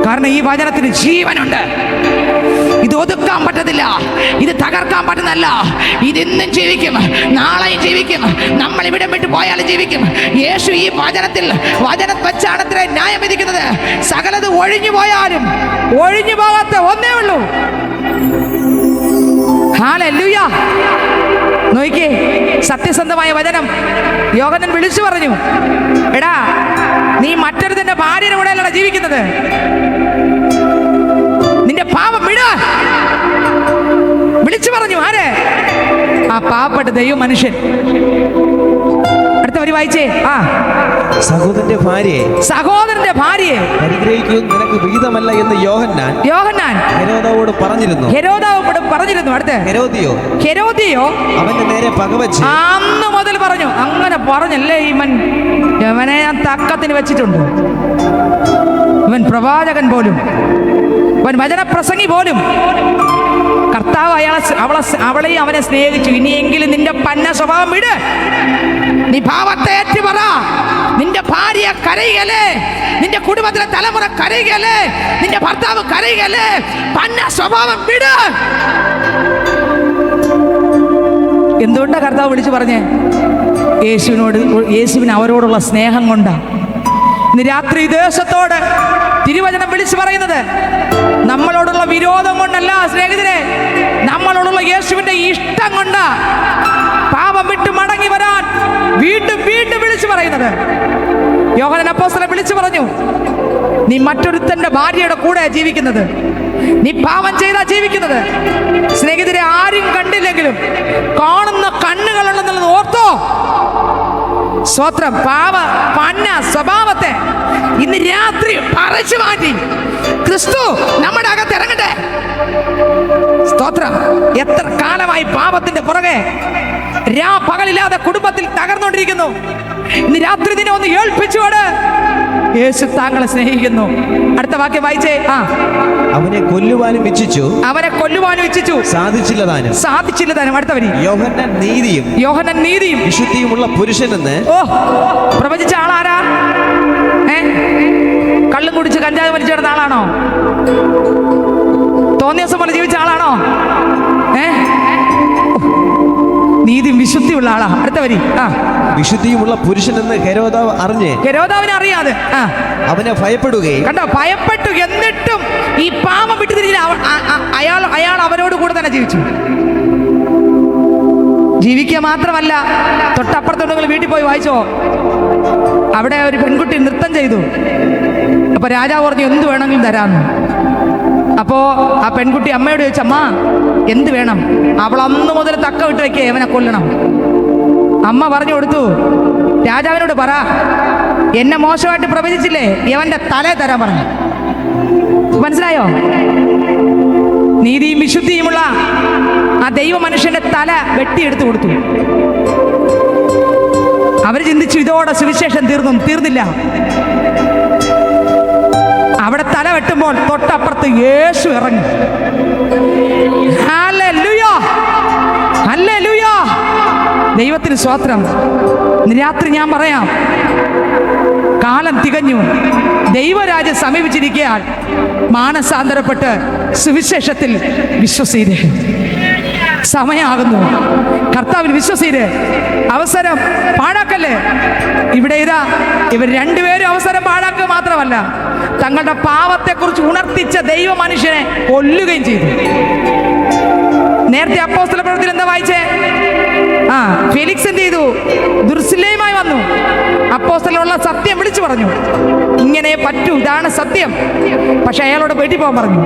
കാരണം ഈ വചനത്തിന് ജീവനുണ്ട്. ഇത് ഒതുക്കാൻ പറ്റത്തില്ല, ഇത് തകർക്കാൻ പറ്റുന്നല്ല. ഇതിന്നും ജീവിക്കും, നാളെയും ജീവിക്കും. നമ്മൾ ഇവിടെ വിട്ട് പോയാലും ജീവിക്കും. യേശു ഈ വചനം വെച്ചാണ് അത്രേ ന്യായം വിധിക്കുന്നത്. സകലത് ഒഴിഞ്ഞു പോയാലും ഒഴിഞ്ഞു പോകാത്ത ഒന്നേ ഉള്ളൂ. ഹല്ലേലൂയ. നോക്കിക്കേ, സത്യസന്ധമായ വചനം. യോഹന്നാൻ വിളിച്ചു പറഞ്ഞു, എടാ നീ മറ്റൊരുത്തന്റെ ഭാര്യയുടെ കൂടെയല്ലടാ ജീവിക്കുന്നത്. നിന്റെ പാപം വിട്. വിളിച്ചു പറഞ്ഞു. ആരെ? ആ പാവപ്പെട്ട ദൈവ മനുഷ്യൻ. അടുത്തവര് വായിച്ചേ. സഹോദരന്റെ ഭാര്യയെ പരിഗ്രഹിക്കുന്നത് നിനക്ക് വിഹിതമല്ല എന്ന് യോഹന്നാൻ ഹെരോദാവോട് പറഞ്ഞിരുന്നു. അടുത്ത് ഹെരോദിയോ അവന്റെ നേരെ പകവച്ച് അന്ന് മുതൽ പറഞ്ഞു. അങ്ങനെ പറഞ്ഞല്ലേ ഇവനെ ഞാൻ തക്കത്തിന് വെച്ചിട്ടുണ്ട്. ഇവൻ പ്രവാചകൻ പോലും, ഇവൻ വചനപ്രസംഗി പോലും. കർത്താവ് അവളെയും അവനെ സ്നേഹിച്ചു. ഇനിയെങ്കിലും നിന്റെ പന്ന സ്വഭാവം വിട്. നീ പാപത്തെ ഏറ്റുപറ. നിന്റെ ഭാര്യ കരയുകയല്ലേ, നിന്റെ കുടുംബത്തിലെ തലമുറ കരയുകയല്ലേ, നിന്റെ ഭർത്താവ് കരയുകയല്ലേ, പന്ന സ്വഭാവം വിട്. എന്തുകൊണ്ടാ കർത്താവ് വിളിച്ചു പറഞ്ഞേ? യേശുവിന് അവരോടുള്ള സ്നേഹം കൊണ്ടാ. ഇന്ന് രാത്രി ദേശത്തോട് തിരുവചനം വിളിച്ചു പറയുന്നത് നമ്മളോടുള്ള വിരോധം കൊണ്ടല്ല സ്നേഹിതരെ, നമ്മളോടുള്ള യേശുവിന്റെ ഇഷ്ടം കൊണ്ടാ. പാപം വിട്ട് മടങ്ങി വരാൻ വീണ്ടും വീണ്ടും വിളിച്ചു പറയുന്നത്. യോഹന്നാൻ അപ്പോസ്തലൻ വിളിച്ചു പറഞ്ഞു, നീ മറ്റൊരുത്തന്റെ ഭാര്യയുടെ കൂടെ ജീവിക്കുന്നത്, നീ പാപം ചെയ്താ ജീവിക്കുന്നത്. സ്നേഹിതരെ, ആരും കണ്ടില്ലെങ്കിലും കാണുന്ന കണ്ണുകളുണ്ടെന്നുള്ളത് ഓർത്തോ. സ്വത്രം പന്ന സ്വഭാവത്തെ ഇന്ന് രാത്രി പറിച്ചു മാറ്റി ക്രിസ്തു നമ്മുടെ അകത്ത് ഇറങ്ങട്ടെ. സ്തോത്രം. എത്ര കാലമായി പാപത്തിന്റെ പുറകെ പകലില്ലാതെ കുടുംബത്തിൽ തകർന്നുകൊണ്ടിരിക്കുന്നു. ഇന്ന് രാത്രി ഇതിനെ ഒന്ന് ഏൽപ്പിച്ചുകൊണ്ട് യേശു താങ്കളെ സ്നേഹിക്കുന്നു. അടുത്ത വാക്യം വായിച്ചേ. അവനെ കൊല്ലുവാനും ഇച്ഛിച്ചു, സാധിച്ചില്ല താനും. അടുത്ത വരി. യോഹന്നാൻ നീതിയും വിശുദ്ധിയുമുള്ള പുരുഷനെന്ന് പ്രവചിച്ച ആളാരാ? കള്ളും കുടിച്ച് കഞ്ചാവ് വലിച്ചെടുത്ത ആളാണോ? തോന്നിയ ദിവസം പോലെ ജീവിച്ച ആളാണോ? നീതിയും വിശുദ്ധിയുള്ള ആളാ. അടുത്ത വരി. വിശുദ്ധിയുമുള്ള പുരുഷനെന്ന് ഹെരോദാവിനെ അറിയാതെ അവനെ ഭയപ്പെടുകയും കണ്ടോ, ഭയപ്പെട്ടു. എന്നിട്ടും ഈ പാപം വിട്ടു തിരിഞ്ഞില്ല. അയാൾ അവരോട് കൂടെ തന്നെ ജീവിക്കുക മാത്രമല്ല, തൊട്ടപ്പുറത്തോട്ട് വീട്ടിൽ പോയി വായിച്ചോ. അവിടെ ഒരു പെൺകുട്ടി നൃത്തം ചെയ്തു. അപ്പൊ രാജാവ് പറഞ്ഞു, എന്ത് വേണമെങ്കിലും തരാമെന്ന്. അപ്പോ ആ പെൺകുട്ടി അമ്മയോട് ചോദിച്ചു, അമ്മ എന്ത് വേണം? അവൾ അന്ന് മുതൽ തക്ക വിട്ട് വയ്ക്കേ, അവനെ കൊല്ലണം. അമ്മ പറഞ്ഞു കൊടുത്തു, രാജാവിനോട് പറ, എന്നെ മോശമായിട്ട് പ്രവചിച്ചില്ലേ, ഇവന്റെ തല തരാൻ പറഞ്ഞു. മനസ്സിലായോ? നീതിയും വിശുദ്ധിയുമുള്ള ആ ദൈവ മനുഷ്യന്റെ തല വെട്ടിയെടുത്തു കൊടുത്തു. അവര് ചിന്തിച്ചു, ഇതോടെ സുവിശേഷം തീർന്നില്ല. അവിടെ തല വെട്ടുമ്പോൾ തൊട്ടപ്പുറത്ത് യേശു ഇറങ്ങി. Hallelujah, hallelujah. ദൈവത്തിന് സ്തോത്രം. രാത്രി ഞാൻ പറയാം, കാലം തികഞ്ഞു, ദൈവരാജ്യം സമീപിച്ചിരിക്കാൻ മാനസാന്തരപ്പെട്ട് സുവിശേഷത്തിൽ വിശ്വസീര്. സമയമാകുന്നു. കർത്താവിൽ വിശ്വസീര്. അവസരം പാഴാക്കല്ലേ. ഇവിടെ ഇവർ രണ്ടുപേരും അവസരം പാഴാക്കുക മാത്രമല്ല, തങ്ങളുടെ പാവത്തെക്കുറിച്ച് ഉണർത്തിച്ച ദൈവ മനുഷ്യനെ കൊല്ലുകയും ചെയ്തു. നേരത്തെ അപ്പോസ്തല പ്രവൃത്തിയിൽ എന്താ വായിച്ചേ? ഫെലിക്സ് എന്ത് ചെയ്തു? ദുർസില്ലയുമായി വന്നു. അപ്പോസ്തലനുള്ള സത്യം വിളിച്ചു പറഞ്ഞു, ഇങ്ങനെ പറ്റൂ, ഇതാണ് സത്യം. പക്ഷെ അയാളോട് വീട്ടിൽ പോകാൻ പറഞ്ഞു.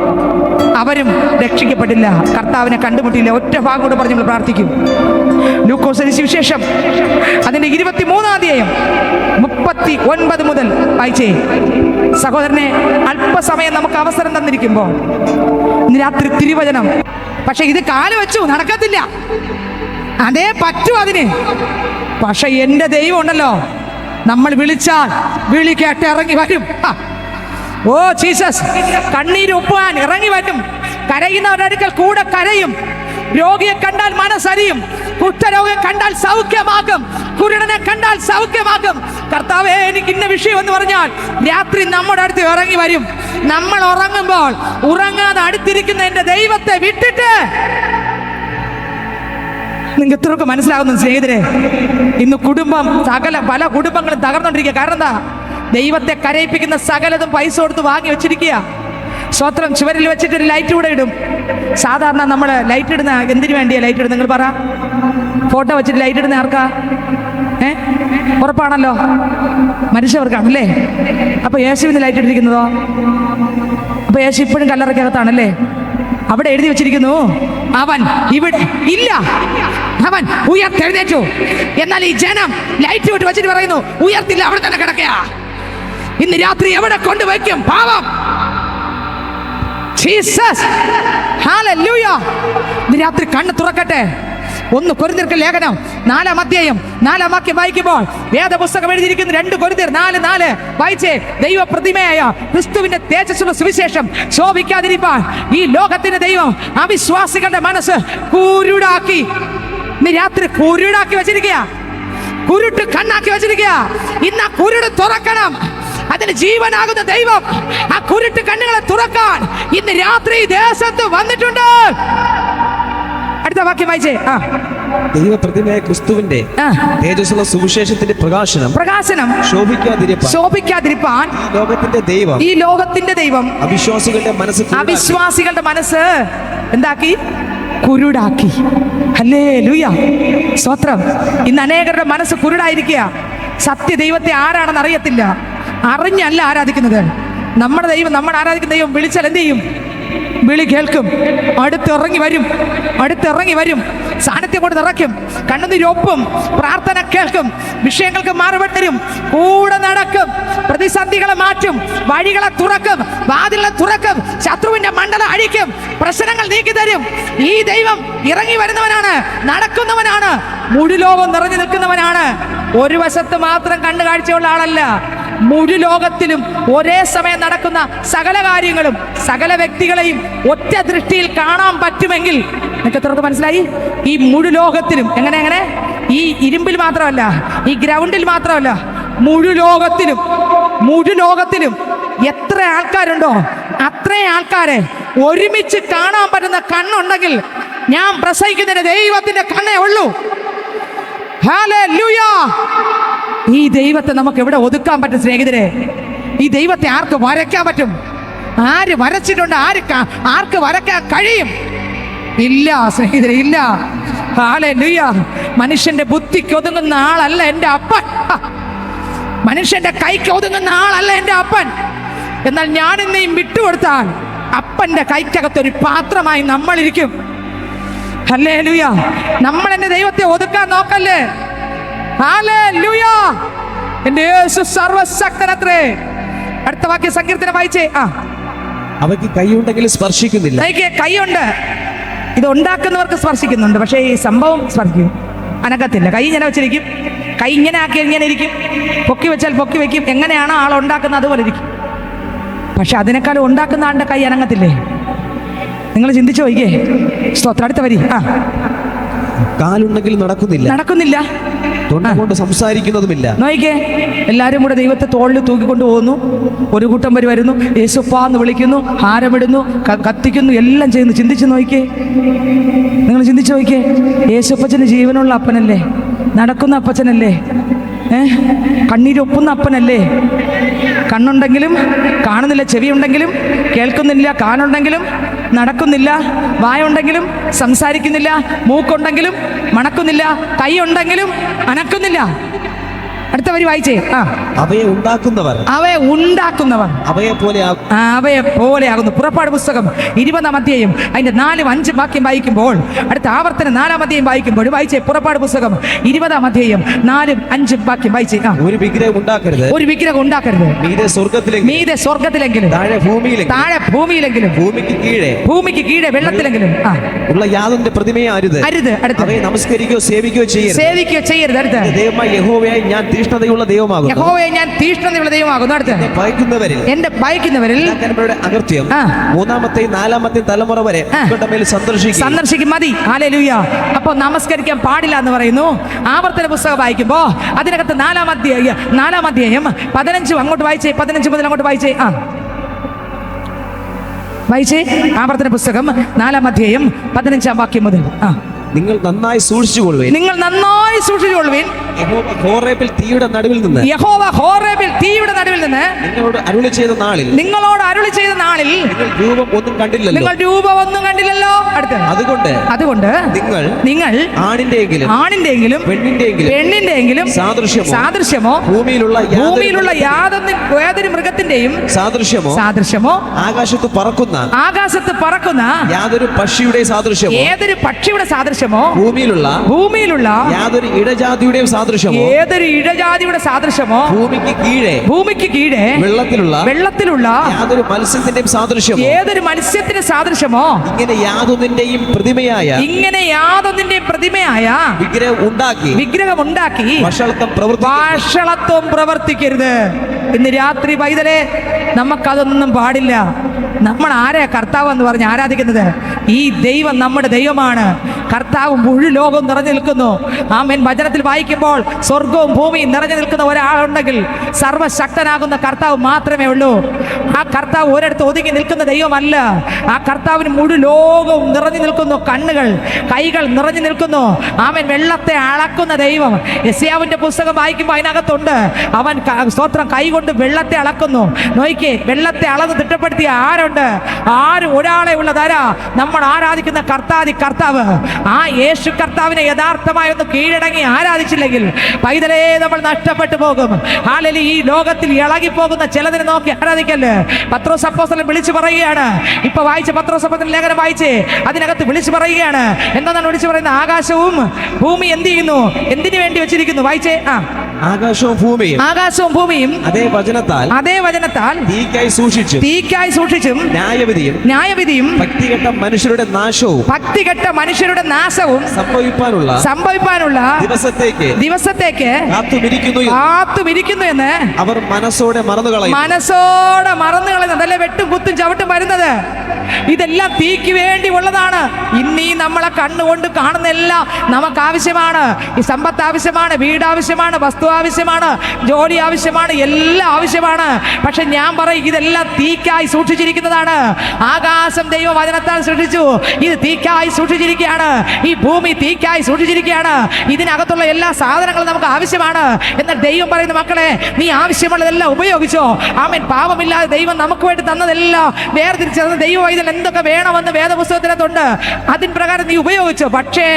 അവരും രക്ഷിക്കപ്പെട്ടില്ല, കർത്താവിനെ കണ്ടുമുട്ടിയില്ല. ഒറ്റ ഭാഗം കൂടെ പറഞ്ഞ് നമ്മൾ പ്രാർത്ഥിക്കും. ലൂക്കോസിന്റെ സുവിശേഷം അതിന്റെ 23-ാം അധ്യായം 39 മുതൽ വായിച്ചേ. സഹോദരനെ, അല്പസമയം നമുക്ക് അവസരം തന്നിരിക്കുമ്പോൾ ഇന്ന് രാത്രി തിരുവചനം. പക്ഷെ ഇത് കാല് വെച്ചു നടക്കത്തില്ല, അതേ പറ്റൂ അതിന്. പക്ഷെ എൻ്റെ ദൈവം ഉണ്ടല്ലോ, നമ്മൾ വിളിച്ചാൽ വിളി കേട്ട് ഇറങ്ങി വരും. ഓ ജീസസ്, കണ്ണീര് ഉപ്പാൻ ഇറങ്ങി വരും. കരയുന്നവരുടെ അടുക്കൽ കൂടെ കരയും. രോഗിയെ കണ്ടാൽ മനസ്സരിയും, കുഷ്ഠരോഗിയെ കണ്ടാൽ സൗഖ്യമാക്കും, കുരുടനെ കണ്ടാൽ സൗഖ്യമാക്കും. കർത്താവേ, എനിക്ക് ഇന്ന വിഷയം എന്ന് പറഞ്ഞാൽ രാത്രി നമ്മുടെ അടുത്ത് ഇറങ്ങി വരും. നമ്മൾ ഉറങ്ങുമ്പോൾ ഉറങ്ങാതെ അടുത്തിരിക്കുന്ന എൻ്റെ ദൈവത്തെ വിട്ടിട്ട് നിങ്ങൾക്ക് എത്രയൊക്കെ മനസ്സിലാകുന്നു സ്നേഹിതരെ. ഇന്ന് പല കുടുംബങ്ങളും തകർന്നുകൊണ്ടിരിക്കുക. കാരണം എന്താ? ദൈവത്തെ കരയിപ്പിക്കുന്ന സകലതും പൈസ കൊടുത്ത് വാങ്ങി വെച്ചിരിക്കുക. സ്വത്രം ചുവരിൽ വെച്ചിട്ടൊരു ലൈറ്റ് കൂടെ ഇടും. സാധാരണ നമ്മൾ ലൈറ്റ് ഇടുന്ന എന്തിനു വേണ്ടിയാ ലൈറ്റ് ഇടുന്നത്? നിങ്ങൾ പറ. ഫോട്ടോ വെച്ചിട്ട് ലൈറ്റ് ഇടുന്ന ആർക്കാ? ഉറപ്പാണല്ലോ, മനുഷ്യവർക്കാണല്ലേ. അപ്പൊ യേശുവിന് ലൈറ്റ് ഇട്ടിരിക്കുന്നതോ? അപ്പൊ യേശു ഇപ്പോഴും കല്ലറയ്ക്കകത്താണല്ലേ. അവിടെ എഴുതി വെച്ചിരിക്കുന്നു, അവൻ ഇവിടെ ഇല്ല, അവൻ ഉയർത്തെഴുന്നേറ്റു. എന്നാൽ ഈ ജനം ലൈറ്റ് വിട്ട് വെച്ചിട്ട് പറയുന്നു, ഉയർത്തില്ല, അവിടെ തന്നെ കിടക്കുക. ഇന്ന് രാത്രി എവിടെ കൊണ്ടുവയ്ക്കും പാപം? Jesus, hallelujah. ഇന്ന് രാത്രി കണ്ണ് തുറക്കട്ടെ. 1 കൊരിന്ത്യർക്ക് ലേഖനം 4-ാം അധ്യായം 4-ാം വാക്യം വായിക്കുമ്പോൾ വേദപുസ്തകം എഴുതിയിരിക്കുന്നു. 2 കൊരിന്ത്യർ 4:4 വായിച്ചേ. ദൈവ പ്രതിമയായ ക്രിസ്തുവിന്റെ തേജസ്സുള്ള സുവിശേഷം ശോഭിക്കാതിരിപ്പാൻ ഈ ലോകത്തിന്റെ ദൈവം അവിശ്വാസികളുടെ മനസ്സ് കുരുടാക്കി. ഇന്ന് രാത്രി കുരുടാക്കി വെച്ചിരിക്കുക, കുരുട്ട് കണ്ണാക്കി വെച്ചിരിക്കുക. ഇന്ന് ആ കുരുട് തുറക്കണം. അതിന് ജീവനാകുന്ന ദൈവം ആ കുരുട്ട് കണ്ണുകളെ തുറക്കാൻ ഇന്ന് രാത്രി ദേശത്ത് വന്നിട്ടുണ്ട്. അടുത്ത വാക്യം വായിച്ചേ. ദൈവ പ്രതിമയായ ക്രിസ്തുവിന്റെ തേജസ്സുള്ള സുവിശേഷത്തിന്റെ പ്രകാശനം ശോഭിക്കാതിരിപ്പാൻ ഈ ലോകത്തിന്റെ ദൈവം അവിശ്വാസികളുടെ മനസ്സ് എന്താക്കി? കുരുടാക്കി. ഹല്ലേലൂയ, സ്തോത്രം. ഇന്ന് അനേകരുടെ മനസ്സ് കുരുടായിരിക്കുക. സത്യദൈവത്തെ ആരാണെന്ന് അറിയത്തില്ല, അറിഞ്ഞല്ല ആരാധിക്കുന്നത്. നമ്മുടെ ദൈവം, നമ്മുടെ ആരാധിക്കുന്ന ദൈവം വിളിച്ചാൽ എന്ത് ചെയ്യും? വിളി കേൾക്കും, അടുത്തിറങ്ങി വരും, സാന്നിധ്യം കൊണ്ട് നിറയ്ക്കും, കണ്ണുനീരൊപ്പും, പ്രാർത്ഥന കേൾക്കും, വിഷയങ്ങൾക്ക് മറുപടി തരും, കൂടെ നടക്കും, പ്രതിസന്ധികളെ മാറ്റും, വഴികളെ തുറക്കും, വാതിലുകളെ തുറക്കും, ശത്രുവിന്റെ മണ്ഡലം അഴിക്കും, പ്രശ്നങ്ങൾ നീക്കി തരും. ഈ ദൈവം ഇറങ്ങി വരുന്നവനാണ്, നടക്കുന്നവനാണ്, മുഴുലോകം നിറഞ്ഞു നിൽക്കുന്നവനാണ്. ഒരു വശത്ത് മാത്രം കണ്ണു കാഴ്ചയുള്ള ആളല്ല. മുഴുലോകത്തിലും ഒരേ സമയം നടക്കുന്ന സകല കാര്യങ്ങളും സകല വ്യക്തികളെയും ഒറ്റ ദൃഷ്ടിയിൽ കാണാൻ പറ്റുമെങ്കിൽ നിങ്ങൾക്ക് എത്ര മനസ്സിലായി? ഈ മുഴുലോകത്തിലും എങ്ങനെ ഈ ഇരുമ്പിൽ മാത്രമല്ല, ഈ ഗ്രൗണ്ടിൽ മാത്രമല്ല, മുഴുലോകത്തിലും എത്ര ആൾക്കാരുണ്ടോ അത്രയും ആൾക്കാരെ ഒരുമിച്ച് കാണാൻ പറ്റുന്ന കണ്ണുണ്ടെങ്കിൽ ഞാൻ പ്രസംഗിക്കുന്നതിന് ദൈവത്തിന്റെ കണ്ണേ ഉള്ളൂ. ഹല്ലേലൂയ. ഈ ദൈവത്തെ നമുക്ക് എവിടെ ഒതുക്കാൻ പറ്റും സ്നേഹിതരെ? ഈ ദൈവത്തെ ആർക്ക് വരയ്ക്കാൻ പറ്റും? ആര് വരച്ചിട്ടുണ്ട്? ആർക്ക് വരയ്ക്കാൻ കഴിയും? ഇല്ല സ്നേഹിതരെ, ഇല്ല. ഹല്ലേലൂയ. മനുഷ്യന്റെ ബുദ്ധിക്ക് ഒതുങ്ങുന്ന ആളല്ല എൻ്റെ അപ്പൻ, മനുഷ്യന്റെ കൈക്ക് ഒതുങ്ങുന്ന ആളല്ല എൻ്റെ അപ്പൻ. എന്നാൽ ഞാൻ എന്നെയും വിട്ടുകൊടുത്താൽ അപ്പന്റെ കൈക്കകത്തൊരു പാത്രമായി നമ്മളിരിക്കും. ഹല്ലേലൂയ. നമ്മൾ എൻ്റെ ദൈവത്തെ ഒതുക്കാൻ നോക്കല്ലേ. ഹല്ലേലൂയ. എൻ്റെ യേശു സർവശക്തനത്രേ. അടുത്ത വാക്യ സങ്കീർത്തനം വായിച്ചേ. അവയ്ക്ക് കൈയുണ്ടെങ്കിൽ സ്പർശിക്കുന്നില്ല. കൈയുണ്ട്, ഇത് ഉണ്ടാക്കുന്നവർക്ക് സ്പർശിക്കുന്നുണ്ട്, പക്ഷേ ഈ സംഭവം സ്പർശിക്കും, അനക്കത്തില്ല. കൈ ഇങ്ങനെ വെച്ചിരിക്കും, കൈ ഇങ്ങനെ ആക്കി ഇങ്ങനെ ഇരിക്കും, പൊക്കി വെച്ചാൽ പൊക്കി വെക്കും. എങ്ങനെയാണോ ആൾ ഉണ്ടാക്കുന്നത് അതുപോലെ ഇരിക്കും. പക്ഷെ അതിനേക്കാളും ഉണ്ടാക്കുന്ന ആളുടെ കൈ അനങ്ങത്തില്ലേ? നിങ്ങൾ ചിന്തിച്ചു നോക്കിയേ. സ്തോത്രം. അടുത്ത വരി. കാലുണ്ടെങ്കിൽ നടക്കുന്നില്ല, കൊണ്ട് സംസാരിക്കുന്നതുമില്ല. നോക്കിക്കേ, എല്ലാവരും കൂടെ ദൈവത്തെ തോളിൽ തൂക്കിക്കൊണ്ട് പോകുന്നു. ഒരു കൂട്ടം പേര് വരുന്നു, യേശുപ്പാന്ന് വിളിക്കുന്നു, ഹാരമിടുന്നു, കത്തിക്കുന്നു, എല്ലാം ചെയ്യുന്നു. ചിന്തിച്ചു നോക്കിയേ, നിങ്ങൾ ചിന്തിച്ചു നോക്കിയേ. യേശുപ്പച്ചന് ജീവനുള്ള അപ്പനല്ലേ, നടക്കുന്ന അപ്പച്ചനല്ലേ, കണ്ണീരൊപ്പുന്ന അപ്പനല്ലേ? കണ്ണുണ്ടെങ്കിലും കാണുന്നില്ല, ചെവിയുണ്ടെങ്കിലും കേൾക്കുന്നില്ല, കാനുണ്ടെങ്കിലും നടക്കുന്നില്ല, വായുണ്ടെങ്കിലും സംസാരിക്കുന്നില്ല, മൂക്കുണ്ടെങ്കിലും മണക്കുന്നില്ല, കൈ ഉണ്ടെങ്കിലും അനക്കുന്നില്ല. അടുത്ത വരി വായിച്ചേ. അവയെ ഉണ്ടാക്കുന്നവർ അവയെ പോലെയാകുന്നു. പുറപ്പാട് പുസ്തകം 20-ാം അധ്യായം അതിന്റെ 4-5 വാക്യം വായിക്കുമ്പോൾ, അടുത്ത ആവർത്തനം 4-ാം അധ്യായം വായിക്കുമ്പോൾ വായിച്ചേ. പുറപ്പാട് പുസ്തകം 20-ാം അധ്യായം 4-5 വാക്യം വായിച്ചേ. ഒരു വിഗ്രഹം ഉണ്ടാക്കരുത്, മീതെ സ്വർഗത്തിലെങ്കിലും താഴെ ഭൂമിയിലെങ്കിലും ഭൂമിക്ക് കീഴെ വെള്ളത്തിലെങ്കിലും ഉള്ള യാതൊരു പ്രതിമയെ അരുത്. അവയെ നമസ്കരിക്കുകയോ സേവിക്കുകയോ ചെയ്യരുത്. അടുത്ത ദൈവമായ യഹോവയായി ഞാൻ തീഷ്ണതയുള്ള ദൈവമാകുന്നു. എന്റെ ഭയക്കുന്നവരിൽ അകൃത്യം 3-ാമത്തെയും 4-ാമത്തെയും തലമുറ വരെ സന്ദർശിക്കും. മതി. ഹല്ലേലൂയ. അപ്പോൾ നമസ്കരിക്കാൻ പാടില്ല എന്ന് പറയുന്നു. ആവർത്തന പുസ്തകം വായിക്കുമ്പോ അതിനകത്ത് 4-ാം അധ്യായം 15 അങ്ങോട്ട് വായിച്ചേ. 15 മുതൽ അങ്ങോട്ട് വായിച്ചേ. ആവർത്തന പുസ്തകം 4-ാം അധ്യായം 15-ാം വാക്യം മുതൽ. നിങ്ങൾ നന്നായി സൂക്ഷിച്ചുകൊള്ളുവിൻ. നിങ്ങൾ നന്നായി സൂക്ഷിച്ചുകൊള്ളുവിൻ. യഹോവ ഹോറേബിൽ തീയുടെ നടുവിൽ നിന്ന് യഹോവ ഹോറേബിൽ തീയുടെ നടുവിൽ നിന്ന് നിങ്ങളോട് അരുളി ചെയ്ത നാളിൽ നിങ്ങൾ രൂപം ഒന്നും കണ്ടില്ലല്ലോ. നിങ്ങൾ രൂപം ഒന്നും കണ്ടില്ലല്ലോ. അടുത്ത് അതുകൊണ്ട് നിങ്ങൾ ആണിന്റെയെങ്കിലും പെണ്ണിന്റെയെങ്കിലും സാദൃശ്യമോ ഭൂമിയിലുള്ള യാതൊരു മൃഗത്തിന്റെയും സാദൃശ്യമോ ആകാശത്ത് പറക്കുന്ന യാതൊരു പക്ഷിയുടെ സാദൃശ്യമോ ഭൂമിയിലുള്ള യാതൊരു ഇടജാതിയുടെയും സാദൃശ്യമോ ഭൂമിക്ക് കീഴെ വെള്ളത്തിലുള്ള യാതൊരു മത്സ്യത്തിന്റെയും സാദൃശ്യമോ ഇങ്ങനെ യാതൊന്നിന്റെയും പ്രതിമയായ വിഗ്രഹം ഉണ്ടാക്കി വഷളത്വം പ്രവർത്തിക്കരുത്. ഇന്ന് രാത്രി പൈതലേ നമുക്കതൊന്നും പാടില്ല. നമ്മൾ ആരെ കർത്താവ് എന്ന് പറഞ്ഞ് ആരാധിക്കുന്നത്? ഈ ദൈവം നമ്മുടെ ദൈവമാണ്. കർത്താവ് മുഴു ലോകവും നിറഞ്ഞു നിൽക്കുന്നു. ആമേൻ. വചനത്തിൽ വായിക്കുമ്പോൾ സ്വർഗവും ഭൂമിയും നിറഞ്ഞു നിൽക്കുന്ന ഒരാളുണ്ടെങ്കിൽ സർവശക്തനാകുന്ന കർത്താവ് മാത്രമേ ഉള്ളൂ. ആ കർത്താവ് ഒരിടത്ത് ഒതുങ്ങി നിൽക്കുന്ന ദൈവമല്ല. ആ കർത്താവിന് മുഴു ലോകവും നിറഞ്ഞു നിൽക്കുന്നു. കണ്ണുകൾ, കൈകൾ നിറഞ്ഞു നിൽക്കുന്നു. ആമേൻ. വെള്ളത്തെ അളക്കുന്ന ദൈവം. യെശയ്യാവിന്റെ പുസ്തകം വായിക്കുമ്പോൾ അതിനകത്തുണ്ട്, അവൻ സ്തോത്രം കൈകൊണ്ട് വെള്ളത്തെ അളക്കുന്നു. നോയിക്കേ, വെള്ളത്തെ അളന്ന് തിട്ടപ്പെടുത്തിയ ആരുണ്ട്? ആരും ഒരാളെ ഉള്ളതാരാ? നമ്മൾ ആരാധിക്കുന്ന കർത്താവ്. ആ യേശു കർത്താവിനെ യഥാർത്ഥമായി ഒന്ന് കീഴടങ്ങി ആരാധിച്ചില്ലെങ്കിൽ പൈതലേ നമ്മൾ നഷ്ടപ്പെട്ടു പോകും. ഹാലലി. ഈ ലോകത്തിൽ ഇളകിപ്പോകുന്ന ചിലതിനെ നോക്കി ആരാധിക്കല്ലേ. പത്രോസ് അപ്പോസ്തലൻ വിളിച്ചു പറയുകയാണ്. ഇപ്പൊ വായിച്ച പത്രോസ് അപ്പോസ്തലൻ ലേഖനം വായിച്ചേ, അതിനകത്ത് വിളിച്ചു പറയുകയാണ്. എന്താണ് വിളിച്ചു പറയുന്നത്? ആകാശവും ഭൂമി എന്ത് ചെയ്യുന്നു? എന്തിനു വേണ്ടി വെച്ചിരിക്കുന്നു? വായിച്ചേ. ആകാശവും ഭൂമിയും അതേ വചനത്താൽ തീക്കായി സൂക്ഷിച്ചും ന്യായവിധിയും ഭക്തികെട്ട മനുഷ്യരുടെ നാശവും സംഭവിപ്പാനുള്ള ദിവസത്തേക്ക് കാത്തുമിരിക്കുന്നു എന്ന് അവർ മനസ്സോടെ മറന്നു കളയുന്നു. അതല്ലേ വെട്ടും കുത്തും ചവിട്ടും വരുന്നത്. ഇതെല്ലാം തീക്ക് വേണ്ടി ഉള്ളതാണ്. ഇന്നീ നമ്മളെ കണ്ണുകൊണ്ട് കാണുന്ന എല്ലാം നമുക്ക് ആവശ്യമാണ്. ഈ സമ്പത്ത് ആവശ്യമാണ്, വീട് ആവശ്യമാണ്, വസ്തു ആവശ്യമാണ്, ജോലി ആവശ്യമാണ്, എല്ലാം ആവശ്യമാണ്. പക്ഷെ ഞാൻ പറയും, ഇതെല്ലാം തീക്കായി സൂക്ഷിച്ചിരിക്കുന്നതാണ്. ആകാശം ദൈവവചനത്താൽ സൃഷ്ടിച്ചു. ഇത് തീക്കായി സൂക്ഷിച്ചിരിക്കുകയാണ്. ഈ ഭൂമി തീക്കായി സൂക്ഷിച്ചിരിക്കുകയാണ്. ഇതിനകത്തുള്ള എല്ലാ സാധനങ്ങളും നമുക്ക് ആവശ്യമാണ്. എന്നാൽ ദൈവം പറയുന്ന, മക്കളെ, നീ ആവശ്യമുള്ളതെല്ലാം ഉപയോഗിച്ചോ. ആമേൻ. പാപമില്ലാതെ ദൈവം നമുക്ക് വേണ്ടി തന്നതെല്ലാം വേർതിരിച്ചത് ദൈവം ഇതിൽ എന്തൊക്കെ വേണമെന്ന് വേദപുസ്തകത്തിനകത്തുണ്ട്. അതിൻ പ്രകാരം നീ ഉപയോഗിച്ചോ. പക്ഷേ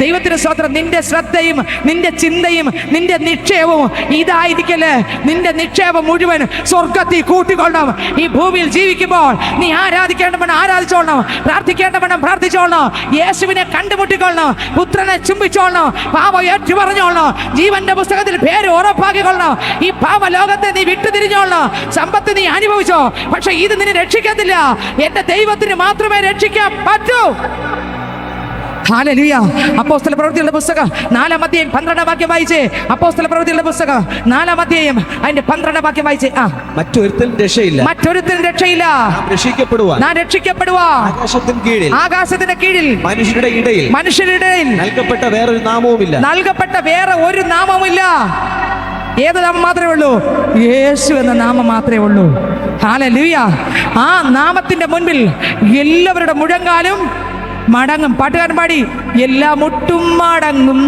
ദൈവത്തിന് സ്തോത്രം, നിന്റെ ശ്രദ്ധയും നിന്റെ ചിന്തയും നിന്റെ നിക്ഷേപവും ഇതായിരിക്കല്ലേ. നിന്റെ നിക്ഷേപം മുഴുവൻ സ്വർഗത്തിൽ കൂട്ടിക്കൊള്ളണം. ഈ ഭൂമിയിൽ ജീവിക്കുമ്പോൾ നീ ആരാധിക്കേണ്ടവണ്ണം ആരാധിച്ചോളണം, പ്രാർത്ഥിക്കേണ്ടവണ്ണം പ്രാർത്ഥിച്ചോളണം, യേശുവിനെ കണ്ടുമുട്ടിക്കൊള്ളണം, പുത്രനെ ചുംബിച്ചോളണം, പാപം ഏറ്റു പറഞ്ഞോളണം, ജീവന്റെ പുസ്തകത്തിൽ പേര് ഉറപ്പാക്കിക്കൊള്ളണം. ഈ പാപ ലോകത്തെ നീ വിട്ടുതിരിഞ്ഞോളണം. സമ്പത്ത് നീ അനുഭവിച്ചോ, പക്ഷെ ഇത് നിന്നെ രക്ഷിക്കത്തില്ല. എന്റെ ദൈവത്തിന് മാത്രമേ രക്ഷിക്കാൻ പറ്റൂ. ഹല്ലേലൂയ. അപ്പോസ്തല പ്രവൃത്തികളുടെ പുസ്തകം 4-ാം അധ്യായം 12-ാം വാക്യം വായിച്ചേ. അപ്പോസ്തല പ്രവൃത്തികളുടെ പുസ്തകം 4-ാം അധ്യായം അതിന്റെ 12-ാം വാക്യം വായിച്ചേ. മറ്റൊരുത്തനും രക്ഷയില്ല. നാം രക്ഷിക്കപ്പെടുവാൻ ആകാശത്തിന്റെ കീഴിൽ മനുഷ്യരുടെ ഇടയിൽ നൽകപ്പെട്ട വേറെ ഒരു നാമവുമില്ല. ഏത് നാമം മാത്രമേ ഉള്ളൂ? യേശു എന്ന നാമം മാത്രമേ ഉള്ളൂ. ഹല്ലേലൂയ. ആ നാമത്തിന്റെ മുൻപിൽ എല്ലാവരുടെ മുഴങ്കാലും മടങ്ങും. പാട്ടുകാരൻ പാടി, എല്ലാ മുട്ടും മടങ്ങും,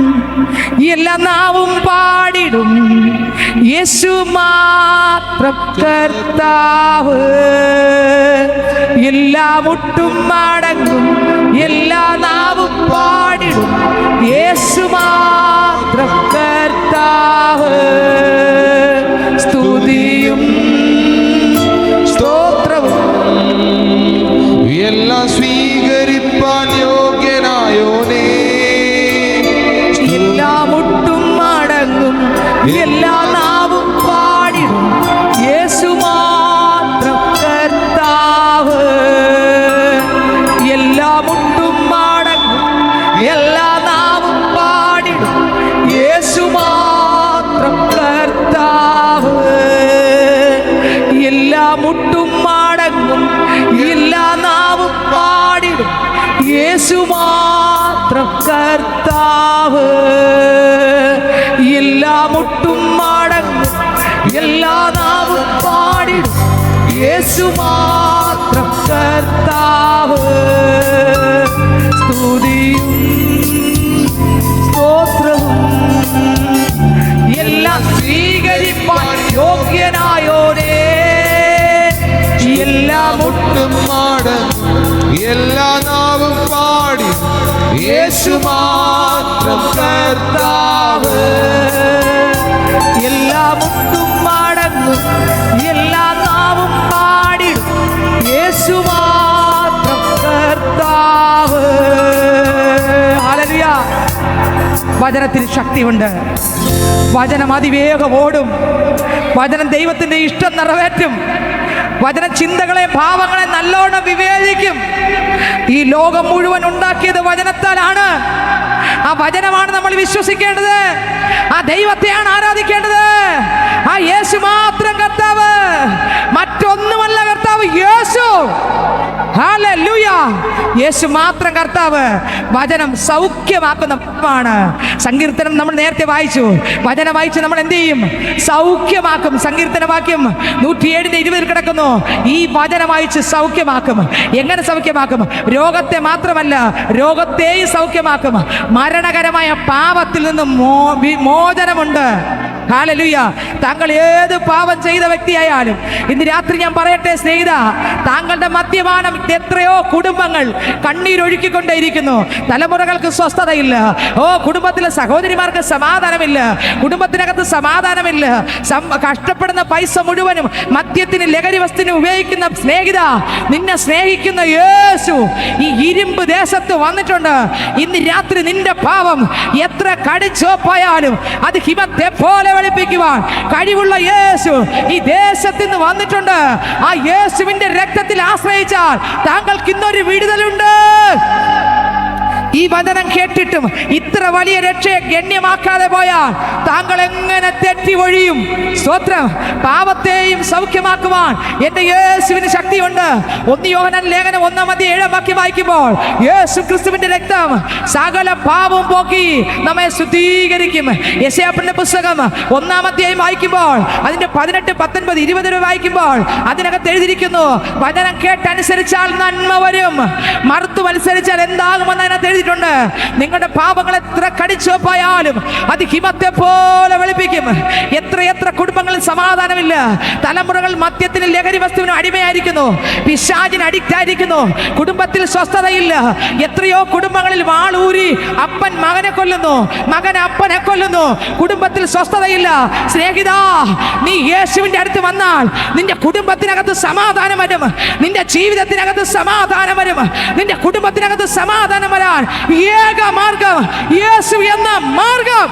എല്ലാ നാവും പാടിടും, യേശു മാത്രം കർത്താവ്. എല്ലാ മുട്ടും മടങ്ങും, എല്ലാ നാവും പാടിടും, യേശു മാത്രം കർത്താവ്. സ്തുതിയും സ്തോത്രവും എല്ലാം സ്വീകരിപ്പാൻ യോഗ്യനായോനേ. എല്ലാ മുട്ടും മടങ്ങും, എല്ലാ നാവും പാടിടും, യേശു മാത്രം കർത്താവ്. എല്ലാ മുട്ടും മടങ്ങും, എല്ലാ നാവും പാടിടും, യേശു മാത്രം കർത്താവ്. എല്ലാ മുട്ടും മടങ്ങും, എല്ലാ നാവും പാടിടും, യേശു മാത്രം കർത്താവ്. എല്ലാ മുട്ടും മടങ്ങും, എല്ലാ നാവും പാടിടും, യേശു മാത്രം കർത്താവ്. സ്തുതിയും മുട്ടും മടങ്ങും എല്ലാ നാവും പാടി യേശു മാത്രം കർത്താവ്. എല്ലാ മുട്ടും മടങ്ങും എല്ലാ നാവും പാടിടും യേശു മാത്രം കർത്താവ്. ഹല്ലേലൂയ. വചനത്തിന് ശക്തിയുണ്ട്. വചനം അതിവേഗം ഓടും. വചനം ദൈവത്തിന്റെ ഇഷ്ടം നിറവേറ്റും. വചന ചിന്തകളെ ഭാവങ്ങളെ നല്ലോണം വിവേചിക്കും. ഈ ലോകം മുഴുവൻ ഉണ്ടാക്കിയത് വചനത്താലാണ്. ആ വചനമാണ് നമ്മൾ വിശ്വസിക്കേണ്ടത്. ആ ദൈവത്തെയാണ് ആരാധിക്കേണ്ടത്. ആ യേശു മാത്രം കർത്താവ്, മറ്റൊന്നുമല്ല കർത്താവ്. യേശു, ഹല്ലേലൂയ. യേശു മാത്രം കർത്താവ്. വചനം സൗഖ്യമാക്കുന്നതാണ്. സങ്കീർത്തനം നമ്മൾ നേരത്തെ വായിച്ചു. വചനം വായിച്ച് നമ്മൾ എന്ത് ചെയ്യും? സൗഖ്യമാക്കും. സങ്കീർത്തന വാക്യം 107:20 കിടക്കുന്നു. ഈ വചനം വായിച്ച് സൗഖ്യമാക്കും. എങ്ങനെ സൗഖ്യമാക്കും? രോഗത്തെ മാത്രമല്ല, രോഗത്തെയും സൗഖ്യമാക്കും. മരണകരമായ പാപത്തിൽ നിന്ന് മോചനമുണ്ട്. ഹല്ലേലൂയ. താങ്കൾ ഏത് പാപം ചെയ്ത വ്യക്തിയായാലും ഇന്ന് രാത്രി ഞാൻ പറയട്ടെ സ്നേഹിത, താങ്കളുടെ മദ്യപാനം എത്രയോ കുടുംബങ്ങൾ കണ്ണീരൊഴുക്കിക്കൊണ്ടേയിരിക്കുന്നു. തലമുറകൾക്ക് സ്വസ്ഥതയില്ല. കുടുംബത്തിലെ സഹോദരിമാർക്ക് സമാധാനമില്ല. കുടുംബത്തിനകത്ത് സമാധാനമില്ല. കഷ്ടപ്പെടുന്ന പൈസ മുഴുവനും മദ്യത്തിന്, ലഹരി വസ്തുവിന് ഉപയോഗിക്കുന്ന സ്നേഹിത, നിന്നെ സ്നേഹിക്കുന്ന യേശു ഈ ഇരുമ്പ് ദേശത്ത് വന്നിട്ടുണ്ട്. ഇന്ന് രാത്രി നിന്റെ പാപം എത്ര കടിച്ചോപ്പായാലും അത് ഹിമത്തെ പോലെ വെളുപ്പിക്കുവാൻ കഴിവുള്ള യേശു ഈ ദേശത്ത് നിന്ന് വന്നിട്ടുണ്ട്. ആ യേശുവിന്റെ രക്തത്തിൽ ആശ്രയിച്ചാൽ താങ്കൾക്ക് ഇന്നൊരു വിടുതലുണ്ട്. ഈ വചനം കേട്ടിട്ടും ഇത്ര വലിയ രക്ഷയെ ഗണ്യമാക്കാതെ പോയാൽ താങ്കൾ എങ്ങനെ തെറ്റി ഒഴിയും? സ്തോത്രം. പാപത്തെയും സൗഖ്യമാക്കുവാൻ എന്റെ യേശുവിന് ശക്തിയുണ്ട്. 1 യോഹന്നാൻ ലേഖനം 1:7 വായിക്കുമ്പോൾ യേശു ക്രിസ്തുവിന്റെ രക്തം സകല പാപവും പോക്കി നമ്മെ ശുദ്ധീകരിക്കും. യെശയ്യാവിന്റെ പുസ്തകം 1 വായിക്കുമ്പോൾ അതിന്റെ 18, 19, 20 വായിക്കുമ്പോൾ അതിനകത്ത് എഴുതിയിരിക്കുന്നു, വചനം കേട്ടനുസരിച്ചാൽ നന്മ വരും, മറുത്തു മത്സരിച്ചാൽ എന്താകുമെന്ന് അതിനകത്ത് എഴുതിയിട്ടുണ്ട്. നിങ്ങളുടെ പാപങ്ങൾ എത്ര കടിച്ചോപ്പായാലും അത് ഹിമത്തെ പോലെ വെളുപ്പിക്കും. എത്ര കുടുംബങ്ങളിൽ സമാധാനമില്ല. തലമുറകൾ മദ്യത്തിന്, ലഹരി വസ്തുവിനും അടിമയായിരിക്കുന്നു. പിശാചിന് അഡിക്റ്റ് ആയിരിക്കുന്നു. കുടുംബത്തിൽ സ്വസ്ഥതയില്ല. എത്രയോ കുടുംബങ്ങളിൽ വാളൂരി അപ്പൻ മകനെ കൊല്ലുന്നു, മകൻ അപ്പനെ കൊല്ലുന്നു. കുടുംബത്തിൽ സ്വസ്ഥതയില്ല. സ്നേഹിതാ, നീ യേശുവിന്റെ അടുത്ത് വന്നാൽ നിന്റെ കുടുംബത്തിനകത്ത് സമാധാനം വരും. നിന്റെ ജീവിതത്തിനകത്ത് സമാധാനം വരും. നിന്റെ കുടുംബത്തിനകത്ത് സമാധാനം വരാൻ ഏക മാർഗം യേശു എന്ന മാർഗം.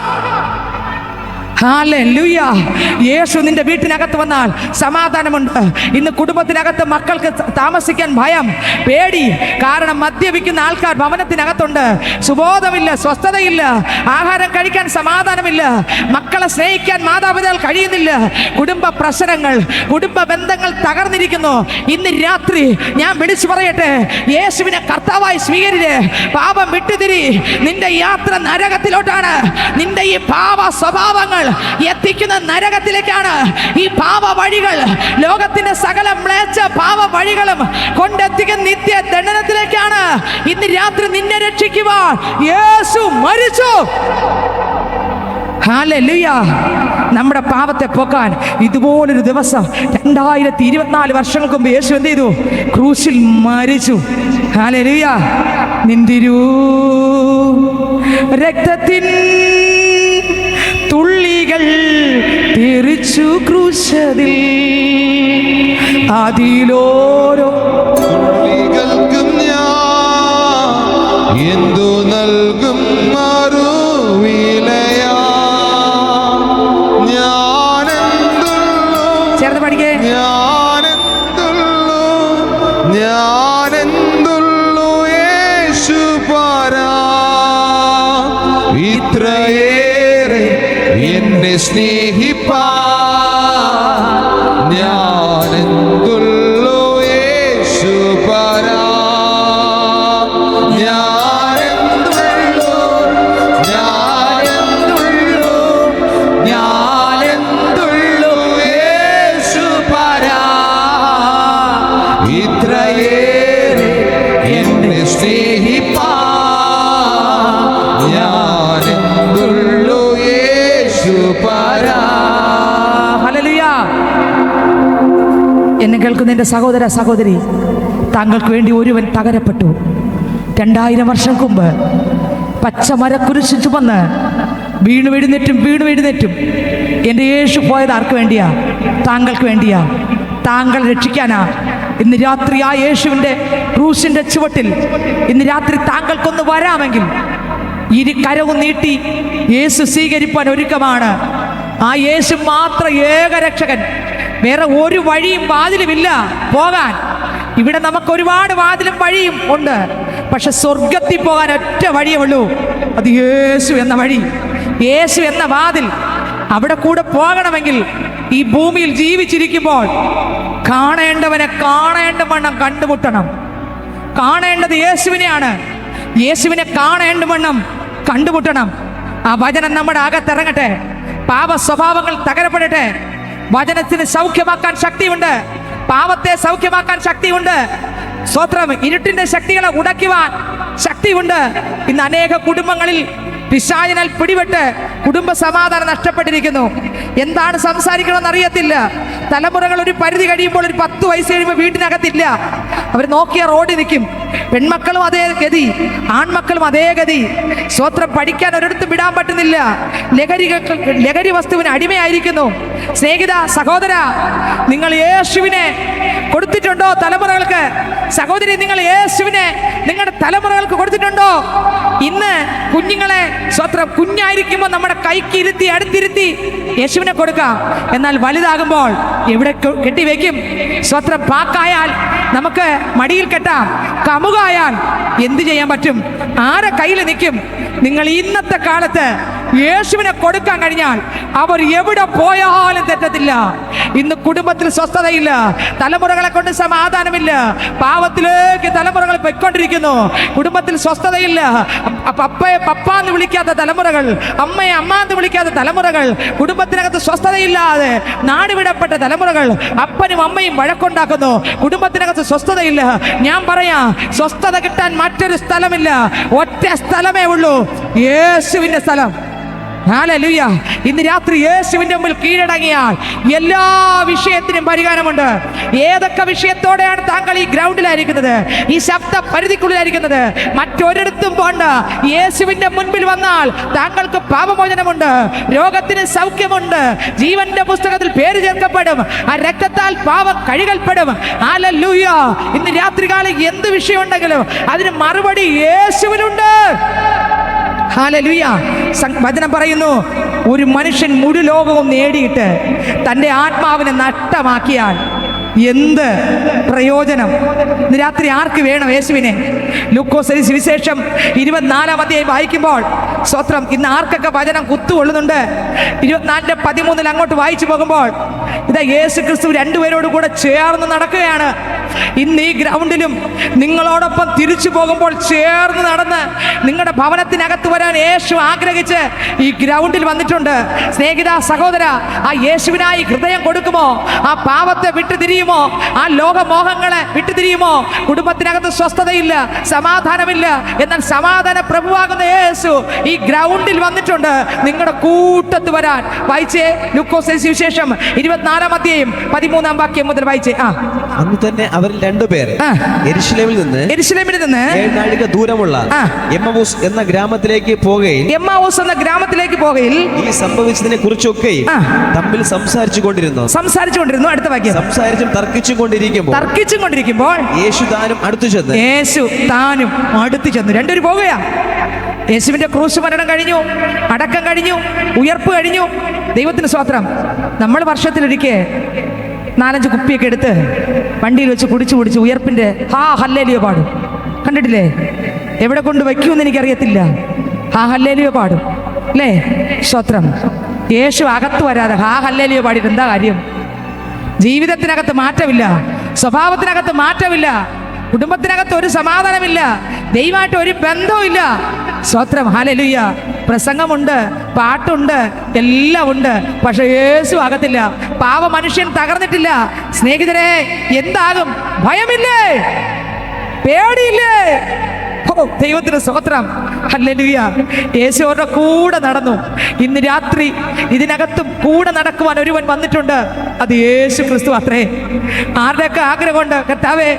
ഹല്ലേലൂയ. യേശു നിന്റെ വീട്ടിനകത്ത് വന്നാൽ സമാധാനമുണ്ട്. ഇന്ന് കുടുംബത്തിനകത്ത് മക്കൾക്ക് താമസിക്കാൻ ഭയം, പേടി. കാരണം മദ്യപിക്കുന്ന ആൾക്കാർ ഭവനത്തിനകത്തുണ്ട്. സുബോധമില്ല, സ്വസ്ഥതയില്ല, ആഹാരം കഴിക്കാൻ സമാധാനമില്ല, മക്കളെ സ്നേഹിക്കാൻ മാതാപിതാക്കൾ കഴിയുന്നില്ല. കുടുംബ പ്രശ്നങ്ങൾ, കുടുംബ ബന്ധങ്ങൾ തകർന്നിരിക്കുന്നു. ഇന്ന് രാത്രി ഞാൻ വിളിച്ചു പറയട്ടെ, യേശുവിനെ കർത്താവായി സ്വീകരിച്ച് പാപം വിട്ടുതിരി. നിന്റെ യാത്ര നരകത്തിലോട്ടാണ്. നിന്റെ ഈ പാപ സ്വഭാവങ്ങൾ എത്തിക്കുന്ന നരകത്തിലേക്കാണ്. ഈ പാപ വഴികൾ, ലോകത്തിന്റെ സകല മ്ലേച്ഛ പാപ വഴികളും കൊണ്ടെത്തിക്കുന്ന നിത്യ ദണ്ഡനത്തിലേക്കാണ്. ഇന്ന് രാത്രി നിന്നെ രക്ഷിക്കുവാൻ യേശു മരിച്ചു. ഹല്ലേലൂയ. നമ്മുടെ പാപത്തെ പോക്കാൻ ഇതുപോലൊരു ദിവസം 2024 വർഷങ്ങൾക്ക് മുമ്പ് യേശു എന്ത് ചെയ്തു? ക്രൂശിൽ മരിച്ചു. ഹല്ലേലൂയ. നിന്തിരു രക്തത്തിൻ തുള്ളികൾ തെറിച്ചു ക്രൂശതിൽ, അതിലോരോ തുള്ളികൾക്കും ഞാൻ എന്തു നൽകും മറുവിലയാ. ഞാനെന്തുള്ളൂ, ചേർന്ന് പഠിക്കേ. ഞാനെന്തുള്ളൂ യേശു പാരാ. ഇത്രയേറെ എന്നെ സ്നേഹിപ്പാ. ഞാനെന്തുള്ളൂ യേശു പാരാ. ഞാനെന്തുള്ളൂ യേശു പാരാ. ഇത്രയേറെ എന്നെ സ്നേഹിപ്പാ. ഞാനെന്തുള്ളൂ യേശു പാരാ. ഹല്ലേലൂയ. എന്നെ കേൾക്കുന്ന എൻ്റെ സഹോദര സഹോദരി, താങ്കൾക്ക് വേണ്ടി ഒരുവൻ തകരപ്പെട്ടു. 2000 വർഷം മുമ്പ് പച്ചമരക്കുരിശ് ചുമന്ന് വീണു എഴുന്നേറ്റും എൻ്റെ യേശു പോയത് ആർക്ക് വേണ്ടിയാ? താങ്കൾക്ക് വേണ്ടിയാ. താങ്കൾ രക്ഷിക്കാനാ. ഇന്ന് രാത്രി ആ യേശുവിൻ്റെ ക്രൂശിൻ്റെ ചുവട്ടിൽ ഇന്ന് രാത്രി താങ്കൾക്കൊന്ന് വരാമെങ്കിൽ ഇരു കരവും നീട്ടി യേശു സ്വീകരിപ്പാൻ ഒരുക്കമാണ്. ആ യേശു മാത്രം ഏകരക്ഷകൻ. വേറെ ഒരു വഴിയും വാതിലുമില്ല പോകാൻ. ഇവിടെ നമുക്ക് ഒരുപാട് വാതിലും വഴിയും ഉണ്ട്, പക്ഷെ സ്വർഗത്തിൽ പോകാൻ ഒറ്റ വഴിയേ ഉള്ളൂ. അത് യേശു എന്ന വഴി, യേശു എന്ന വാതിൽ. അവിടെ കൂടെ പോകണമെങ്കിൽ ഈ ഭൂമിയിൽ ജീവിച്ചിരിക്കുമ്പോൾ കാണേണ്ടവനെ കാണേണ്ട വണ്ണം കണ്ടുമുട്ടണം. കാണേണ്ടത് യേശുവിനെയാണ്. യേശുവിനെ കാണേണ്ട വണ്ണം കണ്ടുമുട്ടണം. ആ വചനം നമ്മുടെ അകത്തിറങ്ങട്ടെ. പാപ സ്വഭാവങ്ങൾ തകരപ്പെടട്ടെ. വചനത്തിന് സൗഖ്യമാക്കാൻ ശക്തിയുണ്ട്. പാപത്തെ സൗഖ്യമാക്കാൻ ശക്തിയുണ്ട്. സ്തോത്രം. ഇരുട്ടിന്റെ ശക്തികളെ ഉടയ്ക്കുവാൻ ശക്തിയുണ്ട്. ഇന്ന് അനേക കുടുംബങ്ങളിൽ പിശാചിനാൽ പിടിപെട്ട് കുടുംബ സമാധാനം നഷ്ടപ്പെട്ടിരിക്കുന്നു. എന്താണ് സംസാരിക്കണമെന്ന് അറിയത്തില്ല. തലമുറകൾ ഒരു പരിധി കഴിയുമ്പോൾ, ഒരു 10 വയസ്സ് കഴിയുമ്പോൾ വീട്ടിനകത്തില്ല. അവർ നോക്കിയ റോഡിൽ നിൽക്കും. പെൺമക്കളും അതേ ഗതി, ആൺമക്കളും അതേ ഗതി. സ്വത്രം. പഠിക്കാൻ ഒരിടത്തും വിടാൻ പറ്റുന്നില്ല. ലഹരി വസ്തുവിന് അടിമയായിരിക്കുന്നു. സ്നേഹിത, സഹോദര, നിങ്ങൾ യേശുവിനെ കൊടുത്തിട്ടുണ്ടോ തലമുറകൾക്ക്? സഹോദരി, നിങ്ങൾ യേശുവിനെ നിങ്ങളുടെ തലമുറകൾക്ക് കൊടുത്തിട്ടുണ്ടോ? ഇന്ന് കുഞ്ഞുങ്ങളെ സ്വത്രം കുഞ്ഞായിരിക്കുമ്പോൾ നമ്മുടെ കൈക്ക് ഇരുത്തി അടുത്തിരുത്തി യേശുവിനെ കൊടുക്കാം. എന്നാൽ വലുതാകുമ്പോൾ എവിടെ കെട്ടിവെക്കും? സ്വത്രം. പാക്കായാൽ നമുക്ക് മടിയിൽ കെട്ടാം. കമുകായാൽ എന്ത് ചെയ്യാൻ പറ്റും? ആരെ കയ്യിൽ നിൽക്കും? നിങ്ങൾ ഇന്നത്തെ കാലത്ത് യേശുവിനെ കൊടുക്കാൻ കഴിഞ്ഞാൽ അവർ എവിടെ പോയാലും തെറ്റത്തില്ല. ഇന്ന് കുടുംബത്തിൽ സ്വസ്ഥതയില്ല, തലമുറകളെ കൊണ്ട് സമാധാനമില്ല, പാവത്തിലേക്ക് തലമുറകൾ പൊയ്ക്കൊണ്ടിരിക്കുന്നു. കുടുംബത്തിൽ സ്വസ്ഥതയില്ല. പപ്പയെ പപ്പാന്ന് വിളിക്കാത്ത തലമുറകൾ, അമ്മയെ അമ്മാന്ന് വിളിക്കാത്ത തലമുറകൾ, കുടുംബത്തിനകത്ത് സ്വസ്ഥതയില്ലാതെ നാടുവിടപ്പെട്ട തലമുറകൾ, അപ്പനും അമ്മയും വഴക്കുണ്ടാക്കുന്നു. കുടുംബത്തിനകത്ത് സ്വസ്ഥതയില്ല. ഞാൻ പറയാം, സ്വസ്ഥത കിട്ടാൻ മറ്റൊരു സ്ഥലമില്ല. ഒറ്റ സ്ഥലമേ ഉള്ളൂ, യേശുവിൻ്റെ സ്ഥലം. ഹല്ലേലൂയ. ഇന്ന് രാത്രി യേശുവിന്റെ മുമ്പിൽ കീഴടങ്ങിയാൽ എല്ലാ വിഷയത്തിനും പരിഹാരമുണ്ട്. ഏതൊക്കെ വിഷയത്തോടെയാണ് താങ്കൾ ഈ ഗ്രൗണ്ടിലായിരിക്കുന്നത്, ഈ ശബ്ദ പരിധിക്കുള്ളിലായിരിക്കുന്നത്, മറ്റൊരിടത്തും പോണ്ട. യേശുവിന്റെ മുൻപിൽ വന്നാൽ താങ്കൾക്ക് പാപമോചനമുണ്ട്, രോഗത്തിന് സൗഖ്യമുണ്ട്, ജീവന്റെ പുസ്തകത്തിൽ പേര് ചേർക്കപ്പെടും, ആ രക്തത്താൽ പാപം കഴുകൽപ്പെടും. ഹല്ലേലൂയ. ഇന്ന് രാത്രികാലം എന്ത് വിഷയമുണ്ടെങ്കിലും അതിന് മറുപടി യേശുവിനുണ്ട്. ഹല്ലേലൂയ. വചനം പറയുന്നു, ഒരു മനുഷ്യൻ മുഴു ലോകവും നേടിയിട്ട് തൻ്റെ ആത്മാവിനെ നഷ്ടമാക്കിയാൽ എന്ത് പ്രയോജനം? ഇന്ന് രാത്രി ആർക്ക് വേണം യേശുവിനെ? ലൂക്കോസ് സുവിശേഷം 24-ാം അധ്യായം വായിക്കുമ്പോൾ സ്തോത്രം, ഇന്ന് ആർക്കൊക്കെ വചനം കുത്തുകൊള്ളുന്നുണ്ട്? 24:13 അങ്ങോട്ട് വായിച്ചു പോകുമ്പോൾ ഇതാ യേശു ക്രിസ്തു രണ്ടുപേരോട് കൂടെ ചേർന്ന് നടക്കുകയാണ്. ഇന്ന് ഈ ഗ്രൗണ്ടിലും നിങ്ങളോടൊപ്പം തിരിച്ചു പോകുമ്പോൾ ചേർന്ന് നടന്ന് നിങ്ങളുടെ ഭവനത്തിനകത്ത് വരാൻ യേശു ആഗ്രഹിച്ച് ഈ ഗ്രൗണ്ടിൽ വന്നിട്ടുണ്ട്. സ്നേഹിത, സഹോദര, ആ യേശുവിനായി ഹൃദയം കൊടുക്കുമോ? ആ പാപത്തെ വിട്ടുതിരിയുമോ? ആ ലോകമോഹങ്ങളെ വിട്ടുതിരിയുമോ? കുടുംബത്തിനകത്ത് സ്വസ്ഥതയില്ല, സമാധാനമില്ല. എന്നാൽ സമാധാന പ്രഭുവാകുന്ന യേശു ഈ ഗ്രൗണ്ടിൽ വന്നിട്ടുണ്ട് നിങ്ങളുടെ കൂട്ടത്ത് വരാൻ. വായിച്ചേ, ലൂക്കോസ് സുവിശേഷം 24-ാം അധ്യായം 13-ാം വാക്യം മുതൽ വായിച്ചേ. അന്ന് തന്നെ അവരിൽ 2 പേർ യെരൂശലേമിൽ നിന്ന് 7 നാഴിക ദൂരമുള്ള എമ്മവൂസ് എന്ന ഗ്രാമത്തിലേക്ക് പോകയിൽ ഈ സംഭവിച്ചതിനെ കുറിച്ചൊക്കെ തമ്മിൽ സംസാരിച്ചു കൊണ്ടിരുന്നു. അടുത്ത വാക്യം. സംസാരിച്ചും തർക്കിച്ചും കൊണ്ടിരിക്കുമ്പോൾ യേശു താനും അടുത്തു ചെന്നു. രണ്ടുപേരും പോകുകയാ. യേശുവിന്റെ ക്രൂശ് മരണം കഴിഞ്ഞു, അടക്കം കഴിഞ്ഞു, ഉയർപ്പ് കഴിഞ്ഞു. ദൈവത്തിന് സ്തോത്രം. നമ്മൾ വർഷത്തിലൊരിക്കൽ 4-5 കുപ്പിയൊക്കെ എടുത്ത് വണ്ടിയിൽ വെച്ച് കുടിച്ച് ഉയർപ്പിന്റെ ഹല്ലേലൂയ പാടും. കണ്ടിട്ടില്ലേ? എവിടെ കൊണ്ട് വയ്ക്കുമെന്ന് എനിക്കറിയത്തില്ല. ഹല്ലേലൂയ പാടും അല്ലേ? സ്തോത്രം. യേശു അകത്ത് വരാതെ ഹല്ലേലൂയ പാടിയിട്ട് എന്താ കാര്യം? ജീവിതത്തിനകത്ത് മാറ്റമില്ല, സ്വഭാവത്തിനകത്ത് മാറ്റമില്ല, കുടുംബത്തിനകത്ത് ഒരു സമാധാനമില്ല, ദൈവമായിട്ട് ഒരു ബന്ധവുമില്ല. സ്തോത്രം. ഹല്ലേലൂയ. പ്രസംഗമുണ്ട്, പാട്ടുണ്ട്, എല്ലാം ഉണ്ട്, പക്ഷെ യേശു ആകത്തില്ല. പാവ മനുഷ്യൻ തകർന്നിട്ടില്ല. സ്നേഹിതരെ, എന്താകും? ഭയമില്ലേ? പേടിയില്ലേ? ഓ, ദൈവത്തിന് സ്തോത്രം. ഹല്ലേലൂയ. യേശു അവരുടെ കൂടെ നടന്നു. ഇന്ന് രാത്രി ഇതിനകത്തും കൂടെ നടക്കുവാൻ ഒരുവൻ വന്നിട്ടുണ്ട്. അത് യേശു ക്രിസ്തു അത്രേ. ആരുടെയൊക്കെ ആഗ്രഹമുണ്ട്, കർത്താവേ,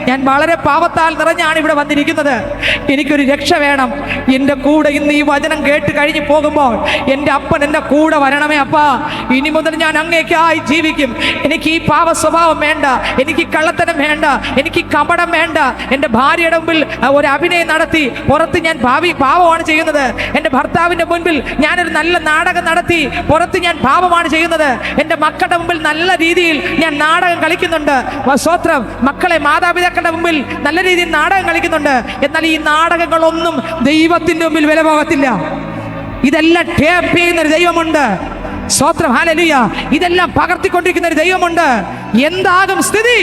ഞാൻ വളരെ പാപത്താൽ നിറഞ്ഞാണ് ഇവിടെ വന്നിരിക്കുന്നത്, എനിക്കൊരു രക്ഷ വേണം, എൻ്റെ കൂടെ ഇന്ന് ഈ വചനം കേട്ട് കഴിഞ്ഞ് പോകുമ്പോൾ എൻ്റെ അപ്പൻ എൻ്റെ കൂടെ വരണമേ അപ്പാ. ഇനി മുതൽ ഞാൻ അങ്ങേക്കായി ജീവിക്കും. എനിക്ക് ഈ പാവ സ്വഭാവം വേണ്ട, എനിക്ക് കള്ളത്തനം വേണ്ട, എനിക്ക് കപടം വേണ്ട. എൻ്റെ ഭാര്യയുടെ മുമ്പിൽ ഒരു അഭിനയം നടത്തി പുറത്ത് ഞാൻ പാവമാണ് ചെയ്യുന്നത്. എൻ്റെ ഭർത്താവിൻ്റെ മുൻപിൽ ഞാനൊരു നല്ല നാടകം നടത്തി പുറത്ത് ഞാൻ പാപമാണ് ചെയ്യുന്നത്. എൻ്റെ മക്കളുടെ മുമ്പിൽ നല്ല രീതിയിൽ ഞാൻ നാടകം കളിക്കുന്നുണ്ട്. സ്വത്രം മക്കളെ മാതാപിതാക്കളുടെ മുമ്പിൽ നല്ല രീതിയിൽ നാടകം കളിക്കുന്നുണ്ട്. എന്നാൽ ഈ നാടകങ്ങളൊന്നും ദൈവത്തിൻ്റെ മുമ്പിൽ വില പോകത്തില്ല. ഇതെല്ലാം ടേപ്പ് ചെയ്യുന്ന ഒരു ദൈവമുണ്ട്. സ്തോത്രം, ഹല്ലേലൂയ. ഇതെല്ലാം പകർത്തിക്കൊണ്ടിരിക്കുന്ന ഒരു ദൈവമുണ്ട്. എന്താകും സ്ഥിതി?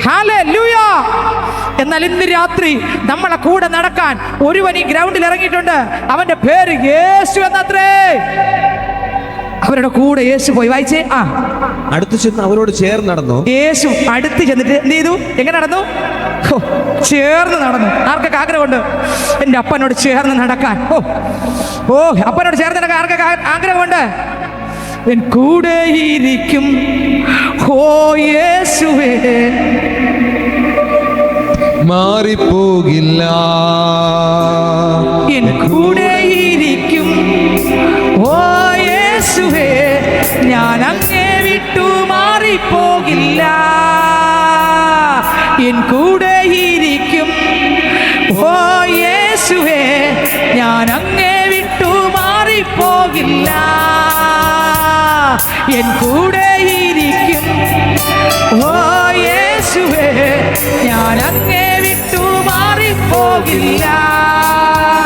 ഹല്ലേലൂയ. എന്നാൽ ഇന്ന് രാത്രി നമ്മളെ കൂടെ നടക്കാൻ ഒരുവൻ ഈ ഗ്രൗണ്ടിൽ ഇറങ്ങിയിട്ടുണ്ട്. അവന്റെ പേര് യേശു എന്നത്രേ. അവരുടെ കൂടെ യേശു പോയി. വായിച്ചേ. അടുത്ത് ചെന്ന് അവരോട് ചേർന്ന് നടന്നു. യേശു അടുത്ത് ചെന്നിട്ട് എന്ത് ചെയ്തു? എങ്ങനെ നടന്നു? ചേർന്ന് നടന്നു. ആർക്കൊക്കെ ആഗ്രഹമുണ്ട് എൻ്റെ അപ്പനോട് ചേർന്ന് നടക്കാൻ? ഓ അപ്പനോട് ചേർന്ന് നടക്കാൻ ആർക്കൊക്കെ ആഗ്രഹമുണ്ട്? എൻ കൂടെ ഇരിക്കും ഓ യേശുവേ, മാറിപ്പോകില്ല, എൻ കൂടെ ഇരിക്കും ഓ യേശുവേ, ഞാൻ അങ്ങേ വിട്ടു മാറിപ്പോകില്ല. എൻ കൂടെ ഇരിക്കും ഓ യേശുവേ, ഞാൻ അങ്ങേ വിട്ടു മാറിപ്പോകില്ല. എൻ കൂടെ ഇരിക്കും ഓ യേശുവേ, ഞാൻ അങ്ങേ വിട്ടു മാറിപ്പോകില്ല.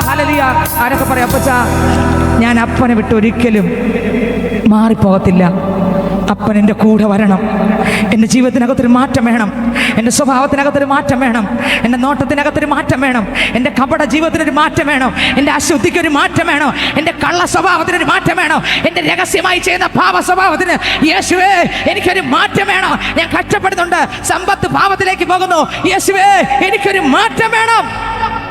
ഹല്ലേലൂയ. ആരൊക്കെ പറയാം, അപ്പച്ചാ ഞാൻ അപ്പനെ വിട്ട് ഒരിക്കലും മാറിപ്പോകത്തില്ല. അപ്പൻ എൻ്റെ കൂടെ വരണം. എൻ്റെ ജീവിതത്തിനകത്തൊരു മാറ്റം വേണം. എൻ്റെ സ്വഭാവത്തിനകത്തൊരു മാറ്റം വേണം. എൻ്റെ നോട്ടത്തിനകത്തൊരു മാറ്റം വേണം. എൻ്റെ കപട ജീവിതത്തിനൊരു മാറ്റം വേണം. എൻ്റെ അശുദ്ധിക്കൊരു മാറ്റം വേണം. എൻ്റെ കള്ള സ്വഭാവത്തിനൊരു മാറ്റം വേണം. എൻ്റെ രഹസ്യമായി ചെയ്യുന്ന പാപ സ്വഭാവത്തിന് യേശുവേ എനിക്കൊരു മാറ്റം വേണം. ഞാൻ കഷ്ടപ്പെടുന്നുണ്ട്, സമ്പത്ത് പാപത്തിലേക്ക് പോകുന്നു. യേശുവേ എനിക്കൊരു മാറ്റം വേണം.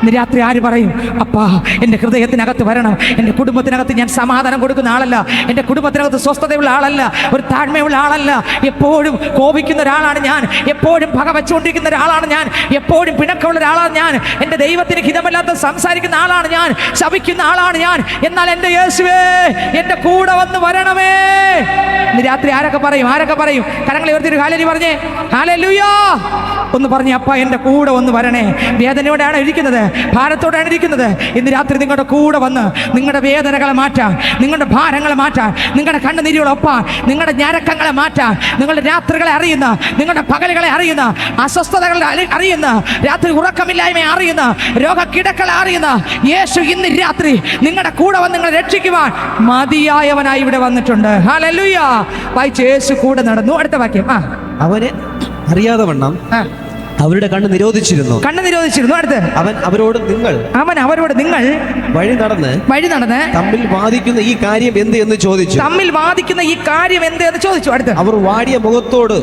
ഇന്ന് രാത്രി ആര് പറയും, അപ്പാ എൻ്റെ ഹൃദയത്തിനകത്ത് വരണം. എൻ്റെ കുടുംബത്തിനകത്ത് ഞാൻ സമാധാനം കൊടുക്കുന്ന ആളല്ല, എൻ്റെ കുടുംബത്തിനകത്ത് സ്വസ്ഥതയുള്ള ആളല്ല, ഒരു താഴ്മയുള്ള ആളല്ല, എപ്പോഴും കോപിക്കുന്ന ഒരാളാണ് ഞാൻ, എപ്പോഴും പക വെച്ചുകൊണ്ടിരിക്കുന്ന ഒരാളാണ് ഞാൻ, എപ്പോഴും പിണക്കമുള്ള ഒരാളാണ് ഞാൻ, എൻ്റെ ദൈവത്തിന് ഹിതമല്ലാത്ത സംസാരിക്കുന്ന ആളാണ് ഞാൻ, ശപിക്കുന്ന ആളാണ് ഞാൻ. എന്നാൽ എൻ്റെ യേശുവേ എൻ്റെ കൂടെ വന്ന് വരണമേ. ഇന്ന് രാത്രി ആരൊക്കെ പറയും? ആരൊക്കെ പറയും? കരങ്ങൾ ഉയർത്തി ഹല്ലേലൂയ പറഞ്ഞേ. ഹല്ലേലൂയ ഒന്ന് പറഞ്ഞേ. അപ്പ എൻ്റെ കൂടെ ഒന്ന് വരണേ. വേദനയോടാണ് ഇരിക്കുന്നത്, ഭാരത്തോടാണ് ഇരിക്കുന്നത്. ഇന്ന് രാത്രി നിങ്ങളുടെ കൂടെ വന്ന് നിങ്ങളുടെ വേദനകളെ മാറ്റാൻ, നിങ്ങളുടെ ഭാരങ്ങളെ മാറ്റാൻ, നിങ്ങളുടെ കണ്ണുനീരുകളൊപ്പാൻ, നിങ്ങളുടെ ഞരക്കങ്ങളെ മാറ്റാൻ, നിങ്ങളുടെ രാത്രികളെ അറിയുന്ന, നിങ്ങളുടെ പകലുകളെ അറിയുന്ന, അസ്വസ്ഥതകളെ അറിയുന്ന, രാത്രി ഉറക്കമില്ലായ്മ അറിയുന്ന, രോഗക്കിടക്കളെ അറിയുന്ന യേശു ഇന്ന് രാത്രി നിങ്ങളുടെ കൂടെ വന്ന് നിങ്ങളെ രക്ഷിക്കുവാൻ മതിയായവനായി ഇവിടെ വന്നിട്ടുണ്ട്. ഹല്ലേലൂയ. വായിച്ച് യേശു കൂടെ നടന്നു. അടുത്ത വാക്യം. അവനെ അറിയാതെ വണ്ണം അവരുടെ കണ്ണ് നിരോധിച്ചിരുന്നു. അടുത്ത് അവൻ അവരോട് നിങ്ങൾ വഴി നടന്ന് തമ്മിൽ വാദിക്കുന്ന ഈ കാര്യം എന്ത് എന്ന് ചോദിച്ചു. അടുത്ത് അവർ വാടിയ മുഖത്തോടെ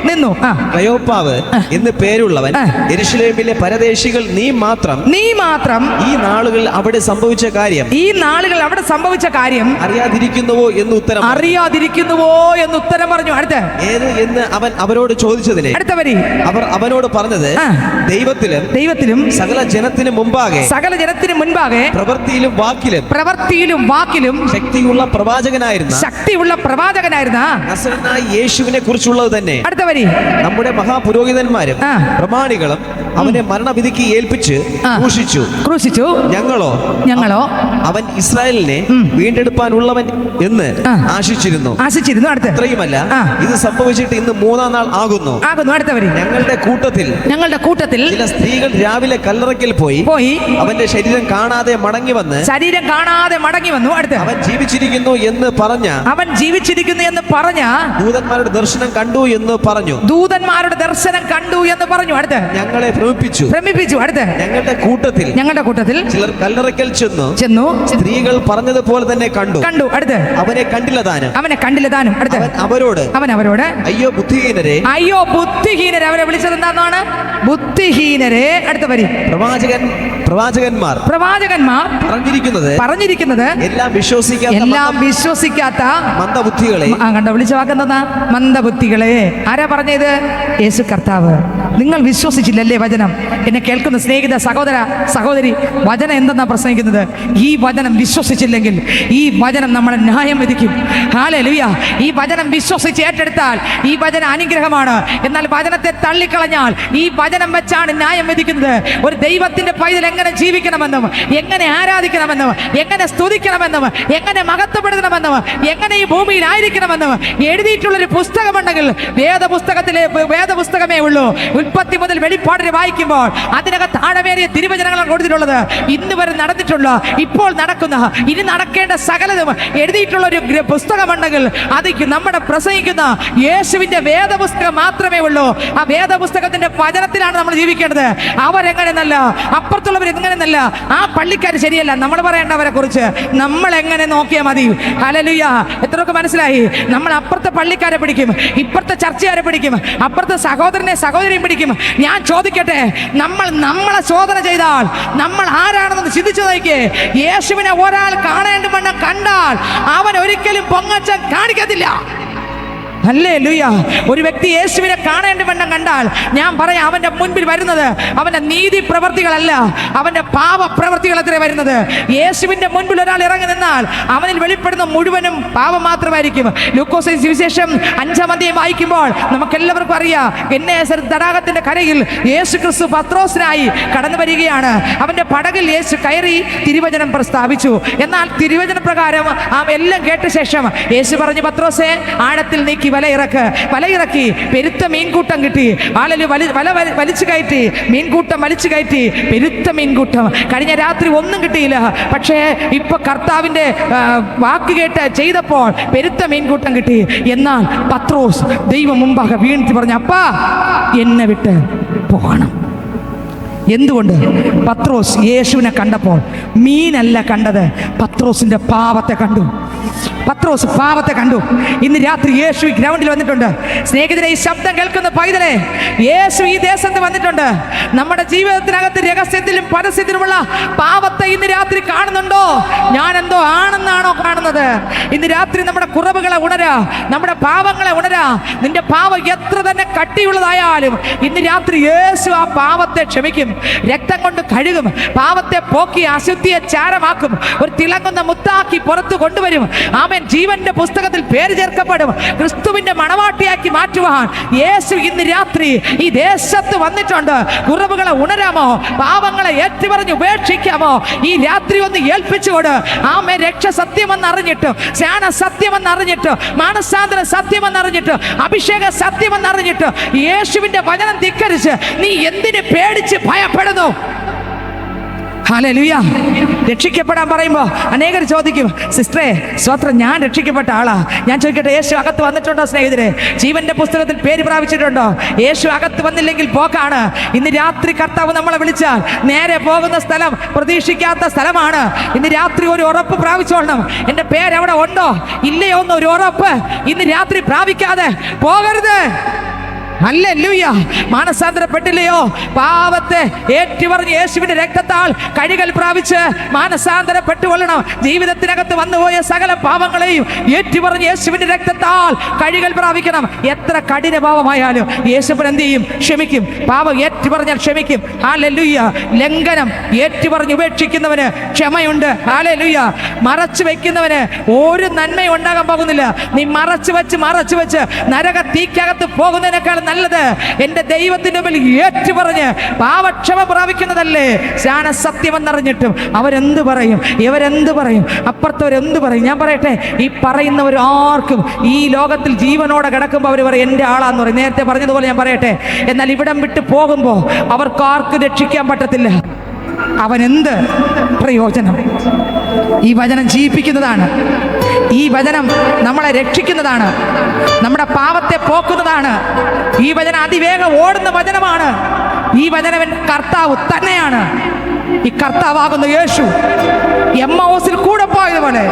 നിന്നു. ക്ലയോപ്പാവ് എന്ന് പേരുള്ളവൻ, യെരൂശലേമിലെ പരദേശികൾ നീ മാത്രം ഈ നാളുകളിൽ അവിടെ സംഭവിച്ച കാര്യം അറിയാതിരിക്കുന്നുവോ എന്ന് ഉത്തരം പറഞ്ഞു. അടുത്ത് ഏത് എന്ന് അവൻ അവരോട് ചോദിച്ചതിന് അവർ അവനോട് പറഞ്ഞത്, ദൈവത്തിലും സകല ജനത്തിനു മുൻപാകെ പ്രവൃത്തിയിലും വാക്കിലും ശക്തിയുള്ള പ്രവാചകനായിരുന്ന നസറേയനായ യേശുവിനെ കുറിച്ചുള്ളത് തന്നെ. നമ്മുടെ മഹാപുരോഹിതന്മാരും പ്രമാണികളും അവനെ മരണവിധിക്ക് ഏൽപ്പിച്ച് ക്രൂശിച്ചു. ഞങ്ങളോ അവൻ ഇസ്രായേലിനെ വീണ്ടെടുപ്പാനുള്ളവൻ എന്ന് ആശിച്ചിരുന്നു. അത്രയുമല്ല, ഇത് സംഭവിച്ചിട്ട് ഇന്ന് 3-ാം നാൾ ആകുന്നു. ഞങ്ങളുടെ കൂട്ടത്തിൽ ചില സ്ത്രീകൾ രാവിലെ കല്ലറയ്ക്കൽ പോയി അവന്റെ ശരീരം കാണാതെ മടങ്ങി വന്ന് അടുത്ത് അവൻ ജീവിച്ചിരിക്കുന്നു എന്ന് പറഞ്ഞ ദൂതന്മാരുടെ ദർശനം കണ്ടു എന്ന് പറഞ്ഞു. അടുത്ത് ഞങ്ങളെ ഭ്രമിപ്പിച്ചു. അടുത്ത് ഞങ്ങളുടെ കൂട്ടത്തിൽ ചിലർ കല്ലറയ്ക്കൽ ചെന്നു സ്ത്രീകൾ പറഞ്ഞതുപോലെ തന്നെ കണ്ടു. അടുത്ത് അവനെ കണ്ടില്ല താനും. അടുത്ത് അവൻ അവരോട്, അയ്യോ ബുദ്ധിഹീനരെ, ബുദ്ധിഹീനരെ അവരെ വിളിച്ചത് എന്താണെന്നാണ്? ബുദ്ധിഹീനരെ. അടുത്ത വരി. പ്രവാചകന്മാർ പറഞ്ഞിരിക്കുന്നത് എല്ലാം വിശ്വസിക്കാത്ത മന്ദബുദ്ധികളെ. കണ്ട വിളിച്ച വാക്കെന്താ? മന്ദബുദ്ധികളെ. ആരാ പറഞ്ഞത്? യേശു കർത്താവ്. നിങ്ങൾ വിശ്വസിച്ചില്ലല്ലേ വചനം? എന്നെ കേൾക്കുന്ന സ്നേഹിത സഹോദര സഹോദരി, വചനം എന്തെന്നാ പ്രസംഗിക്കുന്നത്? ഈ വചനം വിശ്വസിച്ചില്ലെങ്കിൽ ഈ വചനം നമ്മളെ ന്യായം വിധിക്കും. ഹല്ലേലൂയ. ഈ വചനം വിശ്വസിച്ച് ഏറ്റെടുത്താൽ ഈ വചനം അനുഗ്രഹമാണ്. എന്നാൽ വചനത്തെ തള്ളിക്കളഞ്ഞാൽ ഈ വചനം വെച്ചാണ് ന്യായം വിധിക്കുന്നത്. ഒരു ദൈവത്തിന്റെ പൈതൽ എങ്ങനെ ജീവിക്കണമെന്നും എങ്ങനെ ആരാധിക്കണമെന്നും എങ്ങനെ സ്തുതിക്കണമെന്നും എങ്ങനെ മഹത്വപ്പെടുത്തണമെന്നും എങ്ങനെ ഈ ഭൂമിയിൽ ആയിരിക്കണമെന്നും എഴുതിയിട്ടുള്ളൊരു പുസ്തകമുണ്ടെങ്കിൽ വേദപുസ്തകമേ ഉള്ളൂ. ഉൽപ്പത്തി മുതൽ വെളിപ്പാടിനെ വായിക്കുമ്പോൾ അതിനകത്ത് ആഴമേറിയ തിരുവചനങ്ങളാണ് കൊടുത്തിട്ടുള്ളത്. ഇന്ന് വരെ നടന്നിട്ടുള്ള, ഇപ്പോൾ നടക്കുന്ന, ഇനി നടക്കേണ്ട സകലതും എഴുതിയിട്ടുള്ള ഒരു പുസ്തകമുണ്ടെങ്കിൽ അത് നമ്മുടെ പ്രസംഗിക്കുന്ന യേശുവിന്റെ വേദപുസ്തകം മാത്രമേ ഉള്ളൂ. ആ വേദപുസ്തകത്തിന്റെ വചനത്തിലാണ് നമ്മൾ ജീവിക്കേണ്ടത്. അവരെങ്ങനെയെന്നല്ല, അപ്പുറത്തുള്ളവർ എങ്ങനെയെന്നല്ല, ആ പള്ളിക്കാർ ശരിയല്ല, നമ്മൾ പറയേണ്ടവരെ കുറിച്ച് നമ്മൾ എങ്ങനെ നോക്കിയാൽ മതി. ഹല്ലേലൂയ. എത്രയൊക്കെ മനസ്സിലായി? നമ്മൾ അപ്പുറത്തെ പള്ളിക്കാരെ പിടിക്കും, ഇപ്പുറത്തെ ചർച്ചക്കാരെ പിടിക്കും, അപ്പുറത്തെ സഹോദരനെ സഹോദരിയും പിടിക്കും. ഞാൻ ചോദിക്കട്ടെ, നമ്മളെ ശോധന ചെയ്താൽ നമ്മൾ ആരാണെന്ന് ചിന്തിച്ചു നോക്കിയേ. യേശുവിനെ ഒരാൾ കാണേണ്ടുവണ്ണം കണ്ടാൽ അവൻ ഒരിക്കലും പൊങ്ങച്ചം കാണിക്കത്തില്ല. ഹല്ലേലൂയ. ഒരു വ്യക്തി യേശുവിനെ കാണേണ്ടവണ്ണം കണ്ടാൽ ഞാൻ പറയാം, അവന്റെ മുൻപിൽ വരുന്നത് അവന്റെ നീതി പ്രവർത്തികളല്ല, അവന്റെ പാപ പ്രവർത്തികൾ അത്രേ വരുന്നത്. യേശുവിന്റെ മുൻപിൽ ഒരാൾ ഇറങ്ങി നിന്നാൽ അവനിൽ വെളിപ്പെടുന്ന മുഴുവനും പാപം മാത്രമായിരിക്കും. ലൂക്കോസ് സുവിശേഷം 5-ാം അധ്യായം വായിക്കുമ്പോൾ നമുക്കെല്ലാവർക്കും അറിയാം, ഗന്നേസരത്ത് തടാകത്തിന്റെ കരയിൽ യേശു ക്രിസ്തു പത്രോസിനായി കടന്നു വരികയാണ്. അവന്റെ പടകിൽ യേശു കയറി തിരുവചനം പ്രസ്താവിച്ചു. എന്നാൽ തിരുവചന പ്രകാരം എല്ലാം കേട്ട ശേഷം യേശു പറഞ്ഞു, പത്രോസേ, ആഴത്തിൽ നീക്കി വലയിറക്കി പെരുത്ത മീൻകൂട്ടം കിട്ടി. വലിച്ചു കയറ്റി മീൻകൂട്ടം വലിച്ചു കയറ്റി പെരുത്ത മീൻകൂട്ടം. കഴിഞ്ഞ രാത്രി ഒന്നും കിട്ടിയില്ല, പക്ഷേ ഇപ്പൊ കർത്താവിന്റെ വാക്ക് കേട്ട് ചെയ്തപ്പോൾ പെരുത്ത മീൻകൂട്ടം കിട്ടി. എന്നാൽ പത്രോസ് ദൈവം മുമ്പാകെ വീണിട്ട് പറഞ്ഞു, അപ്പാ, എന്നെ വിട്ട് പോകണം. എന്തുകൊണ്ട്? പത്രോസ് യേശുവിനെ കണ്ടപ്പോൾ മീനല്ല കണ്ടത്, പത്രോസിന്റെ പാപത്തെ കണ്ടു. പത്രോസ് പാപത്തെ കണ്ടു. ഇന്ന് രാത്രി യേശു ഈ ഗ്രൗണ്ടിൽ വന്നിട്ടുണ്ട്. സ്നേഹിതരെ, ഈ ശബ്ദം കേൾക്കുന്ന പൈതലെ, യേശു ഈ ദേശത്ത് വന്നിട്ടുണ്ട്. നമ്മുടെ ജീവിതത്തിനകത്ത് രഹസ്യത്തിലും പരസ്യത്തിലുമുള്ള പാപത്തെ ഇന്ന് രാത്രി കാണുന്നുണ്ടോ? ഞാൻ എന്തോ ആണെന്നാണോ കാണുന്നത്? ഇന്ന് രാത്രി നമ്മുടെ കുറവുകളെ ഉണരാ, നമ്മുടെ പാപങ്ങളെ ഉണരാ. നിന്റെ പാപം എത്ര തന്നെ കട്ടിയുള്ളതായാലും ഇന്ന് രാത്രി യേശു ആ പാപത്തെ ക്ഷമിക്കും, രക്തം കൊണ്ട് കഴുകും, പാപത്തെ പോക്കി അശുദ്ധിയെ ചാരമാക്കും, ഒരു തിളങ്ങുന്ന മുത്താക്കി പുറത്തു കൊണ്ടുവരും. ആമേൻ. ജീവന്റെ പുസ്തകത്തിൽ പേര് ചേർക്കപ്പെടും. ക്രിസ്തുവിന്റെ മണവാട്ടിയാക്കി മാറ്റുവാൻ യേശു ഇന്ന് രാത്രി ഈ ദേശത്ത് വന്നിട്ടുണ്ട്. കുറവുകളെ ഉണരാമോ? പാപങ്ങളെ ഏറ്റുപറഞ്ഞ് ഉപേക്ഷിക്കാമോ? ഈ രാത്രി ഒന്ന് ഏൽപ്പിച്ചുകൊണ്ട് ആമേൻ. രക്ഷ സത്യമെന്ന് അറിഞ്ഞിട്ട്, സ്നാന സത്യമെന്ന് അറിഞ്ഞിട്ട്, മാനസാന്തര സത്യമെന്ന് അറിഞ്ഞിട്ട്, അഭിഷേക സത്യമെന്ന് അറിഞ്ഞിട്ട് യേശുവിന്റെ വചനം ധിക്കരിച്ച് നീ എന്തിന് പേടിച്ച് ഭയപ്പെടുന്നു? ഹല്ലേലൂയ. രക്ഷിക്കപ്പെടാൻ പറയുമ്പോൾ അനേകർ ചോദിക്കും, സിസ്റ്ററെ, സ്വത്രം, ഞാൻ രക്ഷിക്കപ്പെട്ട ആളാ. ഞാൻ ചോദിക്കട്ടെ, യേശു അകത്ത് വന്നിട്ടുണ്ടോ? സ്നേഹിതരെ, ജീവന്റെ പുസ്തകത്തിൽ പേര് പ്രാപിച്ചിട്ടുണ്ടോ? യേശു അകത്ത് വന്നില്ലെങ്കിൽ പോക്കാണ്. ഇന്ന് രാത്രി കർത്താവ് നമ്മളെ വിളിച്ചാൽ നേരെ പോകുന്ന സ്ഥലം പ്രതീക്ഷിക്കാത്ത സ്ഥലമാണ്. ഇന്ന് രാത്രി ഒരു ഉറപ്പ് പ്രാപിച്ചോളണം. എൻ്റെ പേര് അവിടെ ഉണ്ടോ ഇല്ലയോ എന്നൊരു ഉറപ്പ് ഇന്ന് രാത്രി പ്രാപിക്കാതെ പോകരുത്. ഹല്ലേലൂയ. മാനസാന്തരപ്പെട്ടില്ലയോ? പാപത്തെ ഏറ്റുപറഞ്ഞ് യേശുവിന്റെ രക്തത്താൽ കഴുകൽ പ്രാപിച്ച് മാനസാന്തരപ്പെട്ടുകൊള്ളണം. ജീവിതത്തിനകത്ത് വന്നുപോയ സകല പാപങ്ങളെയും ഏറ്റുപറഞ്ഞ് യേശുവിന്റെ രക്തത്താൽ കഴുകൽ പ്രാപിക്കണം. എത്ര കഠിന പാപമായാലും യേശുവിൻ എന്ത് ചെയ്യും? ക്ഷമിക്കും. പാപം ഏറ്റുപറഞ്ഞാൽ ക്ഷമിക്കും. ഹല്ലേലൂയ. ലംഘനം ഏറ്റുപറഞ്ഞ് ഉപേക്ഷിക്കുന്നവന് ക്ഷമയുണ്ട്. ഹല്ലേലൂയ. മറച്ചു വെക്കുന്നവന് ഒരു നന്മയും ഉണ്ടാകാൻ പോകുന്നില്ല. നീ മറച്ചു വെച്ച് നരക തീക്കകത്ത് പോകുന്നതിനേക്കാൾ നല്ലത് എൻ്റെ ദൈവത്തിൻ്റെ മുമ്പിൽ ഏറ്റുപറഞ്ഞ് പാപക്ഷമ പ്രാപിക്കുന്നതല്ലേ. സ്നാന സത്യമെന്നറിഞ്ഞിട്ടും അവരെന്ത് പറയും? ഇവരെന്ത് പറയും? അപ്പുറത്തവരെന്ത് പറയും? ഞാൻ പറയട്ടെ, ഈ പറയുന്നവർ ആർക്കും ഈ ലോകത്തിൽ ജീവനോടെ കിടക്കുമ്പോൾ അവർ പറയും എൻ്റെ ആളാന്ന് പറയും. നേരത്തെ പറഞ്ഞതുപോലെ ഞാൻ പറയട്ടെ, എന്നാൽ ഇവിടം വിട്ട് പോകുമ്പോൾ അവർക്ക് ആർക്കും രക്ഷിക്കാൻ പറ്റത്തില്ല. അവനെന്ത് പ്രയോജനം? ഈ വചനം ജീവിപ്പിക്കുന്നതാണ്. ഈ വചനം നമ്മളെ രക്ഷിക്കുന്നതാണ്, നമ്മുടെ പാപത്തെ പോക്കുന്നതാണ്. ഈ വചനം അതിവേഗം ഓടുന്ന വചനമാണ്. ഈ വചനം കർത്താവ് തന്നെയാണ്. ഈ കർത്താവാകുന്ന യേശു എമ്മൗസിൽ കൂടെ പോയതുപോലെ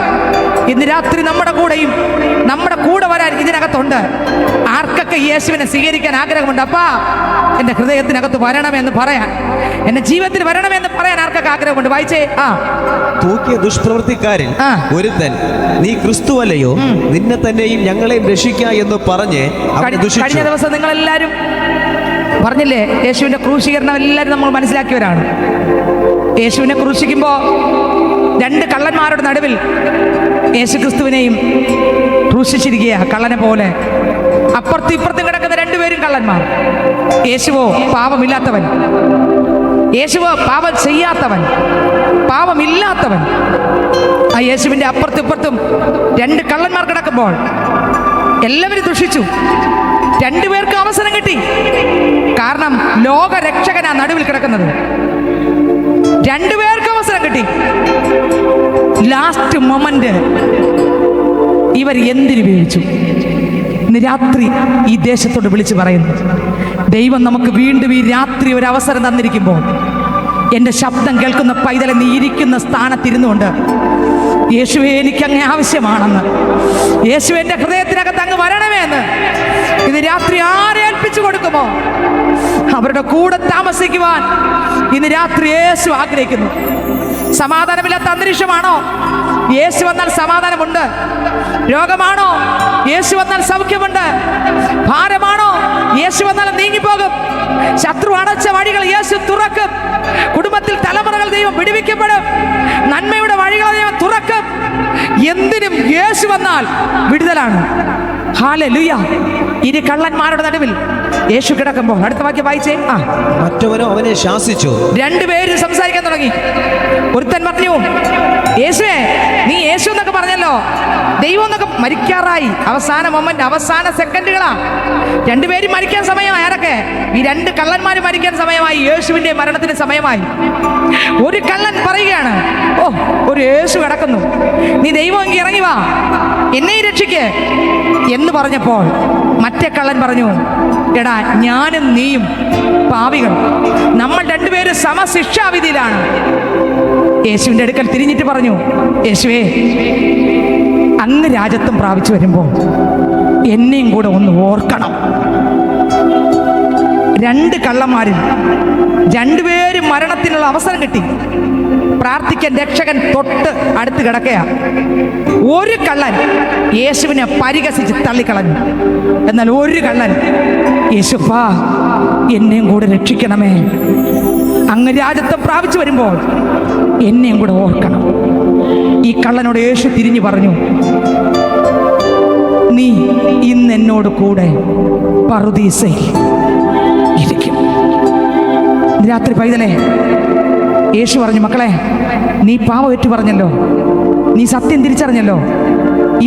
ഇന്ന് രാത്രി നമ്മുടെ കൂടെയും നമ്മുടെ കൂടെ വരാൻ ഇതിനകത്തുണ്ട്. ആർക്കൊക്കെ യേശുവിനെ സ്വീകരിക്കാൻ ആഗ്രഹമുണ്ട്? അപ്പാ എൻ്റെ ഹൃദയത്തിനകത്ത് വരണമെന്ന് പറയാൻ, എൻ്റെ ജീവിതത്തിൽ വരണമെന്ന് പറയാൻ ആർക്കൊക്കെ ആഗ്രഹമുണ്ട്? വായിച്ചേ. തൂക്കിയ ദുഷ്പ്രവൃത്തിക്കാരിൽ ആ. ഒരുത്തൻ, നീ ക്രിസ്തുവല്ലയോ, നിന്നെ തന്നെയും ഞങ്ങളെയും രക്ഷിക്ക എന്ന് പറഞ്ഞ് അവനെ ദുഷിച്ചു. കഴിഞ്ഞ ദിവസം നിങ്ങളെല്ലാവരും പറഞ്ഞില്ലേ, യേശുവിൻ്റെ ക്രൂശീകരണം എല്ലാവരും നമ്മൾ മനസ്സിലാക്കിയവരാണ്. യേശുവിനെ ക്രൂശിക്കുമ്പോൾ രണ്ട് കള്ളന്മാരുടെ നടുവിൽ യേശു ക്രിസ്തുവിനെയും ക്രൂശിച്ചിരിക്കുക, കള്ളനെ പോലെ. അപ്പുറത്തും ഇപ്പുറത്തും കിടക്കുന്ന രണ്ടുപേരും കള്ളന്മാർ. യേശുവോ പാപമില്ലാത്തവൻ, യേശുവോ പാപം ചെയ്യാത്തവൻ, പാപമില്ലാത്തവൻ. ആ യേശുവിൻ്റെ അപ്പുറത്തും ഇപ്പുറത്തും രണ്ട് കള്ളന്മാർ കിടക്കുമ്പോൾ എല്ലാവരും ദുഷിച്ചു. രണ്ടുപേർക്കും അവസരം കിട്ടി. കാരണം ലോകരക്ഷകനാ നടുവിൽ കിടക്കുന്നത്. രണ്ടുപേർക്കും അവസരം കിട്ടി. ലാസ്റ്റ് മൊമെന്റ് ഇവർ എന്തിനുപയോഗിച്ചു? ഇന്ന് രാത്രി ഈ ദേശത്തോട് വിളിച്ചു പറയുന്നു, ദൈവം നമുക്ക് വീണ്ടും ഈ രാത്രി ഒരു അവസരം തന്നിരിക്കുമ്പോൾ, എൻ്റെ ശബ്ദം കേൾക്കുന്ന പൈതലെ, നീ ഇരിക്കുന്ന സ്ഥാനത്തിരുന്നുകൊണ്ട്, യേശുവേ എനിക്കങ്ങ് ആവശ്യമാണെന്ന്, യേശു എൻ്റെ ഹൃദയത്തിനകത്ത് അങ്ങ് വരണമേ എന്ന് ഇത് രാത്രി ആരെ ഏൽപ്പിച്ചു കൊടുക്കുമോ അവരുടെ കൂടെ താമസിക്കുവാൻ ഇന്ന് രാത്രി യേശു ആഗ്രഹിക്കുന്നു. സമാധാനമില്ലാത്ത അന്തരീക്ഷമാണോ? യേശു വന്നാൽ സമാധാനമുണ്ട്. രോഗമാണോ? യേശു വന്നാൽ സൗഖ്യമുണ്ട്. ഭാരമാണോ? യേശു വന്നാൽ നീങ്ങിപ്പോകും. ശത്രു അടച്ച വഴികൾ യേശു തുറക്കും. കുടുംബത്തിൽ തലമുറകൾ ദൈവം വിടുവിക്കപ്പെടും. നന്മയുടെ വഴികൾ ദൈവം തുറക്കും. എന്തിനും യേശു വന്നാൽ വിടുതലാണ്. ഹല്ലേലൂയ. ഇരു കള്ളന്മാരുടെ നടുവിൽ യേശു കിടക്കുമ്പോൾ, അടുത്ത വാക്യം വായിച്ചേ. മറ്റവനോ അവനെ ശാസിച്ചു. രണ്ടുപേരും സംസാരിക്കാൻ തുടങ്ങി. ഒരുത്തൻ പറഞ്ഞു, യേശുവേ, നീ യേശു എന്നൊക്കെ പറഞ്ഞല്ലോ, ദൈവം എന്നൊക്കെ. മരിക്കാറായി, അവസാന മൊമെന്റ്, അവസാന സെക്കൻഡുകളാ. രണ്ടുപേരും മരിക്കാൻ സമയമായി. ആരൊക്കെ? ഈ രണ്ട് കള്ളന്മാർ മരിക്കാൻ സമയമായി. യേശുവിന്റെ മരണത്തിന് സമയമായി. ഒരു കള്ളൻ പറയുകയാണ്, ഓ, ഒരു യേശു കിടക്കുന്നു, നീ ദൈവം എങ്കിൽ ഇറങ്ങി വാ, എന്നെ രക്ഷിക്ക് എന്ന് പറഞ്ഞപ്പോൾ മറ്റേ കള്ളൻ പറഞ്ഞു, എടാ, ഞാനും നീയും പാപികൾ, നമ്മൾ രണ്ടുപേരും സമശിക്ഷാവിധിയിലാണ്. യേശുവിൻ്റെ അടുക്കൽ തിരിഞ്ഞിട്ട് പറഞ്ഞു, യേശുവേ, അങ്ങ് രാജ്യത്വം പ്രാപിച്ചു വരുമ്പോൾ എന്നെയും കൂടെ ഒന്ന് ഓർക്കണം. രണ്ട് കള്ളന്മാരിൽ രണ്ടുപേരും മരണത്തിനുള്ള അവസരം കിട്ടി. പ്രാർത്ഥിക്കാൻ രക്ഷകൻ തൊട്ട് അടുത്ത് കിടക്കയാ. ഒരു കള്ളൻ യേശുവിനെ പരിഹസിച്ച് തള്ളിക്കളഞ്ഞു. എന്നാൽ ഒരു കള്ളൻ, യേശുപ്പാ, എന്നെയും കൂടെ രക്ഷിക്കണമേ, അങ്ങ് രാജ്യത്വം പ്രാപിച്ചു വരുമ്പോൾ എന്നെയും കൂടെ ഓർക്കണം. ഈ കള്ളനോട് യേശു തിരിഞ്ഞു പറഞ്ഞു, നീ ഇന്ന് എന്നോട് കൂടെ പറുദീസയിൽ ഇരിക്കും. രാത്രി പൈതലേ, യേശു പറഞ്ഞു, മക്കളെ, നീ പാപം ഏറ്റു പറഞ്ഞല്ലോ, നീ സത്യം തിരിച്ചറിഞ്ഞല്ലോ,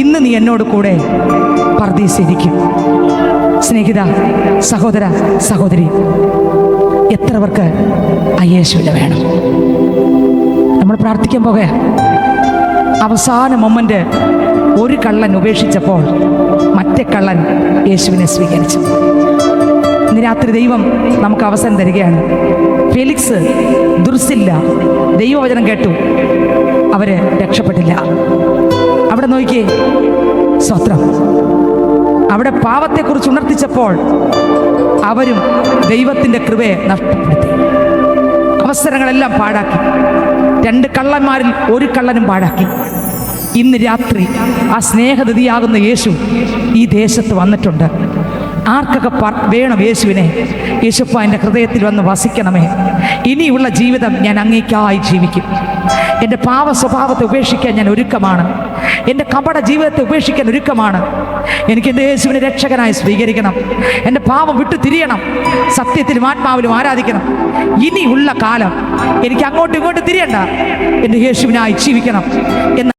ഇന്ന് നീ എന്നോട് കൂടെ പറുദീസയിലിരിക്കും. സ്നേഹിത, സഹോദര, സഹോദരി, എത്ര പേർക്ക് ആ യേശുവിനെ വേണം? നമ്മൾ പ്രാർത്ഥിക്കാൻ പോകുക. അവസാന മൊമെന്റ് ഒരു കള്ളൻ ഉപേക്ഷിച്ചപ്പോൾ മറ്റേ കള്ളൻ യേശുവിനെ സ്വീകരിച്ചു. ഇന്ന് രാത്രി ദൈവം നമുക്ക് അവസരം തരികയാണ്. ഫെലിക്സ്, ദുർസില്ല ദൈവവചനം കേട്ടു, അവര് രക്ഷപ്പെട്ടില്ല. അവിടെ നോക്കിയേ, സ്തോത്രം. അവിടെ പാവത്തെക്കുറിച്ച് ഉണർത്തിച്ചപ്പോൾ അവരും ദൈവത്തിൻ്റെ കൃപയെ നഷ്ടപ്പെടുത്തി. അവസരങ്ങളെല്ലാം പാഴാക്കി. രണ്ട് കള്ളന്മാരിൽ ഒരു കള്ളനും പാഴാക്കി. ഇന്ന് രാത്രി ആ സ്നേഹനിധിയാകുന്ന യേശു ഈ ദേശത്ത് വന്നിട്ടുണ്ട്. ആർക്കൊക്കെ വേണം യേശുവിനെ? യേശുപ്പ, എൻ്റെ ഹൃദയത്തിൽ വന്ന് വസിക്കണമേ. ഇനിയുള്ള ജീവിതം ഞാൻ അങ്ങേക്കായി ജീവിക്കും. എൻ്റെ പാവ സ്വഭാവത്തെ ഉപേക്ഷിക്കാൻ ഞാൻ ഒരുക്കമാണ്. എൻ്റെ കപട ജീവിതത്തെ ഉപേക്ഷിക്കാൻ ഒരുക്കമാണ്. എനിക്ക് എൻ്റെ യേശുവിനെ രക്ഷകനായി സ്വീകരിക്കണം. എൻ്റെ പാവം വിട്ടു തിരിയണം. സത്യത്തിലും ആത്മാവിലും ആരാധിക്കണം. ഇനിയുള്ള കാലം എനിക്ക് അങ്ങോട്ടും ഇങ്ങോട്ടും തിരിയണ്ട. എൻ്റെ യേശുവിനായി ജീവിക്കണം എന്ന്